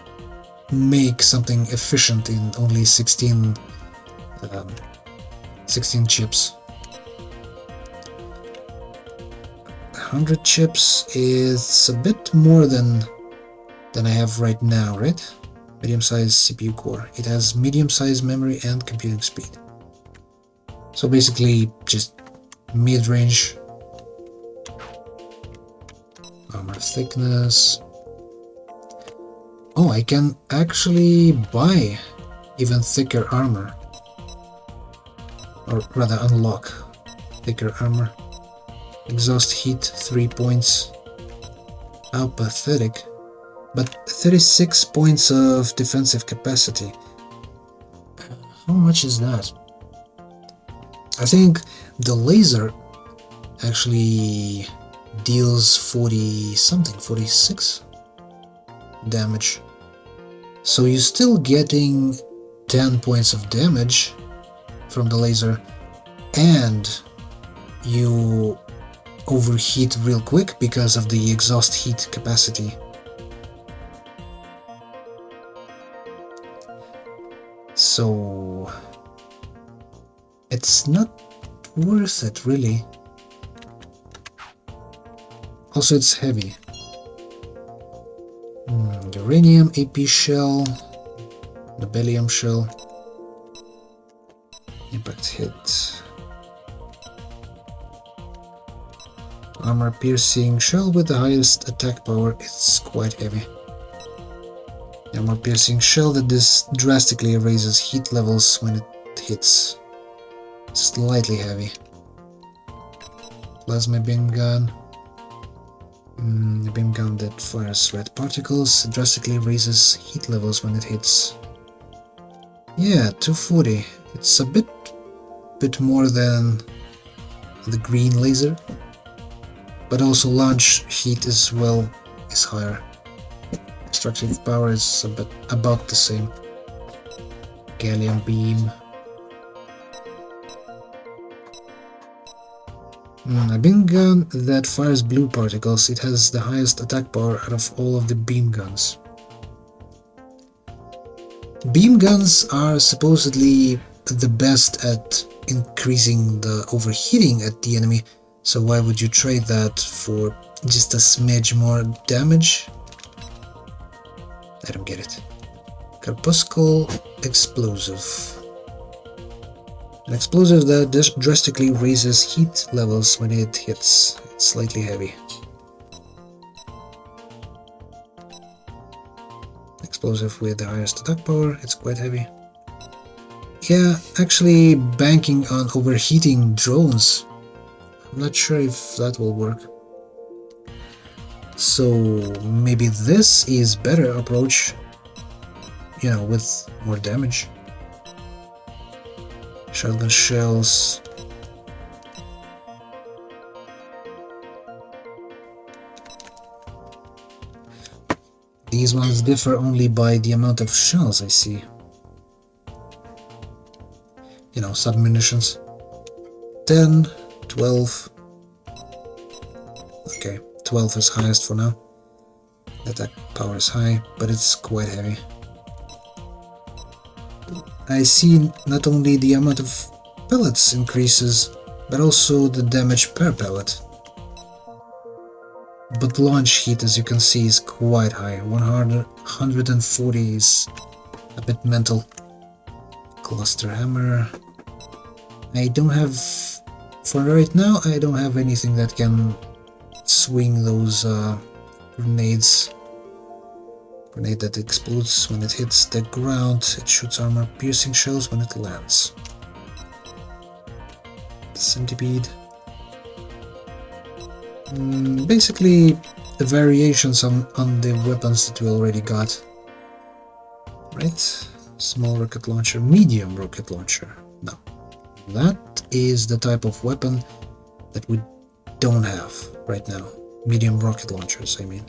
make something efficient in only 16 chips. 100 chips is a bit more than I have right now, right? Medium-sized CPU core. It has medium-sized memory and computing speed. So basically just mid-range. Armor thickness. Oh, I can actually buy even thicker armor. Or rather unlock thicker armor. Exhaust heat 3 points. How pathetic. But 36 points of defensive capacity. How much is that? I think the laser actually deals 40 something, 46 damage. So you're still getting 10 points of damage from the laser, and you overheat real quick because of the exhaust heat capacity. So it's not worth it, really. Also, it's heavy. Uranium, AP shell, Nobelium shell, impact hit, armor piercing shell with the highest attack power. It's quite heavy. Armor piercing shell that this drastically raises heat levels when it hits. Slightly heavy. Plasma beam gun. A beam gun that fires red particles, drastically raises heat levels when it hits. Yeah, 240. It's a bit more than the green laser, but also launch heat as well is higher. Destructive power is about the same. Gallium beam. A beam gun that fires blue particles. It has the highest attack power out of all of the beam guns. Beam guns are supposedly the best at increasing the overheating at the enemy, so why would you trade that for just a smidge more damage? I don't get it. Corpuscle explosive. An explosive that drastically raises heat levels when it hits. It's slightly heavy. Explosive with the highest attack power. It's quite heavy. Yeah, actually banking on overheating drones. I'm not sure if that will work. So maybe this is better approach, you know, with more damage. Shotgun shells. These ones differ only by the amount of shells, I see. You know, submunitions. 10, 12. Okay, 12 is highest for now. Attack power is high, but it's quite heavy. I see not only the amount of pellets increases, but also the damage per pellet. But launch heat, as you can see, is quite high. 140 is a bit mental. Cluster hammer. I don't have, for right now, I don't have anything that can swing those grenades. Grenade that explodes when it hits the ground. It shoots armor-piercing shells when it lands. Centipede. Basically, the variations on the weapons that we already got. Right? Small rocket launcher, medium rocket launcher. No. That is the type of weapon that we don't have right now. Medium rocket launchers, I mean.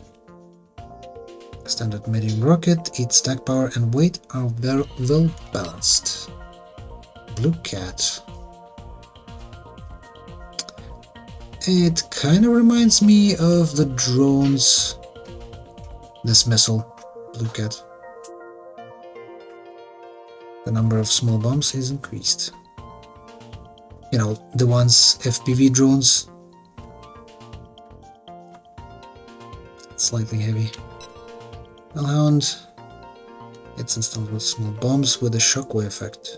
Standard medium rocket, its attack power and weight are well balanced. Blue Cat. It kind of reminds me of the drones. This missile, Blue Cat. The number of small bombs is increased. You know, the ones FPV drones. Slightly heavy. Hellhound. It's installed with small bombs with a shockwave effect.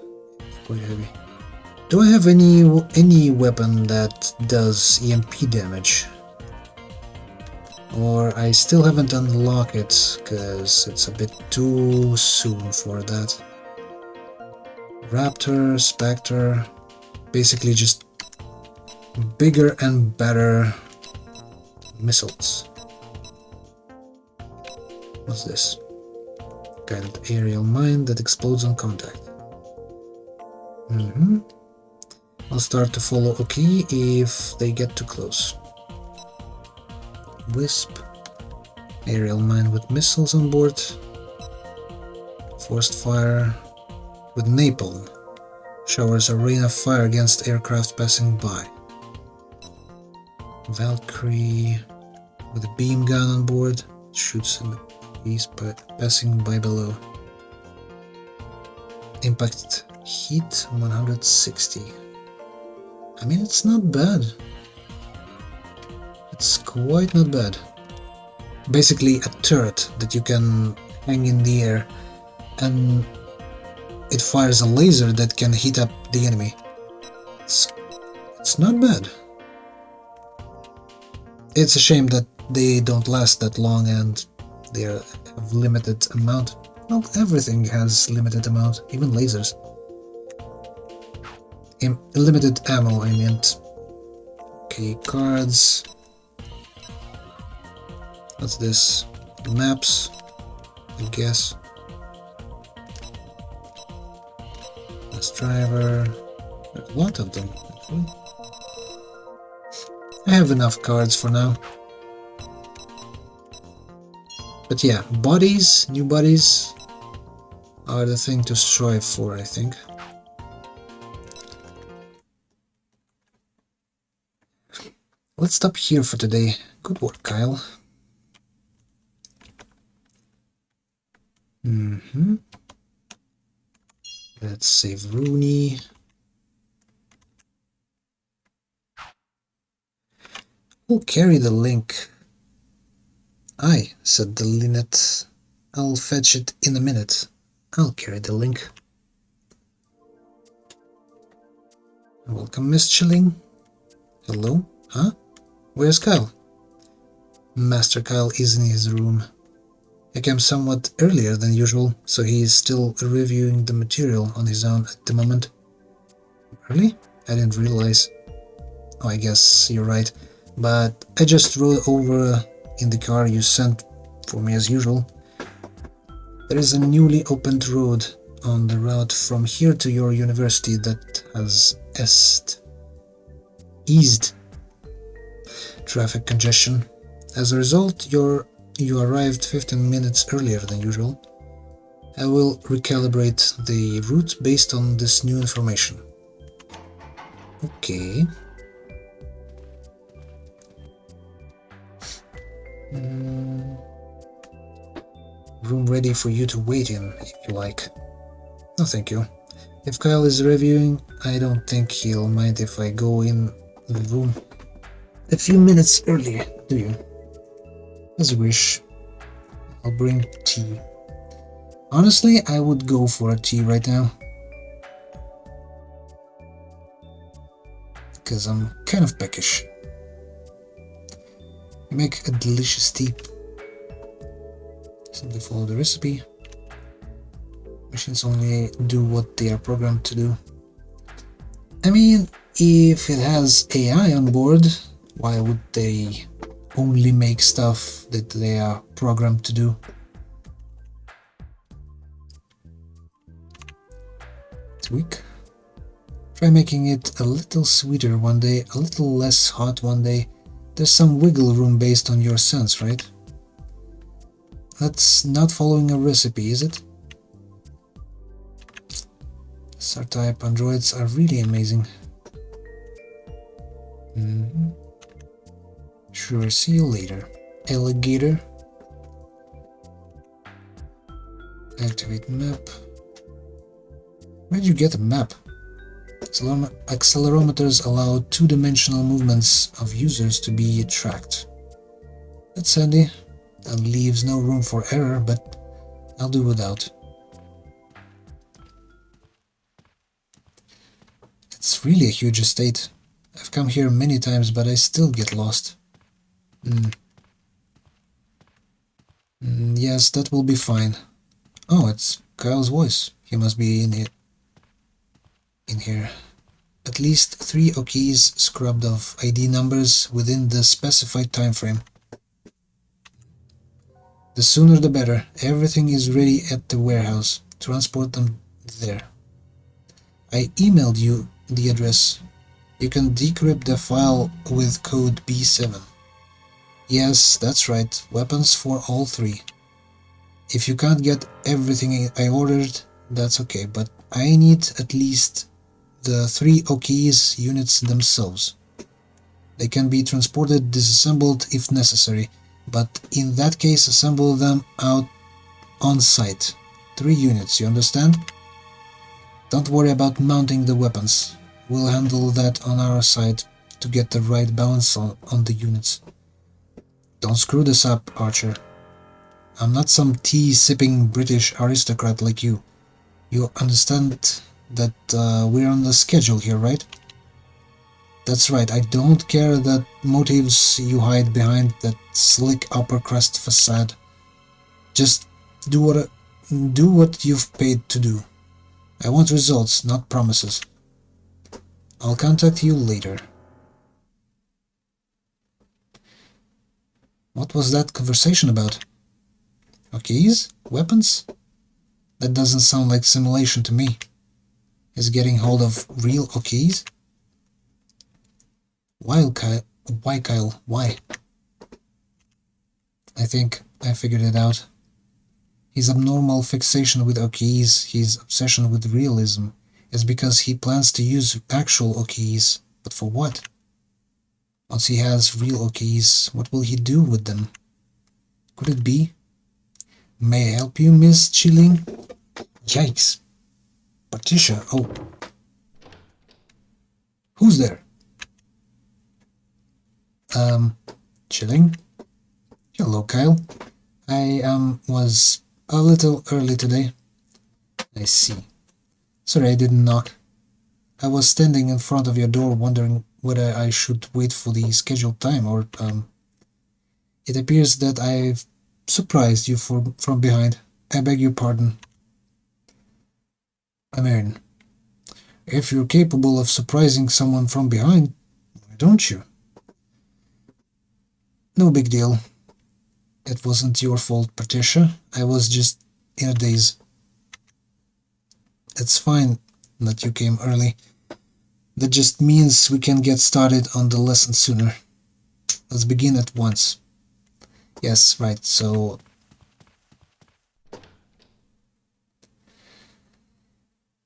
Quite heavy. Do I have any weapon that does EMP damage? Or I still haven't unlocked it because it's a bit too soon for that. Raptor, Spectre, basically just bigger and better missiles. What's this? Guided aerial mine that explodes on contact. I'll start to follow Oki if they get too close. Wisp. Aerial mine with missiles on board. Forced fire with napalm. Showers a rain of fire against aircraft passing by. Valkyrie with a beam gun on board. Shoots in the piece passing by below. Impact heat 160. I mean, it's not bad. It's quite not bad. Basically a turret that you can hang in the air and it fires a laser that can heat up the enemy. It's not bad. It's a shame that they don't last that long and they have limited amount. Well, everything has limited amount, even lasers. Limited ammo, I meant. Okay, cards. What's this? Maps, I guess. Bus driver. There's a lot of them, actually. I have enough cards for now. But yeah, bodies, new bodies, are the thing to strive for, I think. Let's stop here for today. Good work, Kyle. Let's save Rooney. Who'll carry the link? I, said the Linnet. I'll fetch it in a minute. I'll carry the link. Welcome, Miss Chilling. Hello? Huh? Where's Kyle? Master Kyle is in his room. I came somewhat earlier than usual, so he is still reviewing the material on his own at the moment. Really? I didn't realize. Oh, I guess you're right. But I just rode over in the car you sent for me as usual. There is a newly opened road on the route from here to your university that has eased traffic congestion. As a result, you arrived 15 minutes earlier than usual. I will recalibrate the route based on this new information. Okay. Room ready for you to wait in, if you like. No, thank you. If Kyle is reviewing, I don't think he'll mind if I go in the room a few minutes early, do you? As you wish. I'll bring tea. Honestly, I would go for a tea right now. Because I'm kind of peckish. You make a delicious tea. Simply follow the recipe. Machines only do what they are programmed to do. I mean, if it has AI on board, why would they only make stuff that they are programmed to do? Tweak. Try making it a little sweeter one day, a little less hot one day. There's some wiggle room based on your sense, right? That's not following a recipe, is it? SR-type androids are really amazing. Sure, see you later. Alligator. Activate map. Where'd you get a map? Accelerometers allow two-dimensional movements of users to be tracked. That's handy. That leaves no room for error, but I'll do without. It's really a huge estate. I've come here many times, but I still get lost. Yes, that will be fine. Oh, it's Kyle's voice. He must be in here. At least 3 OKs scrubbed of ID numbers within the specified time frame. The sooner the better. Everything is ready at the warehouse. Transport them there. I emailed you the address. You can decrypt the file with code B7. Yes, that's right. Weapons for all 3. If you can't get everything I ordered, that's okay, but I need at least the 3 OKs units themselves. They can be transported disassembled if necessary, but in that case assemble them out on site. 3 units, you understand? Don't worry about mounting the weapons. We'll handle that on our side to get the right balance on the units. Don't screw this up, Archer. I'm not some tea-sipping British aristocrat like you. You understand that we're on the schedule here, right? That's right, I don't care the motives you hide behind that slick upper crust facade. Just do what you've paid to do. I want results, not promises. I'll contact you later. What was that conversation about? OKs? Weapons? That doesn't sound like simulation to me. Is getting hold of real OKs? Why, Kyle? Why? I think I figured it out. His abnormal fixation with OKs, his obsession with realism, is because he plans to use actual OKs. But for what? Once he has real OKs, what will he do with them? Could it be? May I help you, Miss Chilling? Yikes. Patricia, oh. Who's there? Chilling? Hello, Kyle. I was a little early today. I see. Sorry I didn't knock. I was standing in front of your door wondering whether I should wait for the scheduled time or, It appears that I've surprised you from behind. I beg your pardon. I'm Aaron. If you're capable of surprising someone from behind, why don't you? No big deal. It wasn't your fault, Patricia. I was just in a daze. It's fine that you came early. That just means we can get started on the lesson sooner. Let's begin at once. Yes, right, so...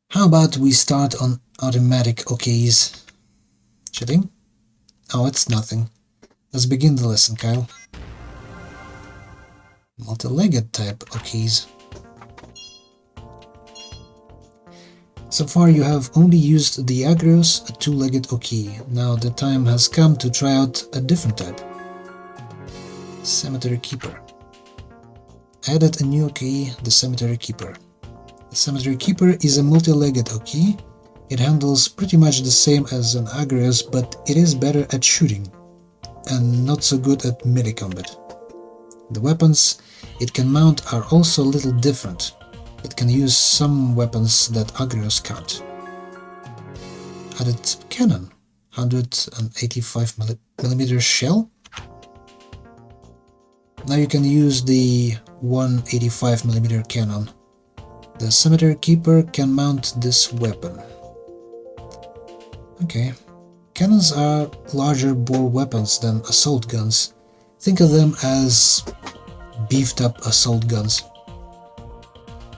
How about we start on automatic OKs? Cheating? Oh, it's nothing. Let's begin the lesson, Kyle. Multi-legged type Okis. So far you have only used the Agrios, a two-legged Oki. Now the time has come to try out a different type. Cemetery Keeper. Added a new Oki, the Cemetery Keeper. The Cemetery Keeper is a multi-legged Oki. It handles pretty much the same as an Agrios, but it is better at shooting and not so good at melee combat. The weapons it can mount are also a little different. It can use some weapons that Agrios can't. Added cannon, 185mm shell. Now you can use the 185mm cannon. The Cemetery Keeper can mount this weapon. Okay. Cannons are larger bore weapons than assault guns. Think of them as beefed up assault guns.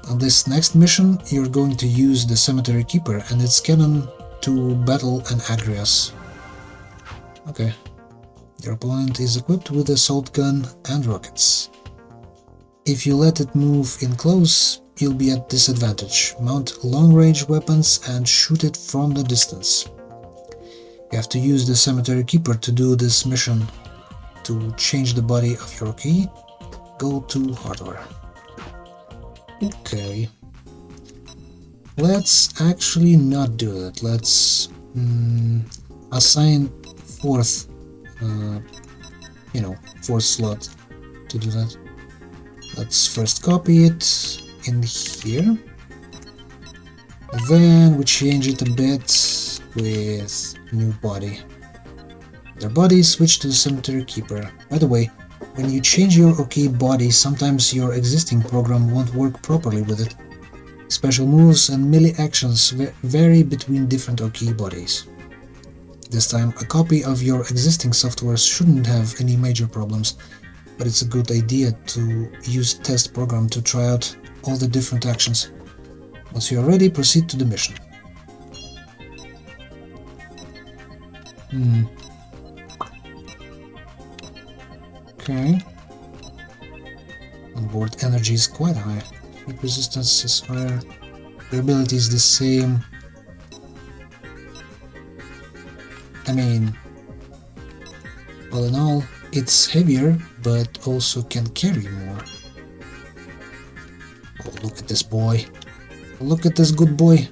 On this next mission, you're going to use the Cemetery Keeper and its cannon to battle an Agrios. Okay. Your opponent is equipped with assault gun and rockets. If you let it move in close, you'll be at disadvantage. Mount long-range weapons and shoot it from the distance. You have to use the Cemetery Keeper to do this mission. To change the body of your key, go to hardware. Okay. Let's actually not do that. Let's assign fourth slot to do that. Let's first copy it in here. Then we change it a bit with new body. Their body is switched to the Cemetery Keeper. By the way, when you change your OK body, sometimes your existing program won't work properly with it. Special moves and melee actions vary between different OK bodies. This time, a copy of your existing software shouldn't have any major problems, but it's a good idea to use test program to try out all the different actions. Once you are ready, proceed to the mission. Okay. Onboard energy is quite high. Heat resistance is higher. Durability is the same. I mean, all in all, it's heavier, but also can carry more. Oh, look at this boy. Look at this good boy.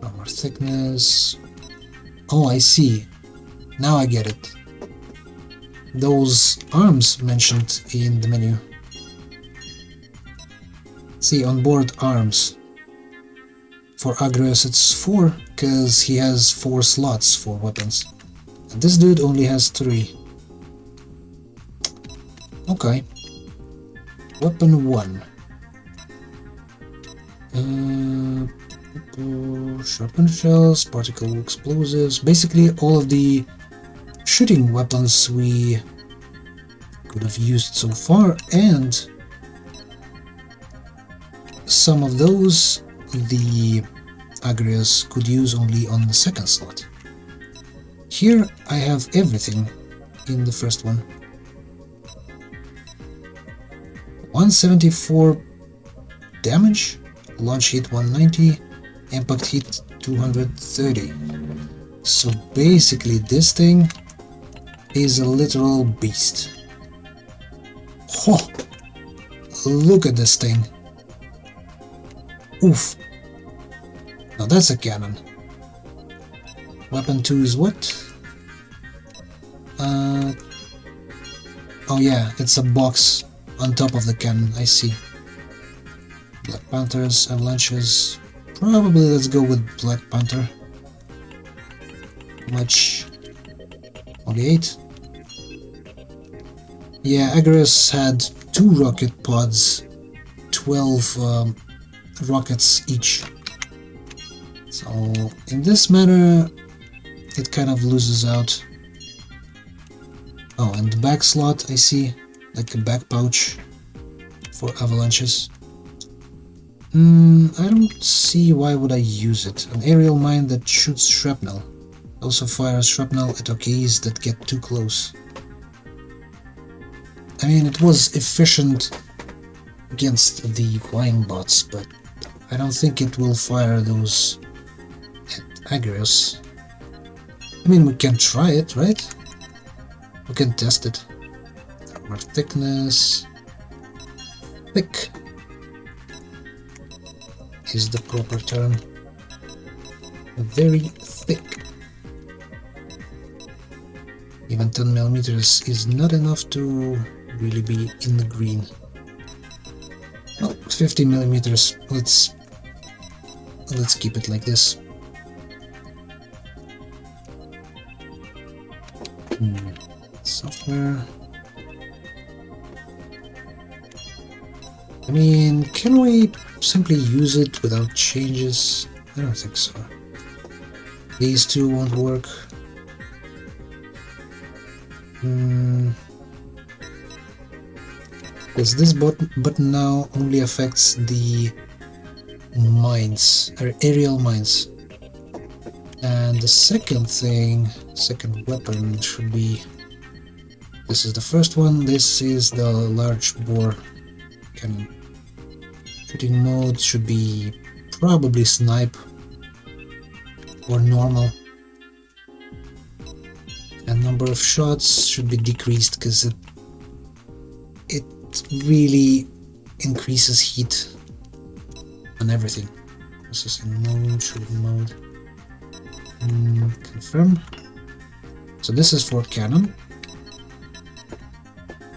Armor thickness. Oh, I see. Now I get it. Those arms mentioned in the menu. See, onboard arms. For Agrios it's 4, because he has 4 slots for weapons. And this dude only has 3. Okay. Weapon 1. Sharpened shells, particle explosives, basically all of the shooting weapons we could have used so far, and some of those the Agrios could use only on the second slot. Here I have everything in the first one. 174 damage, launch hit 190, impact hit 230. So basically this thing is a literal beast. Oh, look at this thing. Oof. Now that's a cannon. Weapon 2 is what? Oh yeah, it's a box on top of the cannon, I see. Black Panthers, avalanches. Probably let's go with Black Panther. How much? Only 8? Yeah, Agrios had 2 rocket pods, 12 rockets each. So in this matter, it kind of loses out. Oh, and the back slot I see, like a back pouch for avalanches. I don't see why would I use it. An aerial mine that shoots shrapnel. Also fires shrapnel at OKs that get too close. I mean, it was efficient against the flying bots, but I don't think it will fire those at Agrios. I mean, we can try it, right? We can test it. Armor thickness. Thick is the proper term. Very thick. Even 10 millimeters is not enough to really be in the green. Well, 50 millimeters. Let's keep it like this. Software. I mean, can we simply use it without changes? I don't think so. These two won't work. Because this button now only affects the mines, or aerial mines. And the second weapon should be... This is the first one, this is the large bore cannon. Shooting mode should be probably snipe or normal. And number of shots should be decreased because it really increases heat on everything. Processing mode, shooting mode. Confirm. So this is for cannon.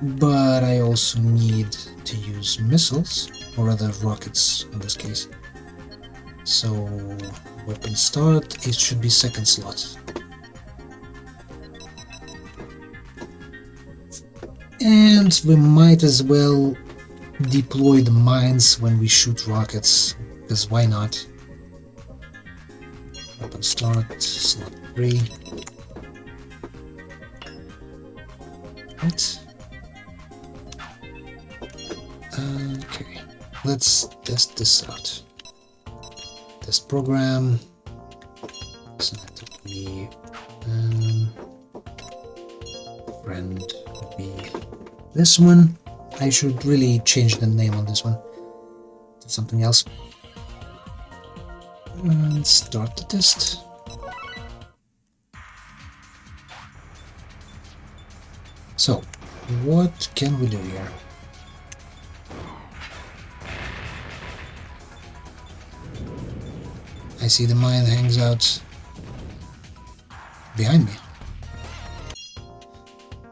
But I also need to use missiles, or rather rockets in this case. So weapon start, it should be second slot. And we might as well deploy the mines when we shoot rockets, because why not? Weapon start, slot 3. Right. Okay, let's test this out. Test program. Select me. Friend would be this one. I should really change the name on this one to something else. And start the test. So, what can we do here? I see the mine hangs out behind me.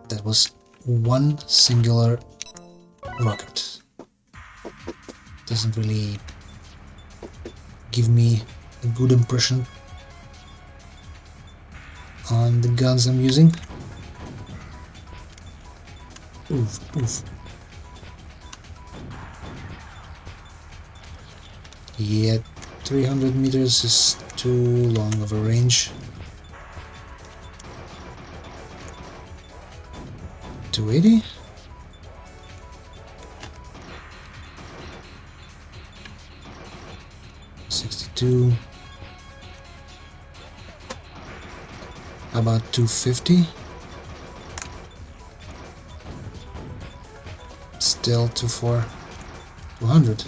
That was one singular rocket. Doesn't really give me a good impression on the guns I'm using. Oof, oof. Yeah, 300 meters is too long of a range. 280? $62. How about 250? Still too far. 200.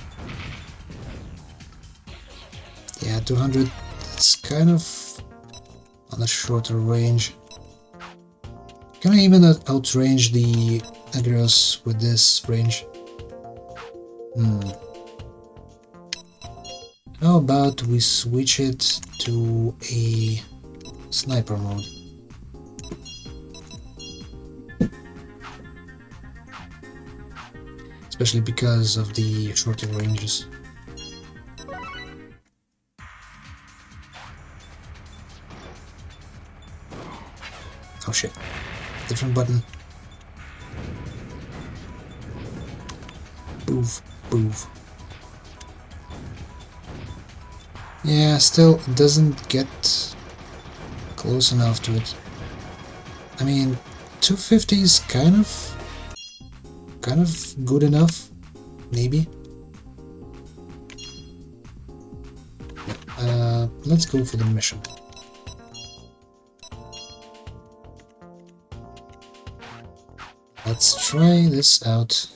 Yeah, 200. It's kind of on a shorter range. Can I even outrange the Agrios with this range? How about we switch it to a sniper mode? Especially because of the shorter ranges. Oh shit. Different button. Boof, boof. Yeah, still doesn't get close enough to it. I mean, 250 is kind of good enough, maybe. let's go for the mission. Let's try this out.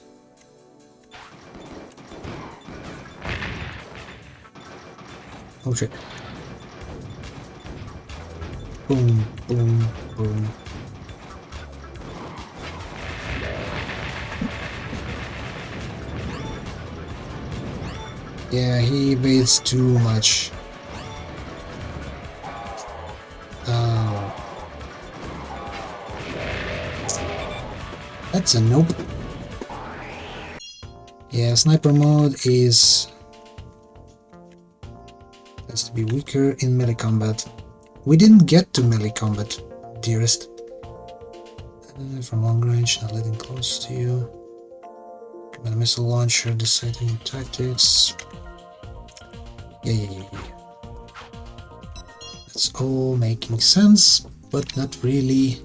Oh shit. Boom, boom, boom. Yeah, he evades too much. Oh. That's a nope. Yeah, sniper mode is... has to be weaker in melee combat. We didn't get to melee combat, dearest. From long range, not letting close to you. Command missile launcher, deciding tactics. Yeah. That's all making sense, but not really.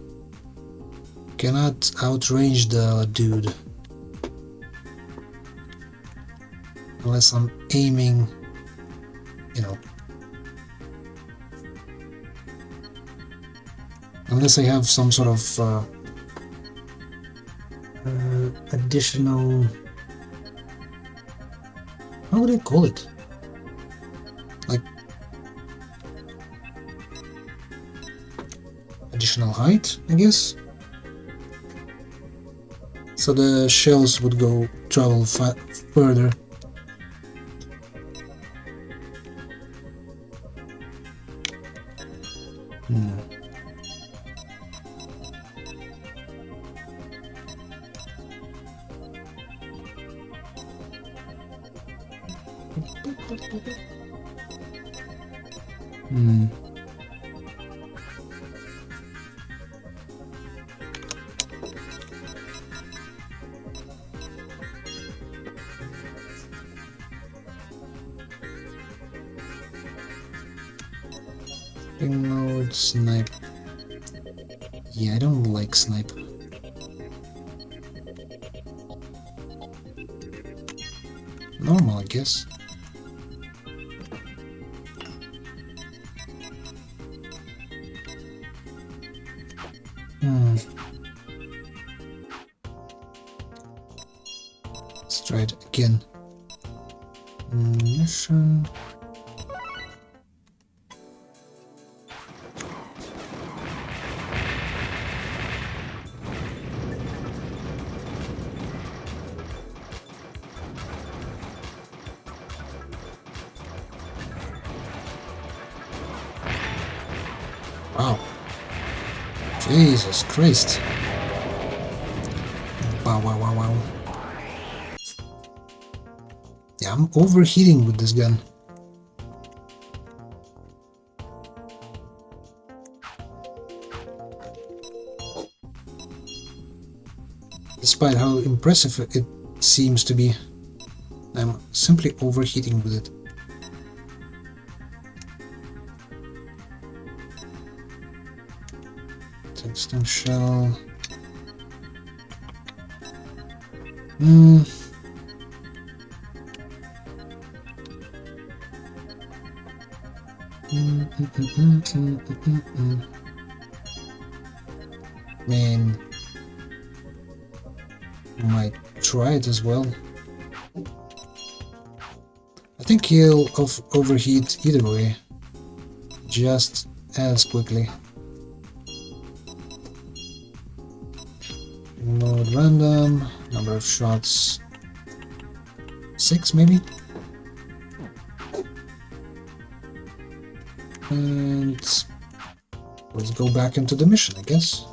Cannot outrange the dude. Unless I'm aiming, you know. Unless I have some sort of additional... how would I call it? Like additional height, I guess? So the shells would travel further. Mode, snipe. Yeah, I don't like snipe. Normal, I guess. Let's try it again. Mission. Wow. Jesus Christ. Wow. Yeah, I'm overheating with this gun. Despite how impressive it seems to be, I'm simply overheating with it. Tungsten shell. Man, might try it as well. I think he'll overheat either way, just as quickly. Mode random, number of shots 6 maybe. And let's go back into the mission, I guess.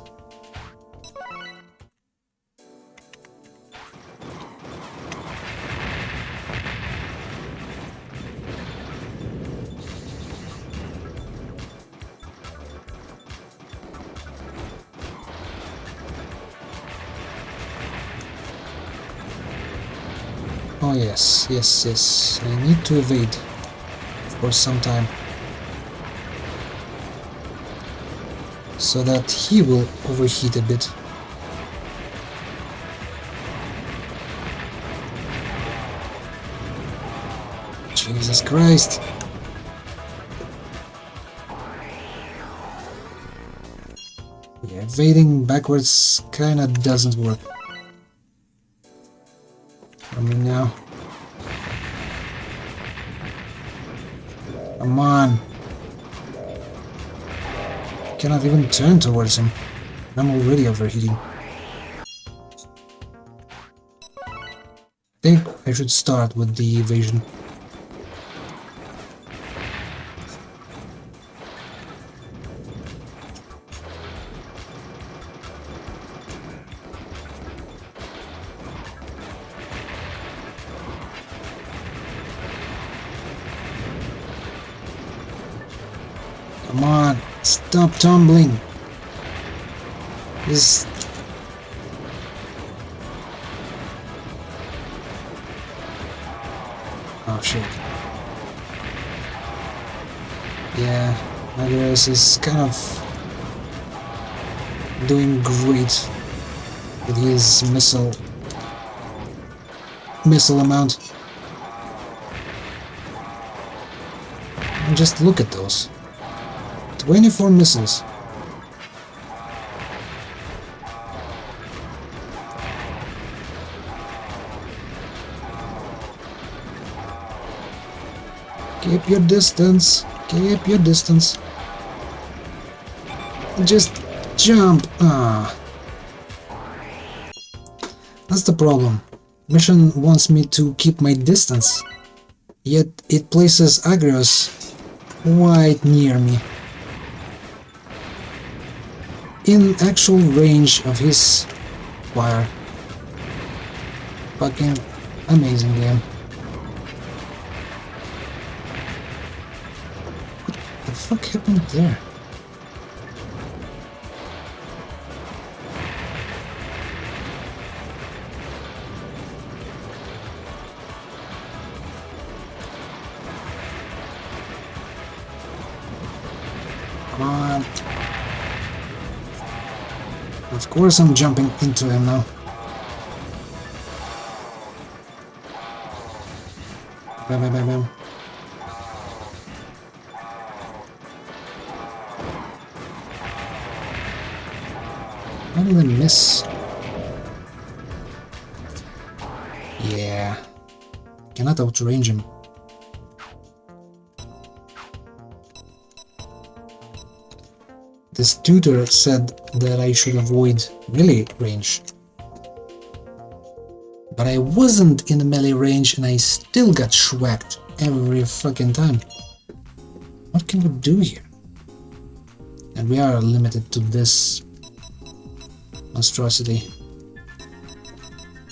Oh yes. I need to evade for some time, so that he will overheat a bit. Jesus Christ. evading backwards kinda doesn't work for me now. Come on. Cannot even turn towards him. I'm already overheating. I think I should start with the evasion. Come on, stop tumbling. This. Oh shit. Yeah, Magnus is kind of doing great with his missile amount. And just look at those. 24 missiles. Keep your distance. Keep your distance. Just jump. Ah. That's the problem. Mission wants me to keep my distance, yet it places Agrios quite near me, in actual range of his fire. Fucking amazing game. What the fuck happened there? Come on. Of course I'm jumping into him now. Bam, bam, bam, bam. How did I miss? Yeah. Cannot outrange him. This tutor said that I should avoid melee range. But I wasn't in the melee range and I still got schwacked every fucking time. What can we do here? And we are limited to this monstrosity.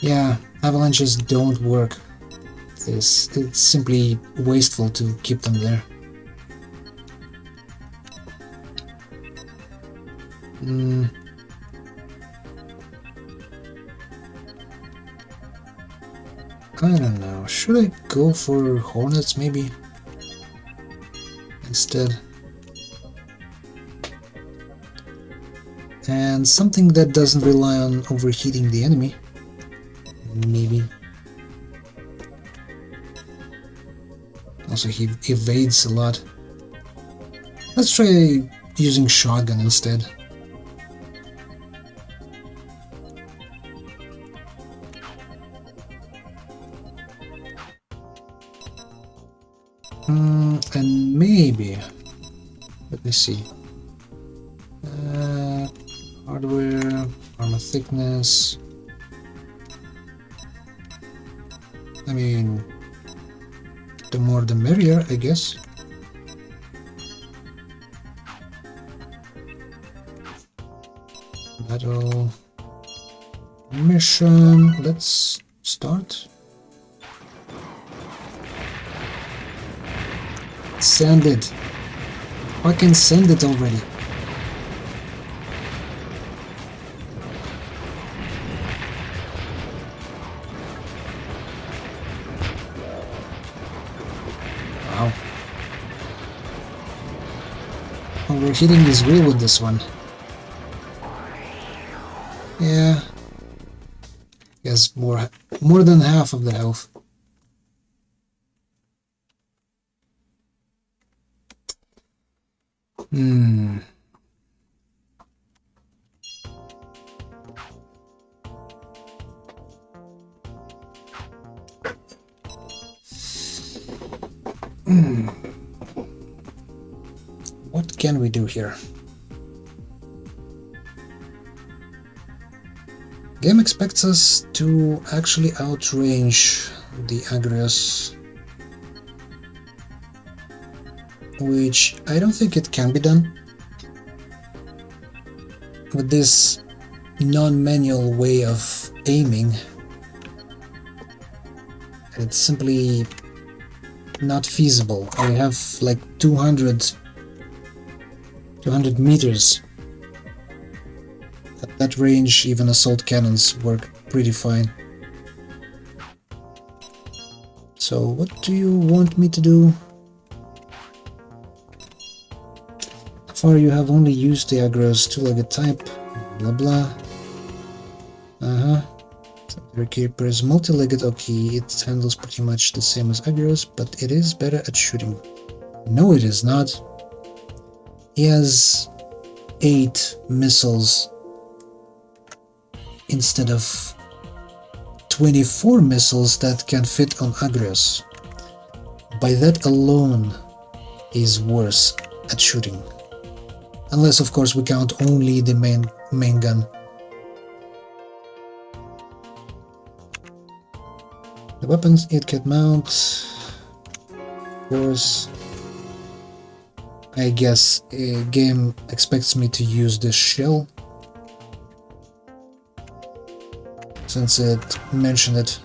Yeah, avalanches don't work. It's simply wasteful to keep them there. I don't know, should I go for Hornets maybe? Instead. And something that doesn't rely on overheating the enemy. Maybe. Also he evades a lot. Let's try using shotgun instead. And maybe, let me see, hardware, armor thickness, I mean, the more the merrier, I guess. Battle, mission, let's start. Send it. Fucking send it already. Wow. Overheating is real with this one. Yeah. Yes, more than half of the health. What can we do here? Game expects us to actually outrange the Agrios, which I don't think it can be done with this non-manual way of aiming. It's simply not feasible. I have like 200 meters. At that range, even assault cannons work pretty fine. So what do you want me to do? So far you have only used the Agrios two-legged type, blah blah. The Keeper is multi-legged. Okay, it handles pretty much the same as Agrios, but it is better at shooting. No, it is not. He has 8 missiles instead of 24 missiles that can fit on Agrios. By that alone, he's worse at shooting. Unless, of course, we count only the main gun. The weapons it can mount, of course. I guess a game expects me to use this shell, since it mentioned it.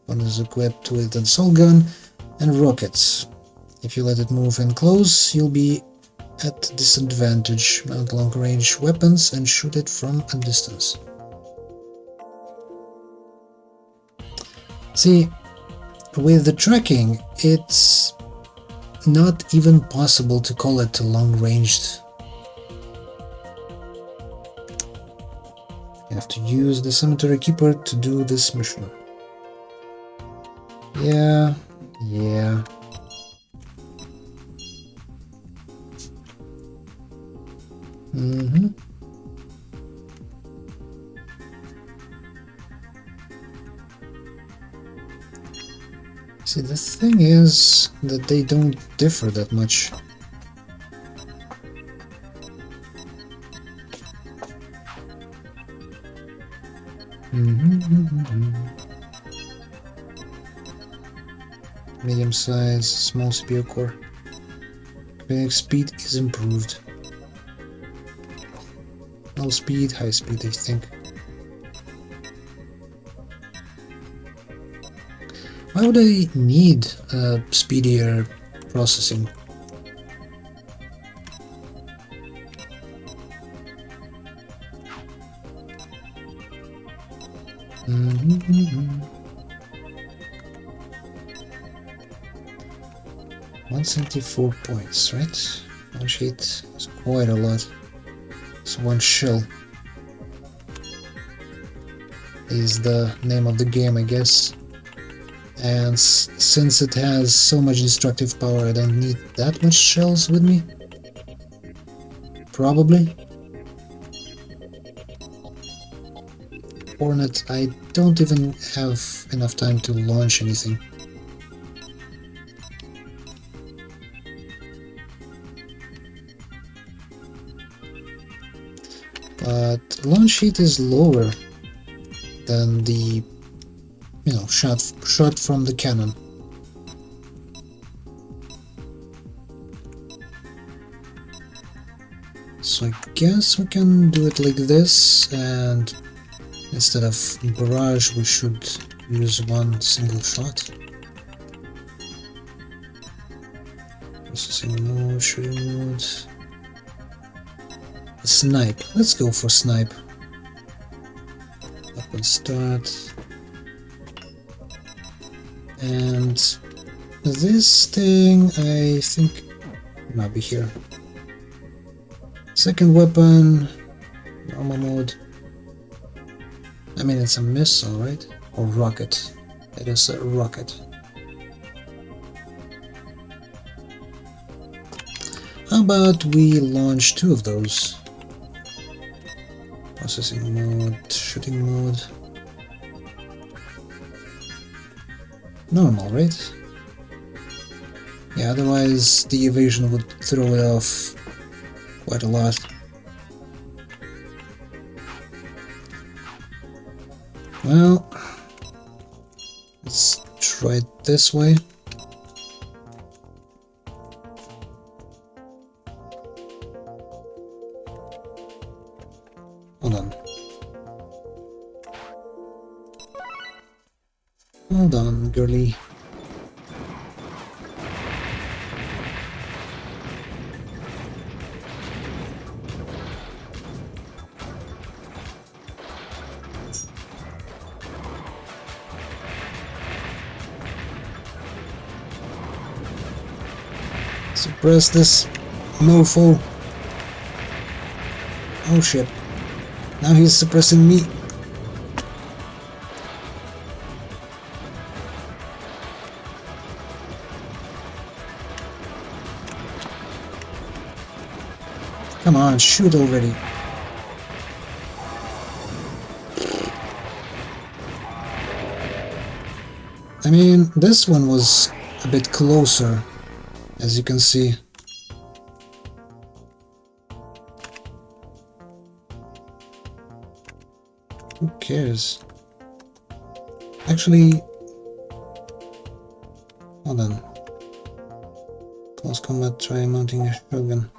One is equipped with an assault gun and rockets. If you let it move in close, you'll be at disadvantage. Mount long-range weapons and shoot it from a distance. See, with the tracking, it's not even possible to call it long-ranged. You have to use the Cemetery Keeper to do this mission. Yeah. See, the thing is that they don't differ that much. Medium size, small CPU core. Phoenix speed is improved. Low speed, high speed, I think. Why would I need speedier processing? Mm-hmm. 174 points, right? One sheet is quite a lot. So one shell is the name of the game, I guess. And since it has so much destructive power, I don't need that much shells with me. Probably. Hornet, I don't even have enough time to launch anything. But launch heat is lower than the shot from the cannon. So I guess we can do it like this, and instead of barrage we should use one single shot. Processing mode, shooting mode. Snipe. Let's go for snipe. Weapon start. And this thing, I think, might be here. Second weapon, normal mode. I mean, it's a missile, right? Or rocket. It is a rocket. How about we launch 2 of those? Processing mode, shooting mode. Normal, right? Yeah, otherwise the evasion would throw it off quite a lot. Well, let's try it this way. Hold on. Hold on, girly. Suppress this mofo. Oh shit. Now he's suppressing me. Come on, shoot already. I mean, this one was a bit closer, as you can see. Who cares? Actually, hold on. Close combat, try mounting a shotgun.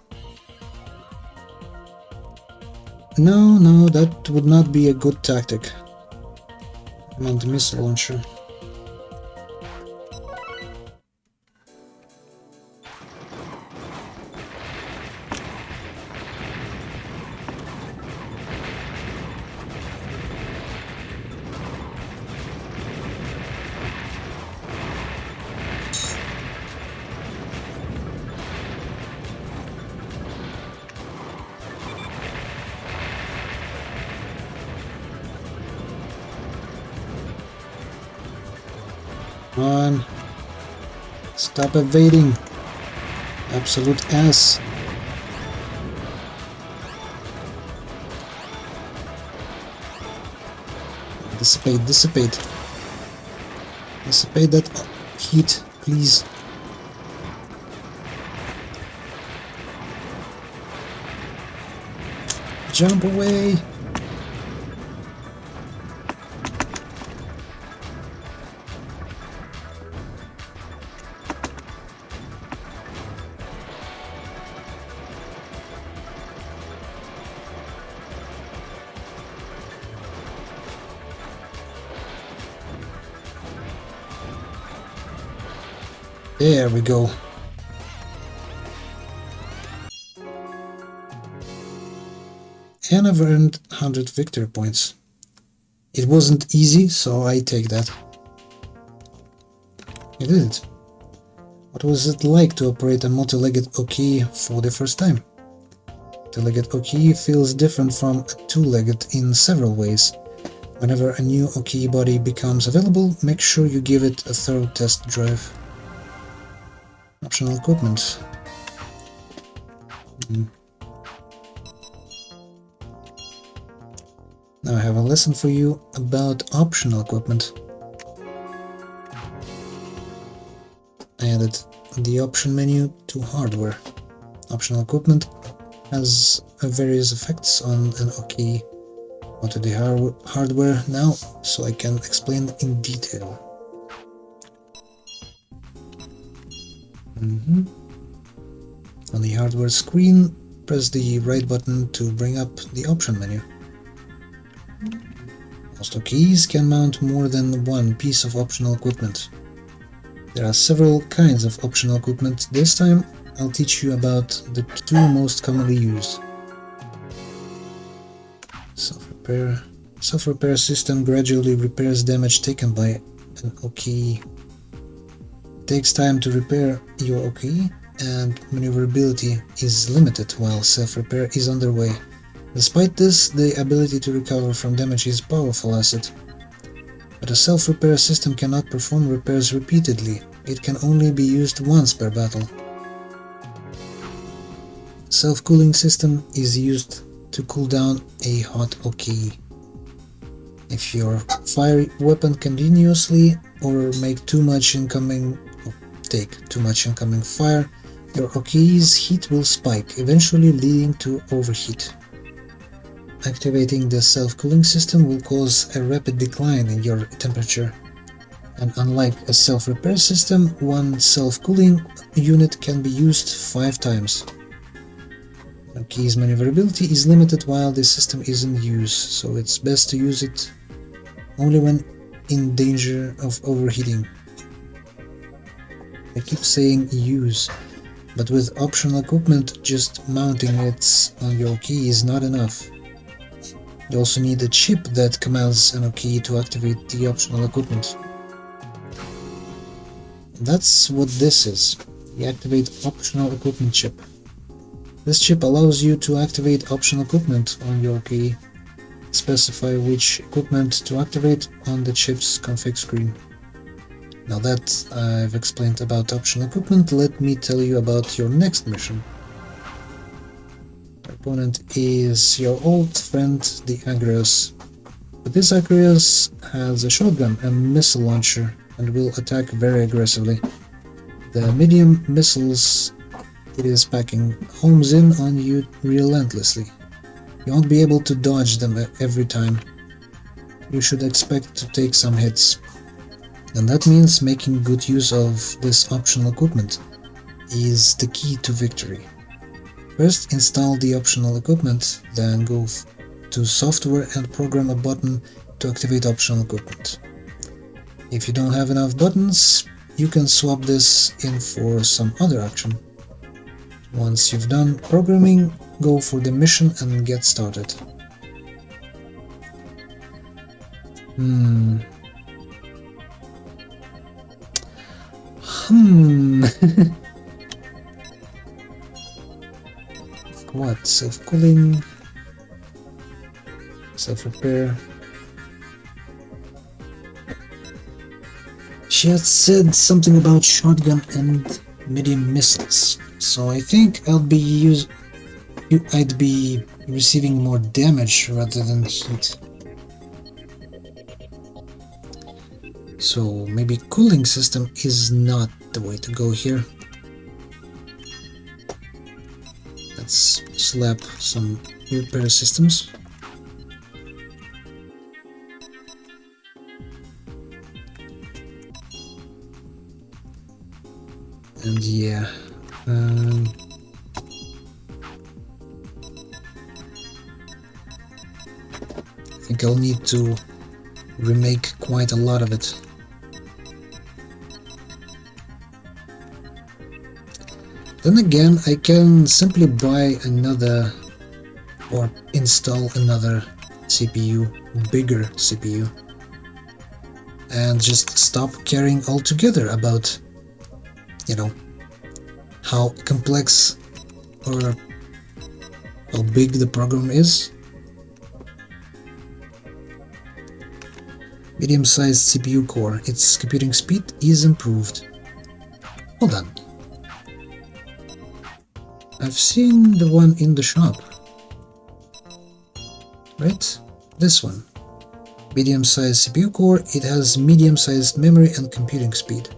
No, that would not be a good tactic. Mount a missile launcher. Come on. Stop evading. Absolute ass. Dissipate, dissipate. Dissipate that heat, please. Jump away. There we go. And I've earned 100 victory points. It wasn't easy, so I take that. I did it. What was it like to operate a multi-legged Oki for the first time? Multi-legged Oki feels different from a two-legged in several ways. Whenever a new Oki body becomes available, make sure you give it a thorough test drive. Optional equipment. Now I have a lesson for you about optional equipment. I added the option menu to hardware. Optional equipment has various effects on an Oki. Go to the hardware now so I can explain in detail. On the hardware screen, press the right button to bring up the option menu. Most Okis can mount more than one piece of optional equipment. There are several kinds of optional equipment. This time I'll teach you about the two most commonly used. Self-repair. Self-repair system gradually repairs damage taken by an Oki. It takes time to repair your Oki, and maneuverability is limited while self-repair is underway. Despite this, the ability to recover from damage is a powerful asset. But a self-repair system cannot perform repairs repeatedly. It can only be used once per battle. Self-cooling system is used to cool down a hot Oki. If you fire weapon continuously or make too much incoming, take too much incoming fire, your OKE's heat will spike, eventually leading to overheat. Activating the self-cooling system will cause a rapid decline in your temperature, and unlike a self-repair system, one self-cooling unit can be used 5 times. OKE's maneuverability is limited while the system is in use, so it's best to use it only when in danger of overheating. I keep saying use, but with optional equipment, just mounting it on your OK is not enough. You also need a chip that commands an OK to activate the optional equipment. That's what this is, the Activate Optional Equipment chip. This chip allows you to activate optional equipment on your OK. Specify which equipment to activate on the chip's config screen. Now that I've explained about optional equipment, let me tell you about your next mission. Your opponent is your old friend, the Agrios. But this Agrios has a shotgun and missile launcher and will attack very aggressively. The medium missiles it is packing homes in on you relentlessly. You won't be able to dodge them every time. You should expect to take some hits. And that means making good use of this optional equipment is the key to victory. First, install the optional equipment, then go to software and program a button to activate optional equipment. If you don't have enough buttons, you can swap this in for some other action. Once you've done programming, go for the mission and get started. What? Self-cooling, self-repair. She had said something about shotgun and medium missiles, so I think I'd be receiving more damage rather than heat. So maybe cooling system is not the way to go here. Let's slap some repair systems. And yeah, I think I'll need to remake quite a lot of it. Then again, I can simply buy another or install another CPU, bigger CPU, and just stop caring altogether about, you know, how complex or how big the program is. Medium-sized CPU core, its computing speed is improved. Hold on. I've seen the one in the shop. Right? This one. Medium-sized CPU core, it has medium-sized memory and computing speed.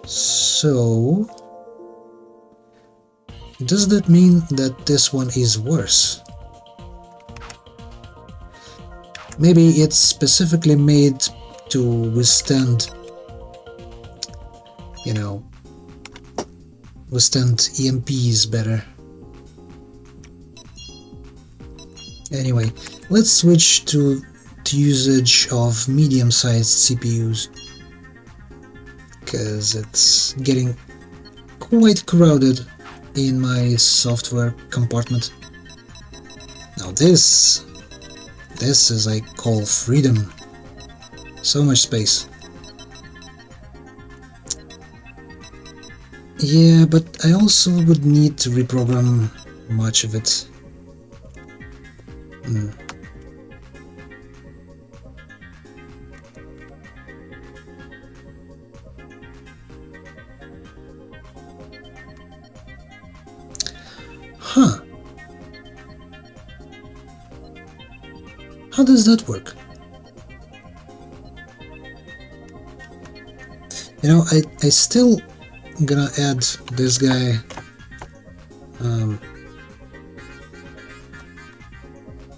So, does that mean that this one is worse? Maybe it's specifically made to withstand, you know, withstand EMPs better. Anyway, let's switch to usage of medium-sized CPUs, because it's getting quite crowded in my software compartment. Now this is I call freedom. So much space. Yeah, but I also would need to reprogram much of it. Huh. How does that work? You know, I still gonna add this guy.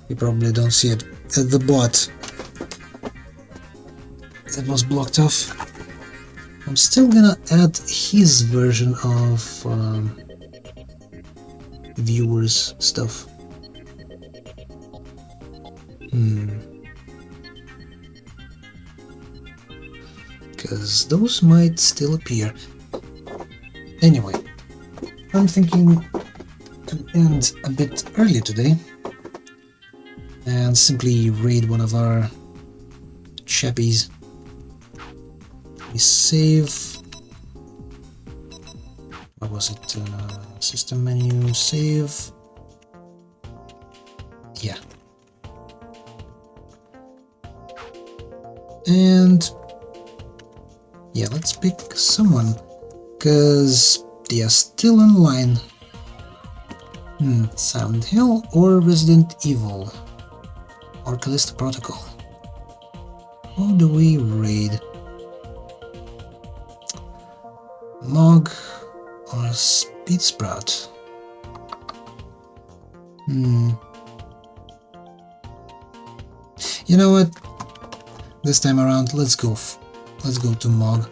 You probably don't see it at the bot. That was blocked off. I'm still gonna add his version of viewers stuff. Because those might still appear. Anyway, I'm thinking to end a bit early today and simply raid one of our chappies. We save. What was it? System menu, save. Yeah. And yeah, let's pick someone, because they are still online. Silent Hill or Resident Evil or Callisto Protocol. Who do we raid? Mog or Speed Sprout? You know what? This time around, let's go to Mog.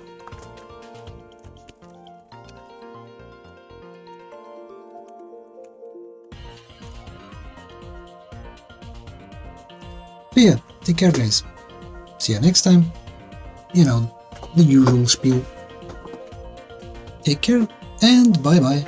But yeah, take care, guys. See you next time. You know, the usual spiel. Take care and bye bye.